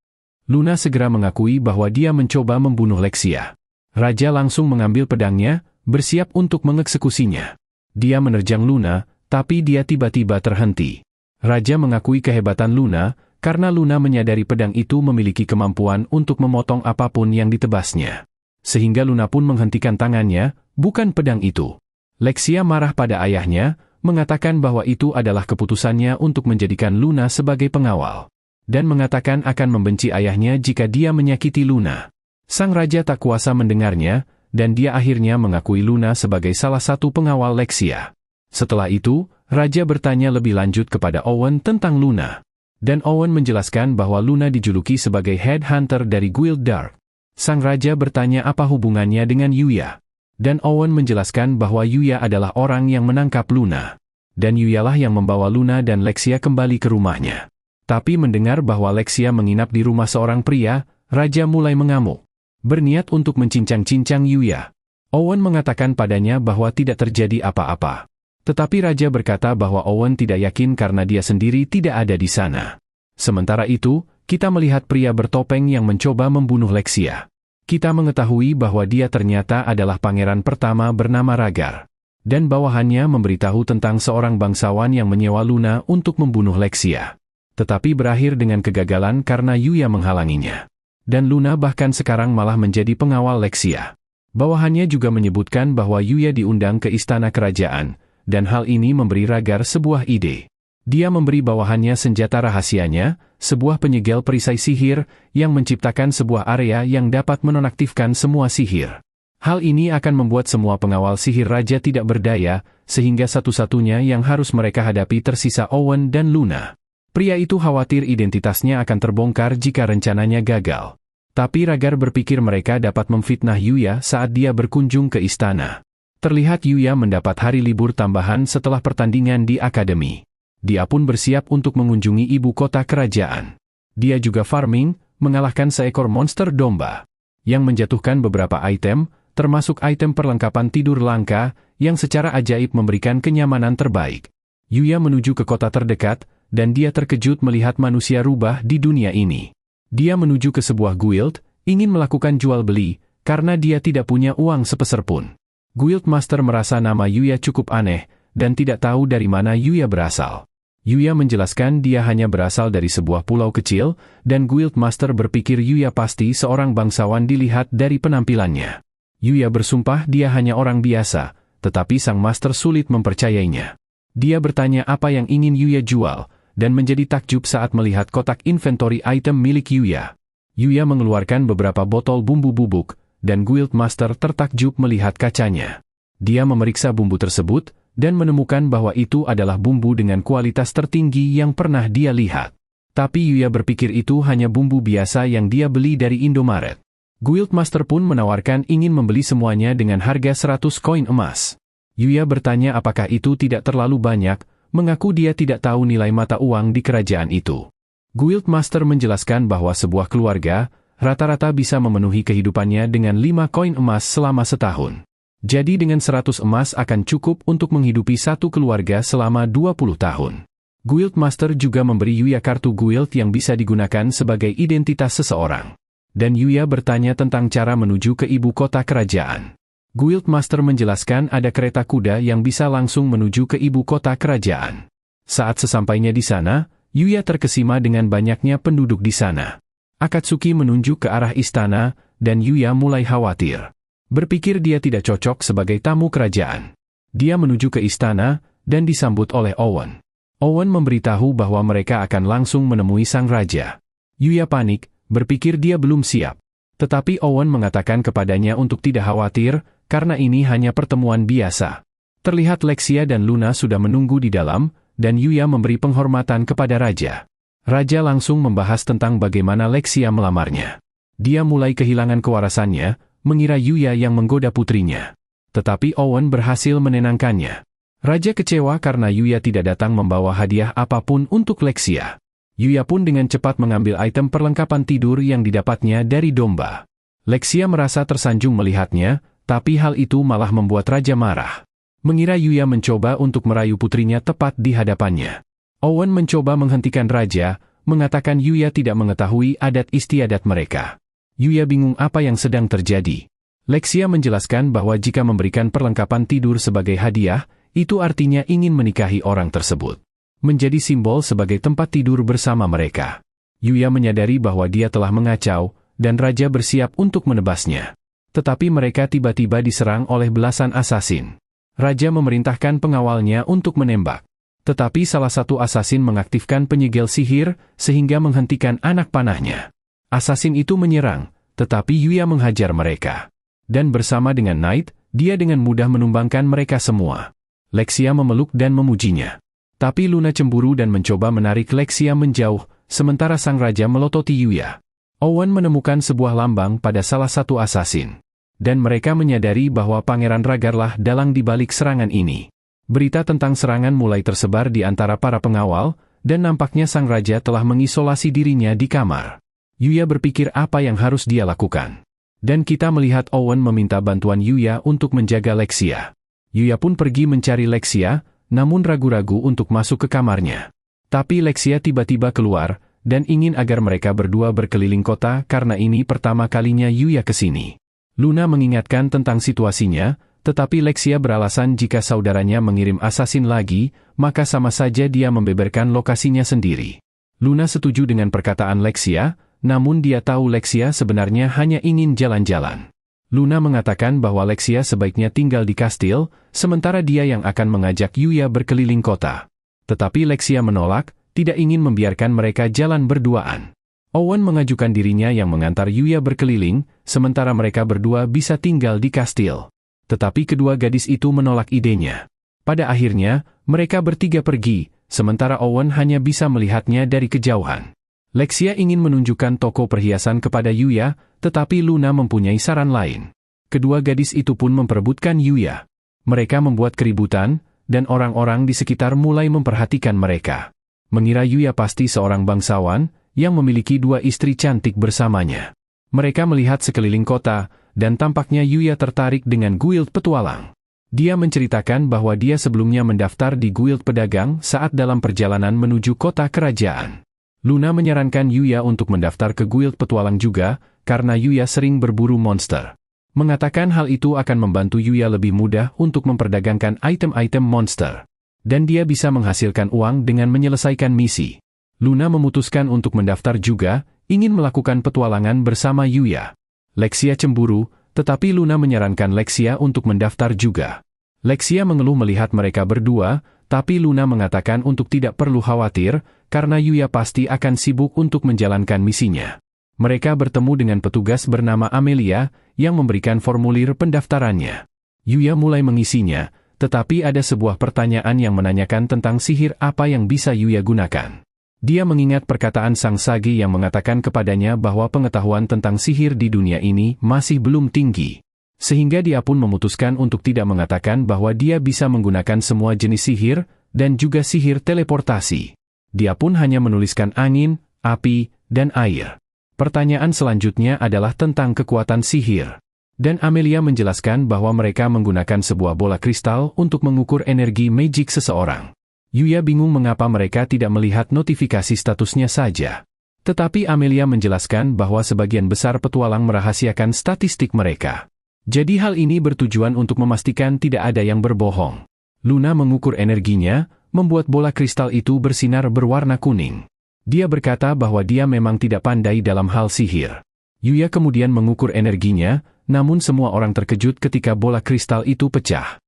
Luna segera mengakui bahwa dia mencoba membunuh Lexia. Raja langsung mengambil pedangnya, bersiap untuk mengeksekusinya. Dia menerjang Luna, tapi dia tiba-tiba terhenti. Raja mengakui kehebatan Luna, karena Luna menyadari pedang itu memiliki kemampuan untuk memotong apapun yang ditebasnya. Sehingga Luna pun menghentikan tangannya, bukan pedang itu. Lexia marah pada ayahnya, mengatakan bahwa itu adalah keputusannya untuk menjadikan Luna sebagai pengawal. Dan mengatakan akan membenci ayahnya jika dia menyakiti Luna. Sang raja tak kuasa mendengarnya, dan dia akhirnya mengakui Luna sebagai salah satu pengawal Lexia. Setelah itu, raja bertanya lebih lanjut kepada Owen tentang Luna. Dan Owen menjelaskan bahwa Luna dijuluki sebagai headhunter dari Guild Dark. Sang raja bertanya apa hubungannya dengan Yuya. Dan Owen menjelaskan bahwa Yuya adalah orang yang menangkap Luna. Dan Yuyalah yang membawa Luna dan Lexia kembali ke rumahnya. Tapi mendengar bahwa Lexia menginap di rumah seorang pria, raja mulai mengamuk. Berniat untuk mencincang-cincang Yuya. Owen mengatakan padanya bahwa tidak terjadi apa-apa. Tetapi raja berkata bahwa Owen tidak yakin karena dia sendiri tidak ada di sana. Sementara itu, kita melihat pria bertopeng yang mencoba membunuh Lexia. Kita mengetahui bahwa dia ternyata adalah pangeran pertama bernama Ragar. Dan bawahannya memberitahu tentang seorang bangsawan yang menyewa Luna untuk membunuh Lexia. Tetapi berakhir dengan kegagalan karena Yuya menghalanginya. Dan Luna bahkan sekarang malah menjadi pengawal Lexia. Bawahannya juga menyebutkan bahwa Yuya diundang ke istana kerajaan, dan hal ini memberi Ragar sebuah ide. Dia memberi bawahannya senjata rahasianya, sebuah penyegel perisai sihir, yang menciptakan sebuah area yang dapat menonaktifkan semua sihir. Hal ini akan membuat semua pengawal sihir raja tidak berdaya, sehingga satu-satunya yang harus mereka hadapi tersisa Owen dan Luna. Pria itu khawatir identitasnya akan terbongkar jika rencananya gagal. Tapi Ragar berpikir mereka dapat memfitnah Yuya saat dia berkunjung ke istana. Terlihat Yuya mendapat hari libur tambahan setelah pertandingan di akademi. Dia pun bersiap untuk mengunjungi ibu kota kerajaan. Dia juga farming, mengalahkan seekor monster domba. Yang menjatuhkan beberapa item, termasuk item perlengkapan tidur langka, yang secara ajaib memberikan kenyamanan terbaik. Yuya menuju ke kota terdekat, dan dia terkejut melihat manusia rubah di dunia ini. Dia menuju ke sebuah guild, ingin melakukan jual beli, karena dia tidak punya uang sepeser pun. Guild Master merasa nama Yuya cukup aneh, dan tidak tahu dari mana Yuya berasal. Yuya menjelaskan dia hanya berasal dari sebuah pulau kecil, dan Guild Master berpikir Yuya pasti seorang bangsawan dilihat dari penampilannya. Yuya bersumpah dia hanya orang biasa, tetapi sang master sulit mempercayainya. Dia bertanya apa yang ingin Yuya jual, dan menjadi takjub saat melihat kotak inventory item milik Yuya. Yuya mengeluarkan beberapa botol bumbu bubuk, dan Guild Master tertakjub melihat kacanya. Dia memeriksa bumbu tersebut, dan menemukan bahwa itu adalah bumbu dengan kualitas tertinggi yang pernah dia lihat. Tapi Yuya berpikir itu hanya bumbu biasa yang dia beli dari Indomaret. Guild Master pun menawarkan ingin membeli semuanya dengan harga 100 koin emas. Yuya bertanya apakah itu tidak terlalu banyak, mengaku dia tidak tahu nilai mata uang di kerajaan itu. Guild Master menjelaskan bahwa sebuah keluarga, rata-rata bisa memenuhi kehidupannya dengan 5 koin emas selama setahun. Jadi dengan 100 emas akan cukup untuk menghidupi satu keluarga selama 20 tahun. Guild Master juga memberi Yuya kartu guild yang bisa digunakan sebagai identitas seseorang. Dan Yuya bertanya tentang cara menuju ke ibu kota kerajaan. Guildmaster menjelaskan ada kereta kuda yang bisa langsung menuju ke ibu kota kerajaan. Saat sesampainya di sana, Yuya terkesima dengan banyaknya penduduk di sana. Akatsuki menunjuk ke arah istana, dan Yuya mulai khawatir. Berpikir dia tidak cocok sebagai tamu kerajaan. Dia menuju ke istana, dan disambut oleh Owen. Owen memberitahu bahwa mereka akan langsung menemui sang raja. Yuya panik, berpikir dia belum siap. Tetapi Owen mengatakan kepadanya untuk tidak khawatir, karena ini hanya pertemuan biasa. Terlihat Lexia dan Luna sudah menunggu di dalam, dan Yuya memberi penghormatan kepada raja. Raja langsung membahas tentang bagaimana Lexia melamarnya. Dia mulai kehilangan kewarasannya, mengira Yuya yang menggoda putrinya. Tetapi Owen berhasil menenangkannya. Raja kecewa karena Yuya tidak datang membawa hadiah apapun untuk Lexia. Yuya pun dengan cepat mengambil item perlengkapan tidur yang didapatnya dari domba. Lexia merasa tersanjung melihatnya, tapi hal itu malah membuat raja marah. Mengira Yuya mencoba untuk merayu putrinya tepat di hadapannya. Owen mencoba menghentikan raja, mengatakan Yuya tidak mengetahui adat istiadat mereka. Yuya bingung apa yang sedang terjadi. Lexia menjelaskan bahwa jika memberikan perlengkapan tidur sebagai hadiah, itu artinya ingin menikahi orang tersebut. Menjadi simbol sebagai tempat tidur bersama mereka. Yuya menyadari bahwa dia telah mengacau, dan raja bersiap untuk menebasnya. Tetapi mereka tiba-tiba diserang oleh belasan asasin. Raja memerintahkan pengawalnya untuk menembak. Tetapi salah satu asasin mengaktifkan penyegel sihir, sehingga menghentikan anak panahnya. Asasin itu menyerang, tetapi Yuya menghajar mereka. Dan bersama dengan Knight, dia dengan mudah menumbangkan mereka semua. Lexia memeluk dan memujinya. Tapi Luna cemburu dan mencoba menarik Lexia menjauh, sementara sang raja melototi Yuya. Owen menemukan sebuah lambang pada salah satu asasin. Dan mereka menyadari bahwa Pangeran Ragarlah dalang di balik serangan ini. Berita tentang serangan mulai tersebar di antara para pengawal, dan nampaknya sang raja telah mengisolasi dirinya di kamar. Yuya berpikir apa yang harus dia lakukan. Dan kita melihat Owen meminta bantuan Yuya untuk menjaga Lexia. Yuya pun pergi mencari Lexia, namun ragu-ragu untuk masuk ke kamarnya. Tapi Lexia tiba-tiba keluar, dan ingin agar mereka berdua berkeliling kota karena ini pertama kalinya Yuya ke sini. Luna mengingatkan tentang situasinya, tetapi Lexia beralasan jika saudaranya mengirim asasin lagi, maka sama saja dia membeberkan lokasinya sendiri. Luna setuju dengan perkataan Lexia, namun dia tahu Lexia sebenarnya hanya ingin jalan-jalan. Luna mengatakan bahwa Lexia sebaiknya tinggal di kastil, sementara dia yang akan mengajak Yuya berkeliling kota. Tetapi Lexia menolak, tidak ingin membiarkan mereka jalan berduaan. Owen mengajukan dirinya yang mengantar Yuya berkeliling, sementara mereka berdua bisa tinggal di kastil. Tetapi kedua gadis itu menolak idenya. Pada akhirnya, mereka bertiga pergi, sementara Owen hanya bisa melihatnya dari kejauhan. Lexia ingin menunjukkan toko perhiasan kepada Yuya, tetapi Luna mempunyai saran lain. Kedua gadis itu pun memperebutkan Yuya. Mereka membuat keributan, dan orang-orang di sekitar mulai memperhatikan mereka. Mengira Yuya pasti seorang bangsawan, yang memiliki dua istri cantik bersamanya. Mereka melihat sekeliling kota, dan tampaknya Yuya tertarik dengan guild petualang. Dia menceritakan bahwa dia sebelumnya mendaftar di guild pedagang saat dalam perjalanan menuju kota kerajaan. Luna menyarankan Yuya untuk mendaftar ke guild petualang juga, karena Yuya sering berburu monster. Mengatakan hal itu akan membantu Yuya lebih mudah untuk memperdagangkan item-item monster. Dan dia bisa menghasilkan uang dengan menyelesaikan misi. Luna memutuskan untuk mendaftar juga, ingin melakukan petualangan bersama Yuya. Lexia cemburu, tetapi Luna menyarankan Lexia untuk mendaftar juga. Lexia mengeluh melihat mereka berdua, tapi Luna mengatakan untuk tidak perlu khawatir, karena Yuya pasti akan sibuk untuk menjalankan misinya. Mereka bertemu dengan petugas bernama Amelia, yang memberikan formulir pendaftarannya. Yuya mulai mengisinya, tetapi ada sebuah pertanyaan yang menanyakan tentang sihir apa yang bisa Yuya gunakan. Dia mengingat perkataan Sang Sage yang mengatakan kepadanya bahwa pengetahuan tentang sihir di dunia ini masih belum tinggi. Sehingga dia pun memutuskan untuk tidak mengatakan bahwa dia bisa menggunakan semua jenis sihir, dan juga sihir teleportasi. Dia pun hanya menuliskan angin, api, dan air. Pertanyaan selanjutnya adalah tentang kekuatan sihir. Dan Amelia menjelaskan bahwa mereka menggunakan sebuah bola kristal untuk mengukur energi magic seseorang. Yuya bingung mengapa mereka tidak melihat notifikasi statusnya saja. Tetapi Amelia menjelaskan bahwa sebagian besar petualang merahasiakan statistik mereka. Jadi hal ini bertujuan untuk memastikan tidak ada yang berbohong. Luna mengukur energinya, membuat bola kristal itu bersinar berwarna kuning. Dia berkata bahwa dia memang tidak pandai dalam hal sihir. Yuya kemudian mengukur energinya, namun semua orang terkejut ketika bola kristal itu pecah.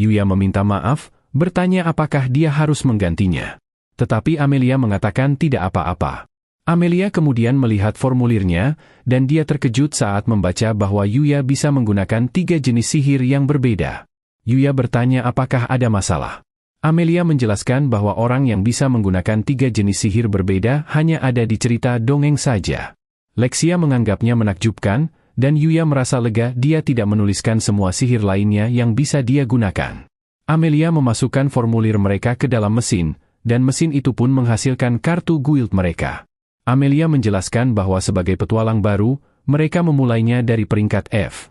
Yuya meminta maaf, bertanya apakah dia harus menggantinya. Tetapi Amelia mengatakan tidak apa-apa. Amelia kemudian melihat formulirnya, dan dia terkejut saat membaca bahwa Yuya bisa menggunakan 3 jenis sihir yang berbeda. Yuya bertanya apakah ada masalah. Amelia menjelaskan bahwa orang yang bisa menggunakan 3 jenis sihir berbeda hanya ada di cerita dongeng saja. Lexia menganggapnya menakjubkan, dan Yuya merasa lega dia tidak menuliskan semua sihir lainnya yang bisa dia gunakan. Amelia memasukkan formulir mereka ke dalam mesin, dan mesin itu pun menghasilkan kartu guild mereka. Amelia menjelaskan bahwa sebagai petualang baru, mereka memulainya dari peringkat F.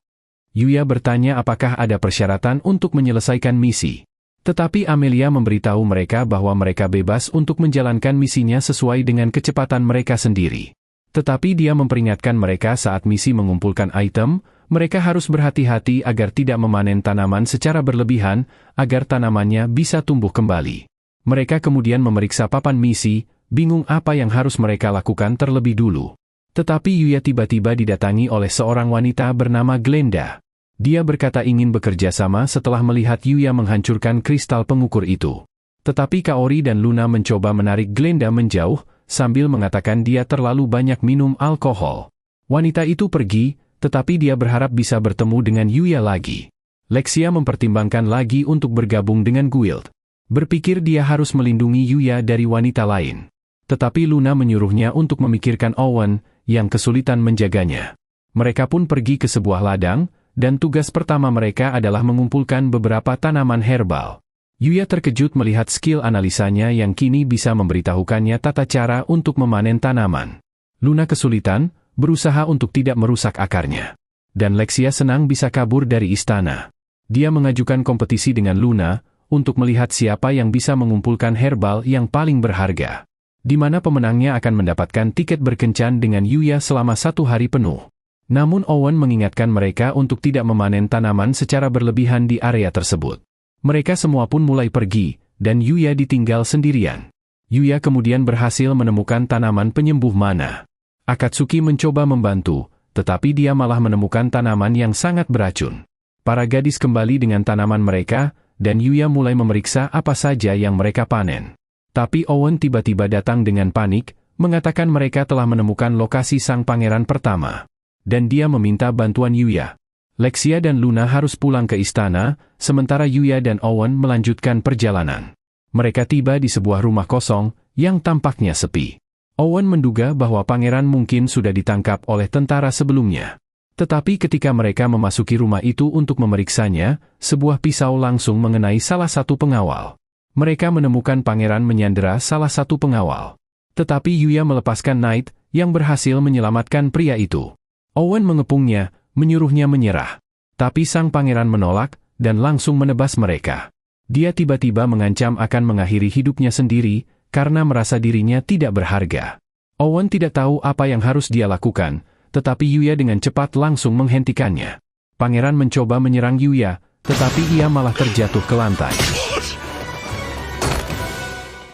Yuya bertanya apakah ada persyaratan untuk menyelesaikan misi. Tetapi Amelia memberitahu mereka bahwa mereka bebas untuk menjalankan misinya sesuai dengan kecepatan mereka sendiri. Tetapi dia memperingatkan mereka saat misi mengumpulkan item, mereka harus berhati-hati agar tidak memanen tanaman secara berlebihan, agar tanamannya bisa tumbuh kembali. Mereka kemudian memeriksa papan misi, bingung apa yang harus mereka lakukan terlebih dulu. Tetapi Yuya tiba-tiba didatangi oleh seorang wanita bernama Glenda. Dia berkata ingin bekerja sama setelah melihat Yuya menghancurkan kristal pengukur itu. Tetapi Kaori dan Luna mencoba menarik Glenda menjauh, sambil mengatakan dia terlalu banyak minum alkohol. Wanita itu pergi, tetapi dia berharap bisa bertemu dengan Yuya lagi. Lexia mempertimbangkan lagi untuk bergabung dengan guild. Berpikir dia harus melindungi Yuya dari wanita lain. Tetapi Luna menyuruhnya untuk memikirkan Owen, yang kesulitan menjaganya. Mereka pun pergi ke sebuah ladang, dan tugas pertama mereka adalah mengumpulkan beberapa tanaman herbal. Yuya terkejut melihat skill analisanya yang kini bisa memberitahukannya tata cara untuk memanen tanaman. Luna kesulitan, berusaha untuk tidak merusak akarnya. Dan Lexia senang bisa kabur dari istana. Dia mengajukan kompetisi dengan Luna, untuk melihat siapa yang bisa mengumpulkan herbal yang paling berharga. Di mana pemenangnya akan mendapatkan tiket berkencan dengan Yuya selama 1 hari penuh. Namun Owen mengingatkan mereka untuk tidak memanen tanaman secara berlebihan di area tersebut. Mereka semua pun mulai pergi, dan Yuya ditinggal sendirian. Yuya kemudian berhasil menemukan tanaman penyembuh mana. Akatsuki mencoba membantu, tetapi dia malah menemukan tanaman yang sangat beracun. Para gadis kembali dengan tanaman mereka, dan Yuya mulai memeriksa apa saja yang mereka panen. Tapi Owen tiba-tiba datang dengan panik, mengatakan mereka telah menemukan lokasi sang pangeran pertama. Dan dia meminta bantuan Yuya. Lexia dan Luna harus pulang ke istana, sementara Yuya dan Owen melanjutkan perjalanan. Mereka tiba di sebuah rumah kosong, yang tampaknya sepi. Owen menduga bahwa pangeran mungkin sudah ditangkap oleh tentara sebelumnya. Tetapi ketika mereka memasuki rumah itu untuk memeriksanya, sebuah pisau langsung mengenai salah satu pengawal. Mereka menemukan pangeran menyandera salah satu pengawal. Tetapi Yuya melepaskan Knight, yang berhasil menyelamatkan pria itu. Owen mengepungnya, menyuruhnya menyerah. Tapi sang pangeran menolak, dan langsung menebas mereka. Dia tiba-tiba mengancam akan mengakhiri hidupnya sendiri, karena merasa dirinya tidak berharga. Owen tidak tahu apa yang harus dia lakukan, tetapi Yuya dengan cepat langsung menghentikannya. Pangeran mencoba menyerang Yuya, tetapi ia malah terjatuh ke lantai.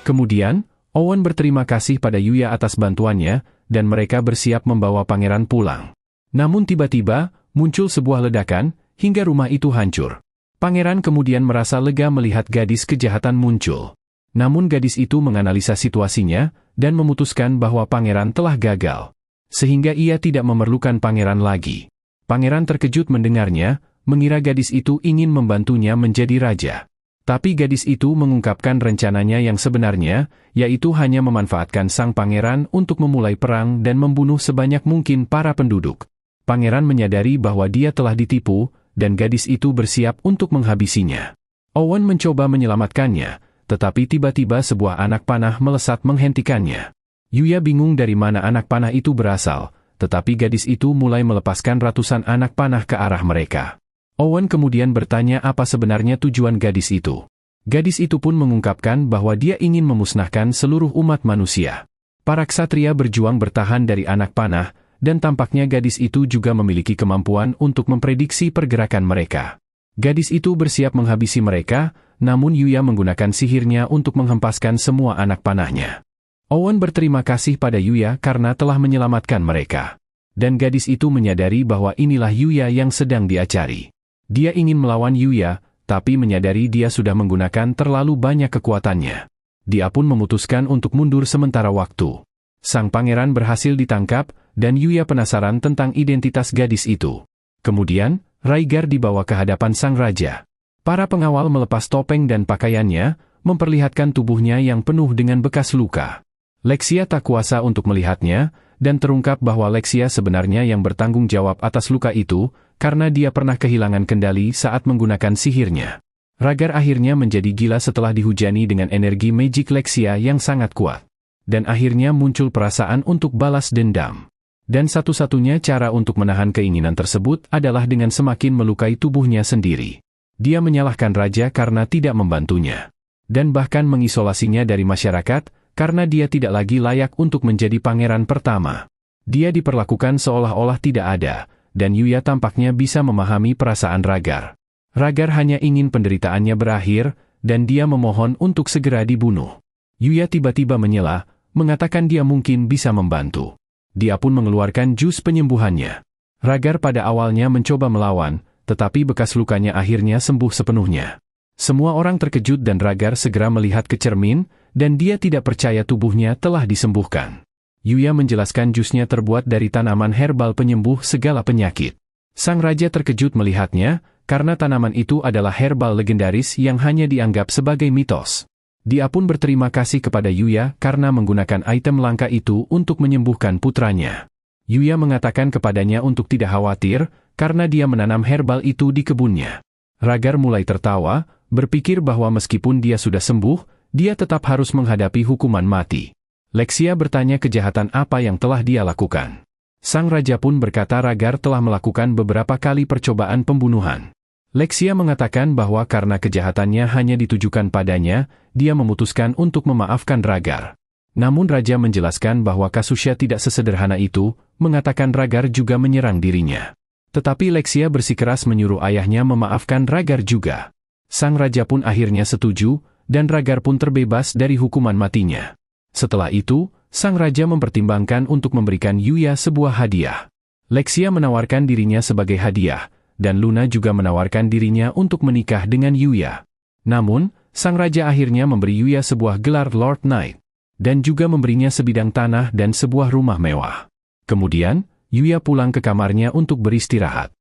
Kemudian, Owen berterima kasih pada Yuya atas bantuannya, dan mereka bersiap membawa pangeran pulang. Namun tiba-tiba, muncul sebuah ledakan, hingga rumah itu hancur. Pangeran kemudian merasa lega melihat gadis kejahatan muncul. Namun gadis itu menganalisa situasinya, dan memutuskan bahwa pangeran telah gagal. Sehingga ia tidak memerlukan pangeran lagi. Pangeran terkejut mendengarnya, mengira gadis itu ingin membantunya menjadi raja. Tapi gadis itu mengungkapkan rencananya yang sebenarnya, yaitu hanya memanfaatkan sang pangeran untuk memulai perang dan membunuh sebanyak mungkin para penduduk. Pangeran menyadari bahwa dia telah ditipu, dan gadis itu bersiap untuk menghabisinya. Owen mencoba menyelamatkannya, tetapi tiba-tiba sebuah anak panah melesat menghentikannya. Yuya bingung dari mana anak panah itu berasal, tetapi gadis itu mulai melepaskan ratusan anak panah ke arah mereka. Owen kemudian bertanya apa sebenarnya tujuan gadis itu. Gadis itu pun mengungkapkan bahwa dia ingin memusnahkan seluruh umat manusia. Para ksatria berjuang bertahan dari anak panah, dan tampaknya gadis itu juga memiliki kemampuan untuk memprediksi pergerakan mereka. Gadis itu bersiap menghabisi mereka, namun Yuya menggunakan sihirnya untuk menghempaskan semua anak panahnya. Owen berterima kasih pada Yuya karena telah menyelamatkan mereka. Dan gadis itu menyadari bahwa inilah Yuya yang sedang diacari. Dia ingin melawan Yuya, tapi menyadari dia sudah menggunakan terlalu banyak kekuatannya. Dia pun memutuskan untuk mundur sementara waktu. Sang pangeran berhasil ditangkap, dan Yuya penasaran tentang identitas gadis itu. Kemudian, Rhaegar dibawa ke hadapan sang raja. Para pengawal melepas topeng dan pakaiannya, memperlihatkan tubuhnya yang penuh dengan bekas luka. Lexia tak kuasa untuk melihatnya, dan terungkap bahwa Lexia sebenarnya yang bertanggung jawab atas luka itu, karena dia pernah kehilangan kendali saat menggunakan sihirnya. Rhaegar akhirnya menjadi gila setelah dihujani dengan energi magic Lexia yang sangat kuat. Dan akhirnya muncul perasaan untuk balas dendam. Dan satu-satunya cara untuk menahan keinginan tersebut adalah dengan semakin melukai tubuhnya sendiri. Dia menyalahkan raja karena tidak membantunya. Dan bahkan mengisolasinya dari masyarakat, karena dia tidak lagi layak untuk menjadi pangeran pertama. Dia diperlakukan seolah-olah tidak ada, dan Yuya tampaknya bisa memahami perasaan Rhaegar. Rhaegar hanya ingin penderitaannya berakhir, dan dia memohon untuk segera dibunuh. Yuya tiba-tiba menyela, mengatakan dia mungkin bisa membantu. Dia pun mengeluarkan jus penyembuhannya. Rhaegar pada awalnya mencoba melawan, tetapi bekas lukanya akhirnya sembuh sepenuhnya. Semua orang terkejut dan Rhaegar segera melihat ke cermin, dan dia tidak percaya tubuhnya telah disembuhkan. Yuya menjelaskan jusnya terbuat dari tanaman herbal penyembuh segala penyakit. Sang raja terkejut melihatnya, karena tanaman itu adalah herbal legendaris yang hanya dianggap sebagai mitos. Dia pun berterima kasih kepada Yuya karena menggunakan item langka itu untuk menyembuhkan putranya. Yuya mengatakan kepadanya untuk tidak khawatir, karena dia menanam herbal itu di kebunnya. Rhaegar mulai tertawa, berpikir bahwa meskipun dia sudah sembuh, dia tetap harus menghadapi hukuman mati. Lexia bertanya kejahatan apa yang telah dia lakukan. Sang raja pun berkata Rhaegar telah melakukan beberapa kali percobaan pembunuhan. Lexia mengatakan bahwa karena kejahatannya hanya ditujukan padanya, dia memutuskan untuk memaafkan Rhaegar. Namun raja menjelaskan bahwa kasusnya tidak sesederhana itu, mengatakan Rhaegar juga menyerang dirinya. Tetapi Lexia bersikeras menyuruh ayahnya memaafkan Rhaegar juga. Sang raja pun akhirnya setuju, dan Rhaegar pun terbebas dari hukuman matinya. Setelah itu, sang raja mempertimbangkan untuk memberikan Yuya sebuah hadiah. Lexia menawarkan dirinya sebagai hadiah, dan Luna juga menawarkan dirinya untuk menikah dengan Yuya. Namun, sang raja akhirnya memberi Yuya sebuah gelar Lord Knight, dan juga memberinya sebidang tanah dan sebuah rumah mewah. Kemudian, Yuya pulang ke kamarnya untuk beristirahat.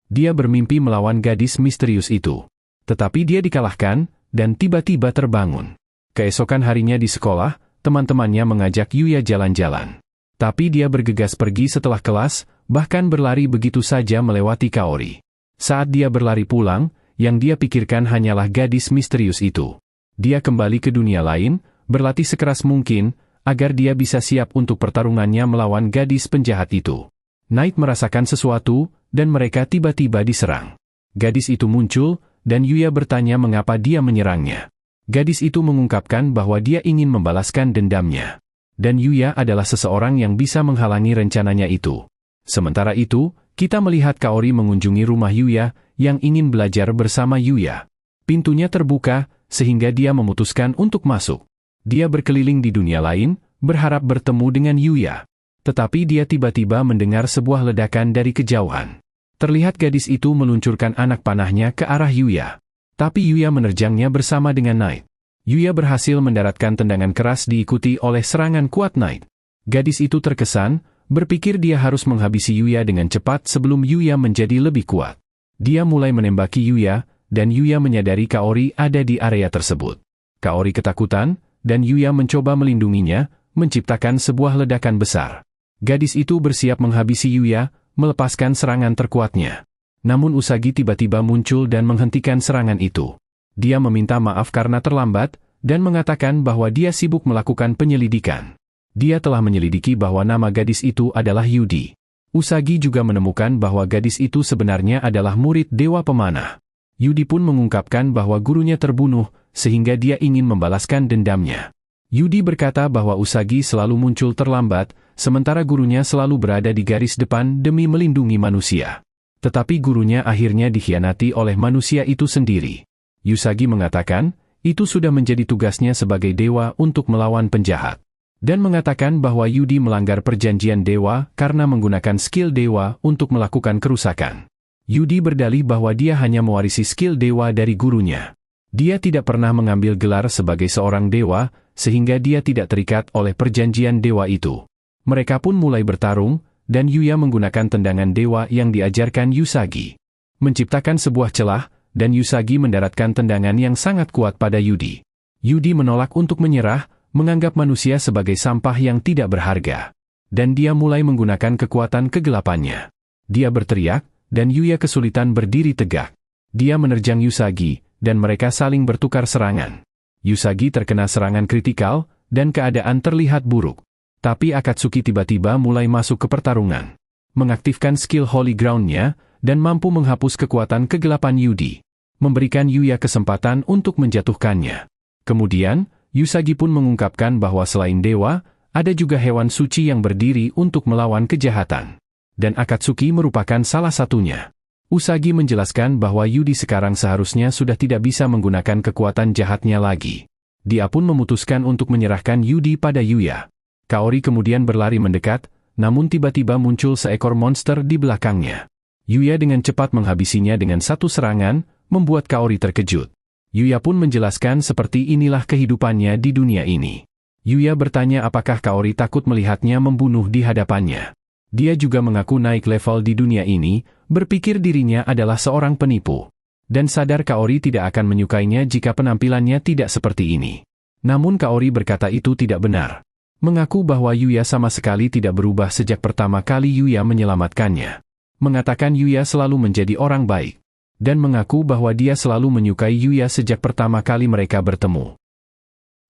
Dia bermimpi melawan gadis misterius itu. Tetapi dia dikalahkan, dan tiba-tiba terbangun. Keesokan harinya di sekolah, teman-temannya mengajak Yuya jalan-jalan. Tapi dia bergegas pergi setelah kelas, bahkan berlari begitu saja melewati Kaori. Saat dia berlari pulang, yang dia pikirkan hanyalah gadis misterius itu. Dia kembali ke dunia lain, berlatih sekeras mungkin, agar dia bisa siap untuk pertarungannya melawan gadis penjahat itu. Knight merasakan sesuatu, dan mereka tiba-tiba diserang. Gadis itu muncul, dan Yuya bertanya mengapa dia menyerangnya. Gadis itu mengungkapkan bahwa dia ingin membalaskan dendamnya. Dan Yuya adalah seseorang yang bisa menghalangi rencananya itu. Sementara itu, kita melihat Kaori mengunjungi rumah Yuya, yang ingin belajar bersama Yuya. Pintunya terbuka, sehingga dia memutuskan untuk masuk. Dia berkeliling di dunia lain, berharap bertemu dengan Yuya. Tetapi dia tiba-tiba mendengar sebuah ledakan dari kejauhan. Terlihat gadis itu meluncurkan anak panahnya ke arah Yuya. Tapi Yuya menerjangnya bersama dengan Knight. Yuya berhasil mendaratkan tendangan keras diikuti oleh serangan kuat Knight. Gadis itu terkesan, berpikir dia harus menghabisi Yuya dengan cepat sebelum Yuya menjadi lebih kuat. Dia mulai menembaki Yuya, dan Yuya menyadari Kaori ada di area tersebut. Kaori ketakutan, dan Yuya mencoba melindunginya, menciptakan sebuah ledakan besar. Gadis itu bersiap menghabisi Yuya, melepaskan serangan terkuatnya. Namun Usagi tiba-tiba muncul dan menghentikan serangan itu. Dia meminta maaf karena terlambat, dan mengatakan bahwa dia sibuk melakukan penyelidikan. Dia telah menyelidiki bahwa nama gadis itu adalah Yudi. Usagi juga menemukan bahwa gadis itu sebenarnya adalah murid Dewa Pemanah. Yudi pun mengungkapkan bahwa gurunya terbunuh, sehingga dia ingin membalaskan dendamnya. Yudi berkata bahwa Usagi selalu muncul terlambat, sementara gurunya selalu berada di garis depan demi melindungi manusia. Tetapi gurunya akhirnya dikhianati oleh manusia itu sendiri. Usagi mengatakan, itu sudah menjadi tugasnya sebagai dewa untuk melawan penjahat. Dan mengatakan bahwa Yudi melanggar perjanjian dewa karena menggunakan skill dewa untuk melakukan kerusakan. Yudi berdalih bahwa dia hanya mewarisi skill dewa dari gurunya. Dia tidak pernah mengambil gelar sebagai seorang dewa, sehingga dia tidak terikat oleh perjanjian dewa itu. Mereka pun mulai bertarung, dan Yuya menggunakan tendangan dewa yang diajarkan Usagi. Menciptakan sebuah celah, dan Usagi mendaratkan tendangan yang sangat kuat pada Yudi. Yudi menolak untuk menyerah, menganggap manusia sebagai sampah yang tidak berharga. Dan dia mulai menggunakan kekuatan kegelapannya. Dia berteriak, dan Yuya kesulitan berdiri tegak. Dia menerjang Usagi, dan mereka saling bertukar serangan. Usagi terkena serangan kritikal, dan keadaan terlihat buruk. Tapi Akatsuki tiba-tiba mulai masuk ke pertarungan. Mengaktifkan skill Holy Ground-nya, dan mampu menghapus kekuatan kegelapan Yudi. Memberikan Yuya kesempatan untuk menjatuhkannya. Kemudian, Usagi pun mengungkapkan bahwa selain dewa, ada juga hewan suci yang berdiri untuk melawan kejahatan. Dan Akatsuki merupakan salah satunya. Usagi menjelaskan bahwa Yudi sekarang seharusnya sudah tidak bisa menggunakan kekuatan jahatnya lagi. Dia pun memutuskan untuk menyerahkan Yudi pada Yuya. Kaori kemudian berlari mendekat, namun tiba-tiba muncul seekor monster di belakangnya. Yuya dengan cepat menghabisinya dengan satu serangan, membuat Kaori terkejut. Yuya pun menjelaskan seperti inilah kehidupannya di dunia ini. Yuya bertanya apakah Kaori takut melihatnya membunuh di hadapannya. Dia juga mengaku naik level di dunia ini, berpikir dirinya adalah seorang penipu. Dan sadar Kaori tidak akan menyukainya jika penampilannya tidak seperti ini. Namun Kaori berkata itu tidak benar. Mengaku bahwa Yuya sama sekali tidak berubah sejak pertama kali Yuya menyelamatkannya. Mengatakan Yuya selalu menjadi orang baik. Dan mengaku bahwa dia selalu menyukai Yuya sejak pertama kali mereka bertemu.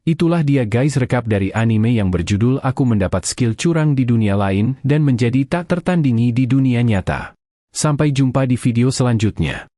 Itulah dia guys rekap dari anime yang berjudul Aku Mendapat Skill Curang di Dunia Lain dan Menjadi Tak Tertandingi di Dunia Nyata. Sampai jumpa di video selanjutnya.